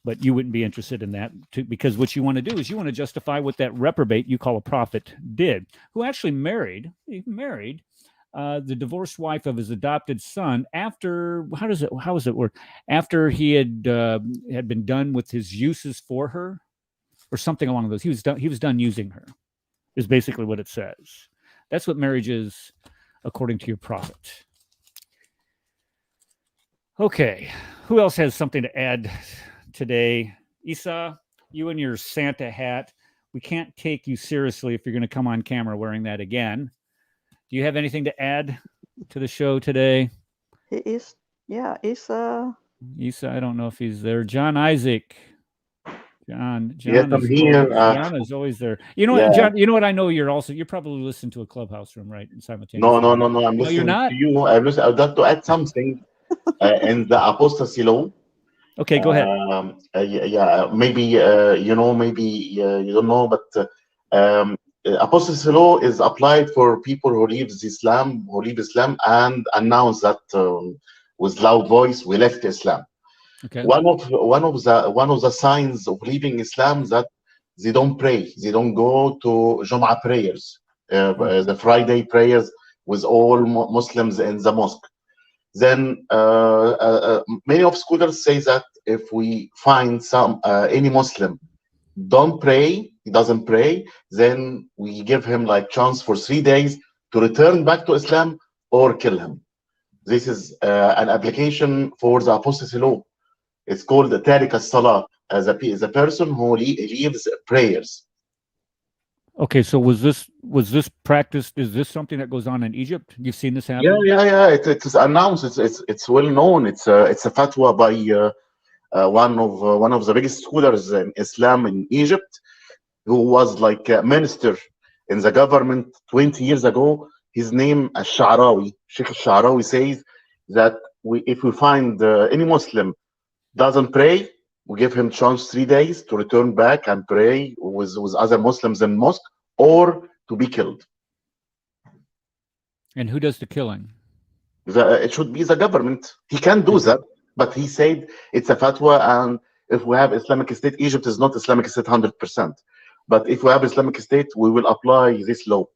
But you wouldn't be interested in that because what you want to do is you want to justify what that reprobate you call a prophet did, who actually married the divorced wife of his adopted son after, how does it work? After he had been done with his uses for her or something along those. He was done using her is basically what it says. That's what marriage is according to your prophet. Okay. Who else has something to add today? Isa, you and your Santa hat. We can't take you seriously if you're going to come on camera wearing that again. Do you have anything to add to the show today? Isa. Isa, I don't know if he's there. John Isaac. John Yes, I'm here. John is always there. You know what, John? You know what? I know you're probably listening to a Clubhouse room, right? Simultaneously. No. I'm listening you're not? to you. I would like to add something in the apostasy law. Okay, go ahead. Maybe maybe you don't know, but apostasy law is applied for people who leave Islam, and announce that with loud voice we left Islam. Okay. One of the signs of leaving Islam that they don't pray, they don't go to Jum'ah prayers. the Friday prayers with all Muslims in the mosque. Then many of scholars say that if we find any Muslim don't pray, he doesn't pray, then we give him like chance for 3 days to return back to Islam or kill him. This is an application for the apostasy law. It's called the Tariq as-Salah, as a person who leaves prayers. Okay, so was this practiced? Is this something that goes on in Egypt? You've seen this happen? Yeah. It's announced. It's well known. It's a fatwa by one of the biggest scholars in Islam in Egypt, who was like a minister in the government 20 years ago. His name Al-Sha'rawi, Sheikh Al-Sha'rawi, says that if we find any Muslim doesn't pray, we give him chance 3 days to return back and pray with other Muslims in mosque, or to be killed. And who does the killing? It should be the government. He can do that, but he said it's a fatwa, and if we have Islamic State, Egypt is not Islamic State 100%. But if we have Islamic State, we will apply this law.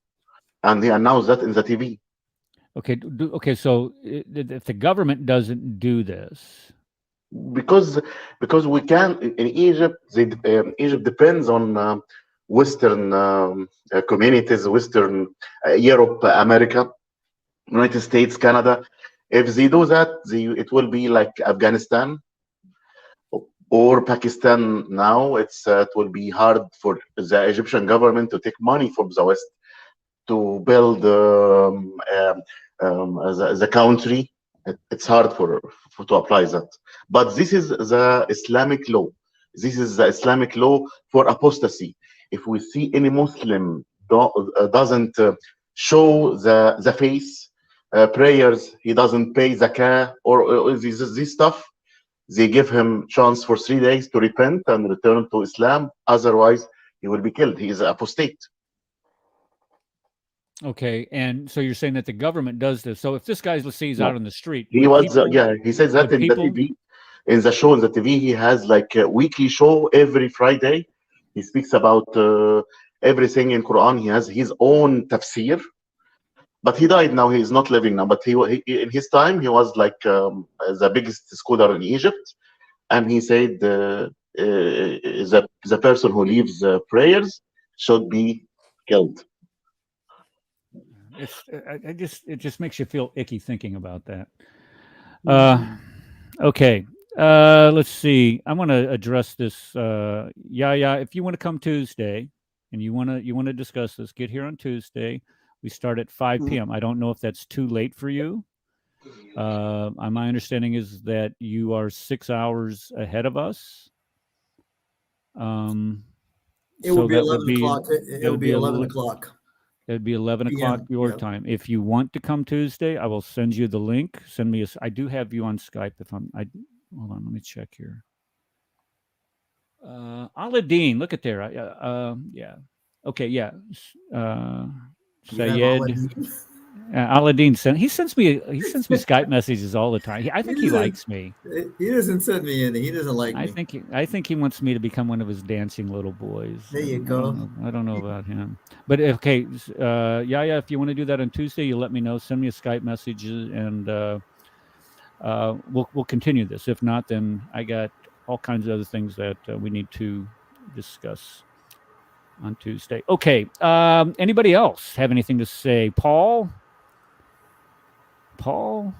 And he announced that in the TV. Okay. So if the government doesn't do this, because we can in Egypt, Egypt depends on Western communities, Western Europe, America, United States, Canada. If they do that, it will be like Afghanistan or Pakistan. Now it will be hard for the Egyptian government to take money from the West to build the country. It's hard to apply that. But this is the Islamic law. This is the Islamic law for apostasy. If we see any Muslim doesn't show the face, prayers, he doesn't pay zakah or this stuff, they give him chance for 3 days to repent and return to Islam. Otherwise, he will be killed. He is an apostate. Okay, and so you're saying that the government does this. So if this guy, let's say he's out on the street, he was he says that in the TV, in the show, in the TV, he has like a weekly show every Friday. He speaks about everything in Quran. He has his own tafsir, but he died now. He is not living now. But he in his time, he was like the biggest scholar in Egypt, and he said the person who leaves prayers should be killed. It just makes you feel icky thinking about that. Okay. Let's see. I want to address this. If you want to come Tuesday and you want to discuss this, get here on Tuesday. We start at 5 p.m. I don't know if that's too late for you. My understanding is that you are 6 hours ahead of us. It would be 11 o'clock. It would be 11 o'clock. It'd be 11 o'clock your time. If you want to come Tuesday, I will send you the link. Send me I do have you on Skype. Hold on, let me check here. Aladdin, look at there. Okay, yeah. Sayed. Aladdin sends me Skype messages all the time. I think he likes me. He doesn't send me any. He doesn't like me. I think he wants me to become one of his dancing little boys. There you go. I don't know about him, but okay, if you want to do that on Tuesday, you let me know. Send me a Skype message, and we'll continue this. If not, then I got all kinds of other things that we need to discuss on Tuesday. Okay. Anybody else have anything to say? Paul. Yeah,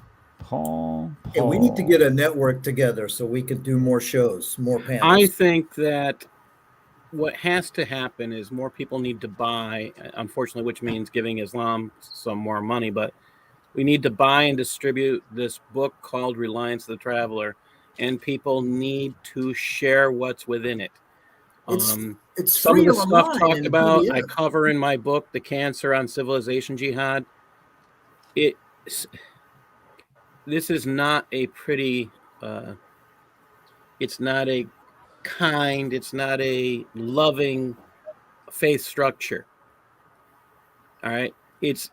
we need to get a network together so we could do more shows, more panels. I think that what has to happen is more people need to buy, unfortunately, which means giving Islam some more money, but we need to buy and distribute this book called Reliance of the Traveler, and people need to share what's within it. It's some of the online stuff talked and about, PDF. I cover in my book, The Cancer on Civilization Jihad. This is not a pretty, it's not a kind, it's not a loving faith structure. All right. It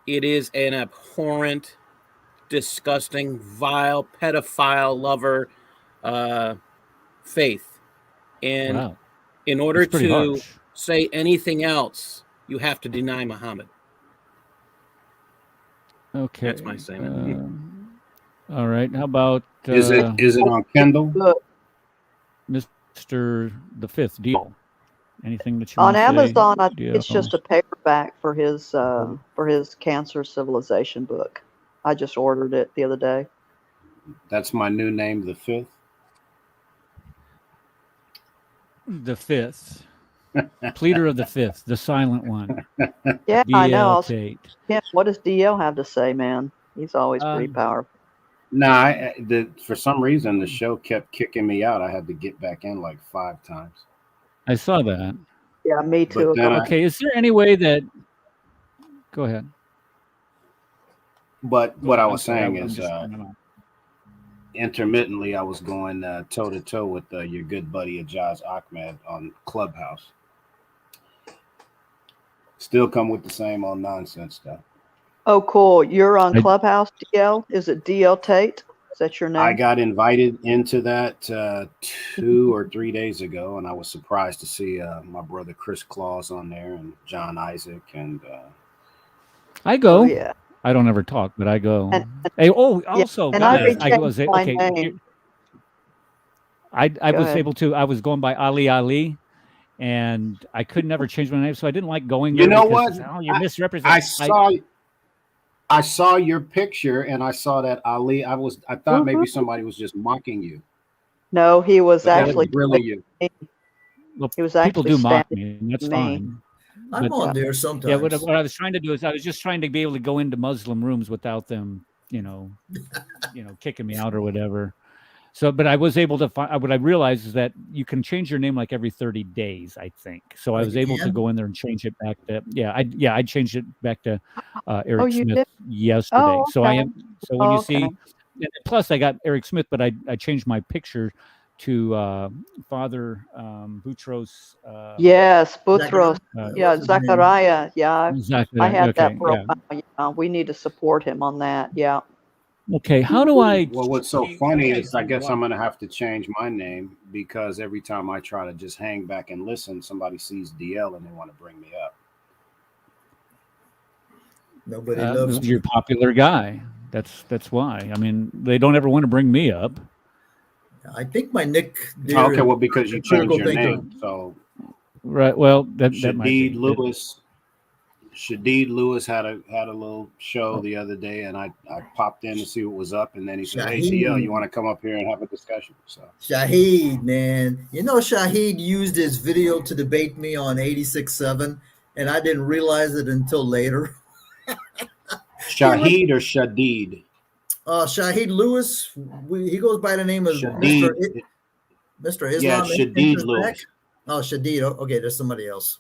is an abhorrent, disgusting, vile, pedophile lover faith. And in order to say anything else you have to deny Muhammad. Okay. That's my statement. All right. How about is it on Kindle? Mr. the Fifth Deal? Anything that you On want to say? Amazon, I think it's just a paperback for his Cancer Civilization book. I just ordered it the other day. That's my new name, the Fifth. The Fifth. Pleader of the Fifth, the silent one. Yeah, D.L. I know. Tate. Yeah, what does DL have to say, man? He's always pretty powerful. No, for some reason the show kept kicking me out. I had to get back in like 5 times. I saw that. Yeah, me too. Okay, is there any way that? Go ahead. But what I was saying is, intermittently, I was going toe to toe with your good buddy Ajaz Ahmed on Clubhouse. Still come with the same old nonsense stuff. Oh, cool. You're on Clubhouse, DL? Is it DL Tate? Is that your name? I got invited into that 2 or 3 days ago, and I was surprised to see my brother Chris Claus on there and John Isaac. And I go. Oh, yeah. I don't ever talk, but I go. Also, and guys, I was my name. I was able to. I was going by Ali, and I could never change my name, so I didn't like going there. You know what? You're misrepresenting. I saw your picture, and I saw that Ali. I thought maybe somebody was just mocking you. No, he was actually grilling you. Well, he was people actually do mock me, and that's fine. I'm on there sometimes. Yeah, what I was trying to do is I was just trying to be able to go into Muslim rooms without them, kicking me out or whatever. So, but I was able to find. What I realized is that you can change your name like every 30 days, I think. So I was able to go in there and change it back to I changed it back to Eric Smith yesterday. Oh, okay. So I am. So when you see, and plus I got Eric Smith, but I changed my picture to Father Boutros. Yes, Boutros. Zachariah. Yeah, I had that for a while. Yeah, we need to support him on that. Yeah. Okay, how do I? Well, what's so funny is I guess I'm going to have to change my name because every time I try to just hang back and listen, somebody sees DL and they want to bring me up. Nobody loves you're a popular guy. That's why. I mean, they don't ever want to bring me up. I think my nick. Okay, well, because you changed your name, so right. Well, that might be Lewis. Shadid Lewis had a little show the other day, and I popped in to see what was up, and then he said, "Hey, DL, you want to come up here and have a discussion?" So Shahid, man, Shahid used his video to debate me on 86.7, and I didn't realize it until later. Shahid or Shadid? Shahid Lewis. He goes by the name of Shadid. Mr. Islam. Yeah, Shadid Lewis. Oh, Shadid. Okay, there's somebody else.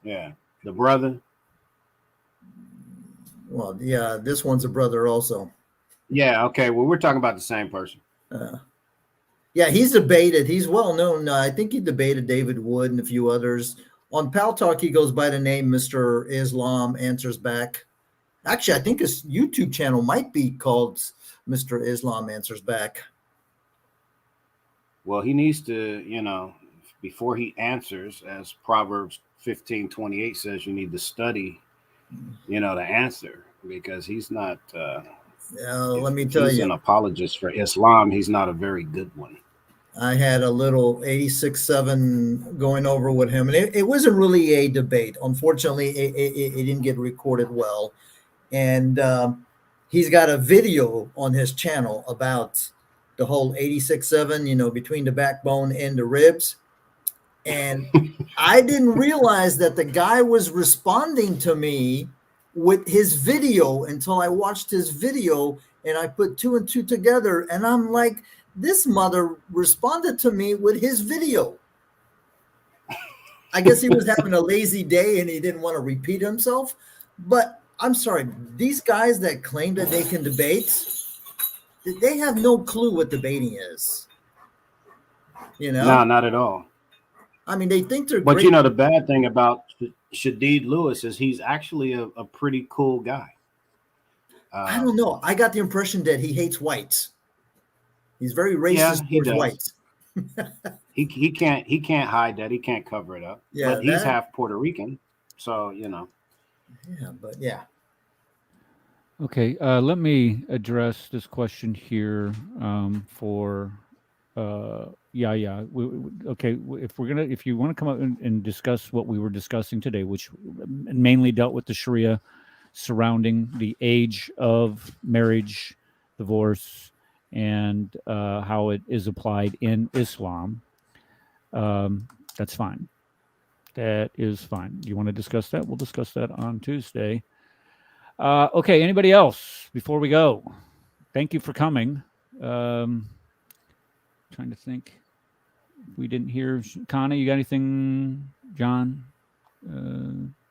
Yeah, the brother. Well, yeah, this one's a brother also. Yeah, okay. Well, we're talking about the same person. Yeah, he's debated. He's well known. I think he debated David Wood and a few others. On Pal Talk, he goes by the name Mr. Islam Answers Back. Actually, I think his YouTube channel might be called Mr. Islam Answers Back. Well, he needs to, before he answers, as Proverbs 15:28 says, you need to study, the answer, because he's not. Let me tell he's you, an apologist for Islam. He's not a very good one. I had a little 86.7 going over with him, and it wasn't really a debate. Unfortunately, it didn't get recorded well. And he's got a video on his channel about the whole 86.7, between the backbone and the ribs. And I didn't realize that the guy was responding to me with his video until I watched his video and I put 2 and 2 together. And I'm like, this mother responded to me with his video. I guess he was having a lazy day and he didn't want to repeat himself. But I'm sorry, these guys that claim that they can debate, they have no clue what debating is. No, not at all. I mean, they think they're But great. the bad thing about Shadid Lewis is he's actually a pretty cool guy. I don't know. I got the impression that he hates whites. He's very racist towards whites. he can't hide that. He can't cover it up. Yeah, but he's half Puerto Rican. So, you know. Yeah, but yeah. Okay, let me address this question here for okay, if you want to come up and discuss what we were discussing today, which mainly dealt with the Sharia surrounding the age of marriage, divorce, and how it is applied in Islam, that's fine. That is fine. You want to discuss that? We'll discuss that on Tuesday. Okay, anybody else before we go? Thank you for coming. Trying to think. We didn't hear Connie. You got anything, John?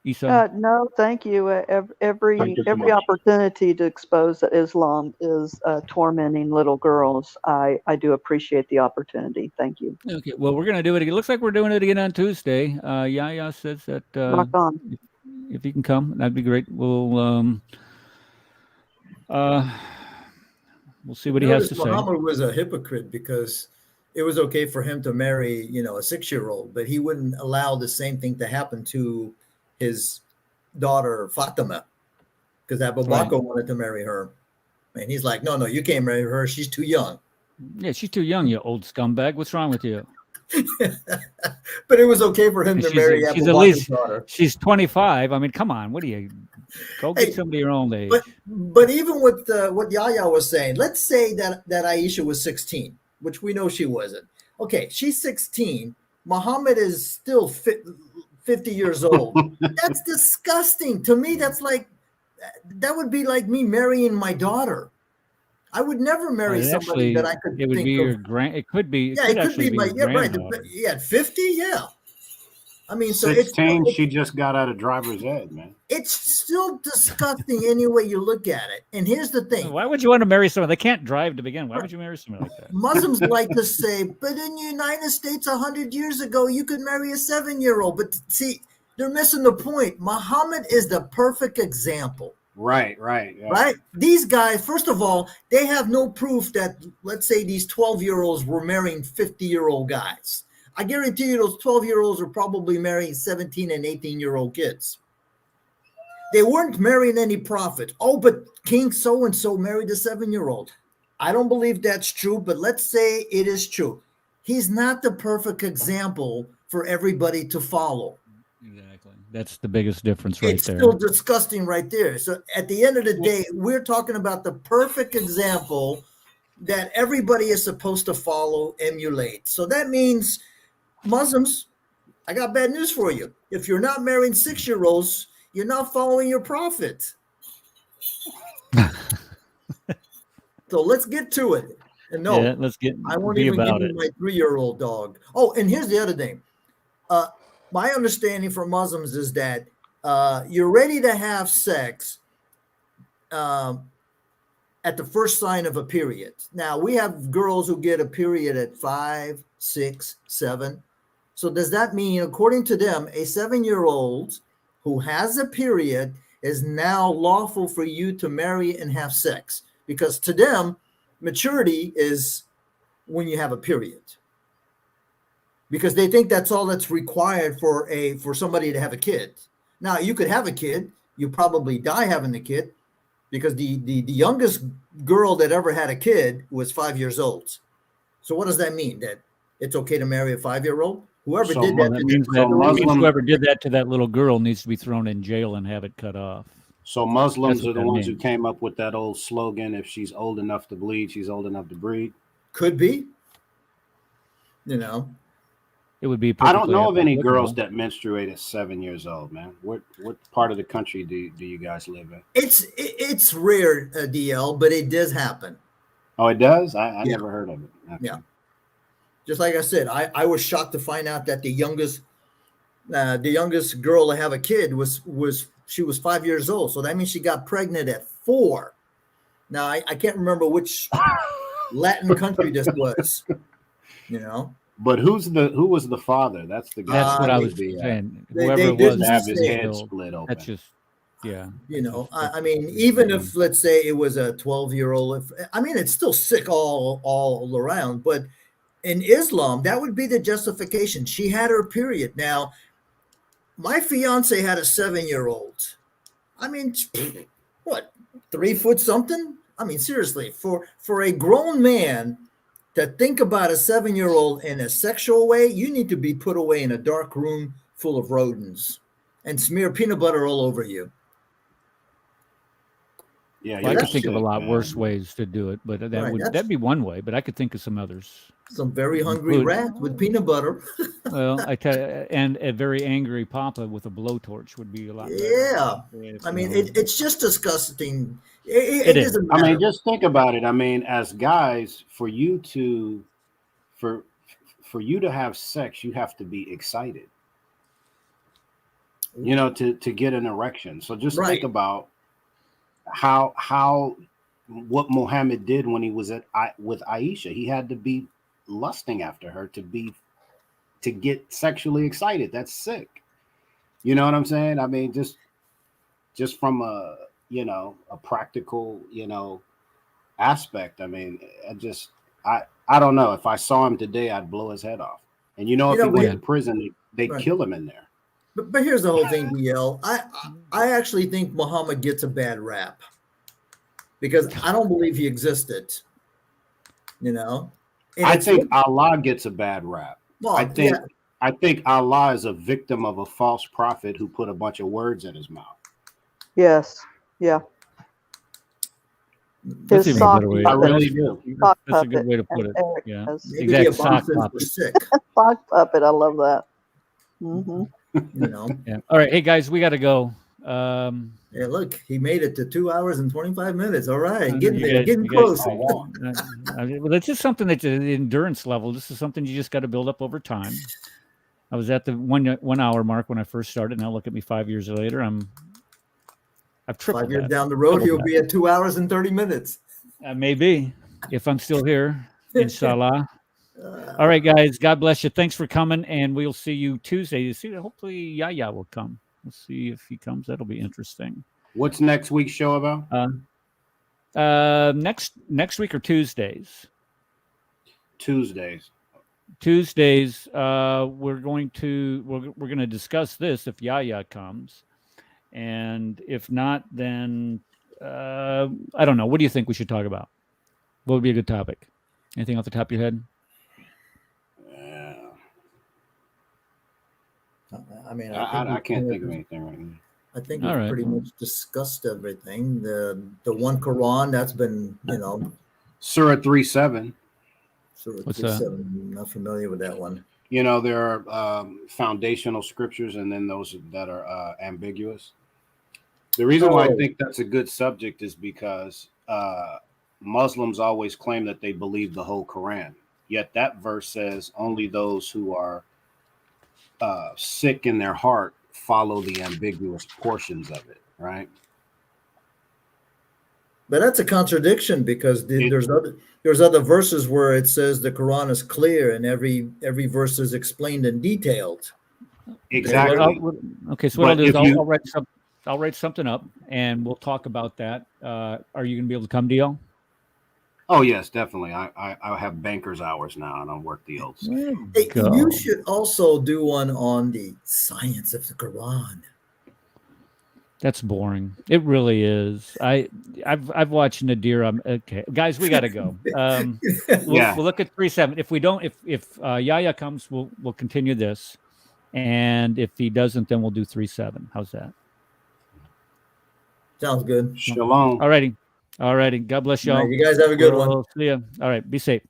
Isa? No, thank you. Thank you so Every much. opportunity to expose that Islam is tormenting little girls, I do appreciate the opportunity. Thank you. Okay, well, we're going to do it again. It looks like we're doing it again on Tuesday. Yaya says that Rock on. if he can come, that'd be great. We'll see what he has Notice to say. Muhammad was a hypocrite because it was okay for him to marry, a 6-year-old, but he wouldn't allow the same thing to happen to his daughter Fatima because Abu Bakr wanted to marry her. And he's like, no, you can't marry her. She's too young. Yeah, she's too young, you old scumbag. What's wrong with you? But it was okay for him to marry Abu Bakr's daughter. She's 25. I mean, come on. What do you go get somebody your own age? But even with what Yaya was saying, let's say that Aisha was 16, which we know she wasn't. Okay, she's 16. Muhammad is still 50 years old. That's disgusting. To me, that would be like me marrying my daughter. I would never marry somebody that I could. It would think be of. your grand. It could be. Yeah, it could be my granddaughter. Yeah, 50. Yeah. I mean, so 16, she just got out of driver's ed, man. It's still disgusting any way you look at it. And here's the thing. Why would you want to marry someone? They can't drive to begin. Why would you marry someone like that? Muslims like to say, but in the United States 100 years ago, you could marry a 7-year-old. But see, they're missing the point. Muhammad is the perfect example. Right. Yeah. Right? These guys, first of all, they have no proof that, let's say, these 12-year-olds were marrying 50-year-old guys. I guarantee you those 12-year-olds are probably marrying 17 and 18-year-old kids. They weren't marrying any prophet. Oh, but King so-and-so married a 7-year-old. I don't believe that's true, but let's say it is true. He's not the perfect example for everybody to follow. Exactly. That's the biggest difference right there. It's still disgusting right there. So at the end of the day, we're talking about the perfect example that everybody is supposed to follow, emulate. So that means Muslims, I got bad news for you. If you're not marrying 6-year-olds, you're not following your prophet. So let's get to it. And no, yeah, let's get. I won't even give you my 3-year-old dog. Oh, and here's the other thing. My understanding for Muslims is that you're ready to have sex at the first sign of a period. Now, we have girls who get a period at 5, 6, 7. So does that mean, according to them, a 7-year-old who has a period is now lawful for you to marry and have sex? Because to them, maturity is when you have a period. Because they think that's all that's required for somebody to have a kid. Now, you could have a kid. You probably die having the kid because the youngest girl that ever had a kid was 5 years old. So what does that mean? That it's okay to marry a 5-year-old? Whoever did that means whoever did that to that little girl needs to be thrown in jail and have it cut off. So Muslims are the ones who came up with that old slogan, if she's old enough to bleed, she's old enough to breed. Could be. You know. It would be. I don't know of any girls that menstruate at 7 years old, man. What part of the country do you guys live in? It's rare, DL, but it does happen. Oh, it does? I never heard of it. Okay. Yeah. Just like I said, I was shocked to find out that the youngest girl to have a kid was 5 years old. So that means she got pregnant at 4. Now I can't remember which Latin country this was. You know. But who was the father? That's the guy. That's what I was saying. Whoever it was, have his head split open. That's just, yeah. You know, I mean, even if, let's say, it was a 12-year-old, I mean, it's still sick all around. But in Islam, that would be the justification. She had her period. Now, my fiance had a 7-year-old. I mean, what, 3 foot something? I mean, seriously, for a grown man to think about a 7-year-old in a sexual way, you need to be put away in a dark room full of rodents and smear peanut butter all over you. Yeah, Well, I you're could think of a sick, lot man. worse ways to do it, but Right, that'd be one way. But I could think of some others. Some very hungry Include- rats with peanut butter. Well, I tell you, and a very angry papa with a blowtorch would be a lot better. Yeah. If, I mean, you know. it's just disgusting. It It is. doesn't I matter. mean, just think about it. I mean, as guys, for you to have sex, you have to be excited. You know, to get an erection. So just Right. think about how what Muhammad did when he was with Aisha. He had to be lusting after her to get sexually excited. That's sick. You know what I'm saying? I mean, just from a practical, aspect. I mean, I don't know. If I saw him today, I'd blow his head off. And if he went to prison, they'd Right. kill him in there. But here's the whole thing, DL. I actually think Muhammad gets a bad rap because I don't believe he existed. And I think Allah gets a bad rap. Well, I think Allah is a victim of a false prophet who put a bunch of words in his mouth. Yes. Yeah. That's even a better way. I really do. That's a good way to put it. Yeah. Maybe Exact the sock Obama's were puppet. sick. Sock puppet. I love that. Mm-hmm. Yeah. All right. Hey guys, we got to go. Yeah, look, he made it to 2 hours and 25 minutes. All right, getting you there, guys- getting you guys- close. well, that's just something that's an endurance level. This is something you just got to build up over time. I was at the 1 hour mark when I first started. Now look at me 5 years later. I've tripled 5 years that. down the road, Doubled he'll that. be at 2 hours and 30 minutes. Maybe if I'm still here, inshallah. All right, guys. God bless you. Thanks for coming, and we'll see you Tuesday. Hopefully, Yaya will come. We'll see if he comes. That'll be interesting. What's next week's show about? Next week or Tuesdays? Tuesdays. We're going to discuss this if Yaya comes, and if not, then I don't know. What do you think we should talk about? What would be a good topic? Anything off the top of your head? I mean, I can't think of anything right now. I think All we've right. pretty much discussed everything. The one Quran that's been, Surah 3:7. Surah What's that? 3:7. I'm not familiar with that one. There are foundational scriptures and then those that are ambiguous. The reason why I think that's a good subject is because Muslims always claim that they believe the whole Quran. Yet that verse says only those who are sick in their heart follow the ambiguous portions of it, right? But that's a contradiction because there's other verses where it says the Quran is clear and every verse is explained and detailed. Exactly. Okay, so what I'll do is I'll write something up and we'll talk about that. Are you going to be able to come, DL? Oh yes, definitely. I have banker's hours now. I don't work the old stuff. Hey, you should also do one on the science of the Quran. That's boring. It really is. I've watched Nadir. Okay, guys, we got to go. We'll look at 3:7. If we don't, if Yaya comes, we'll continue this, and if he doesn't, then we'll do 3:7. How's that? Sounds good. Shalom. All righty. God bless y'all. All right, you guys have a good one. See ya. All right. Be safe.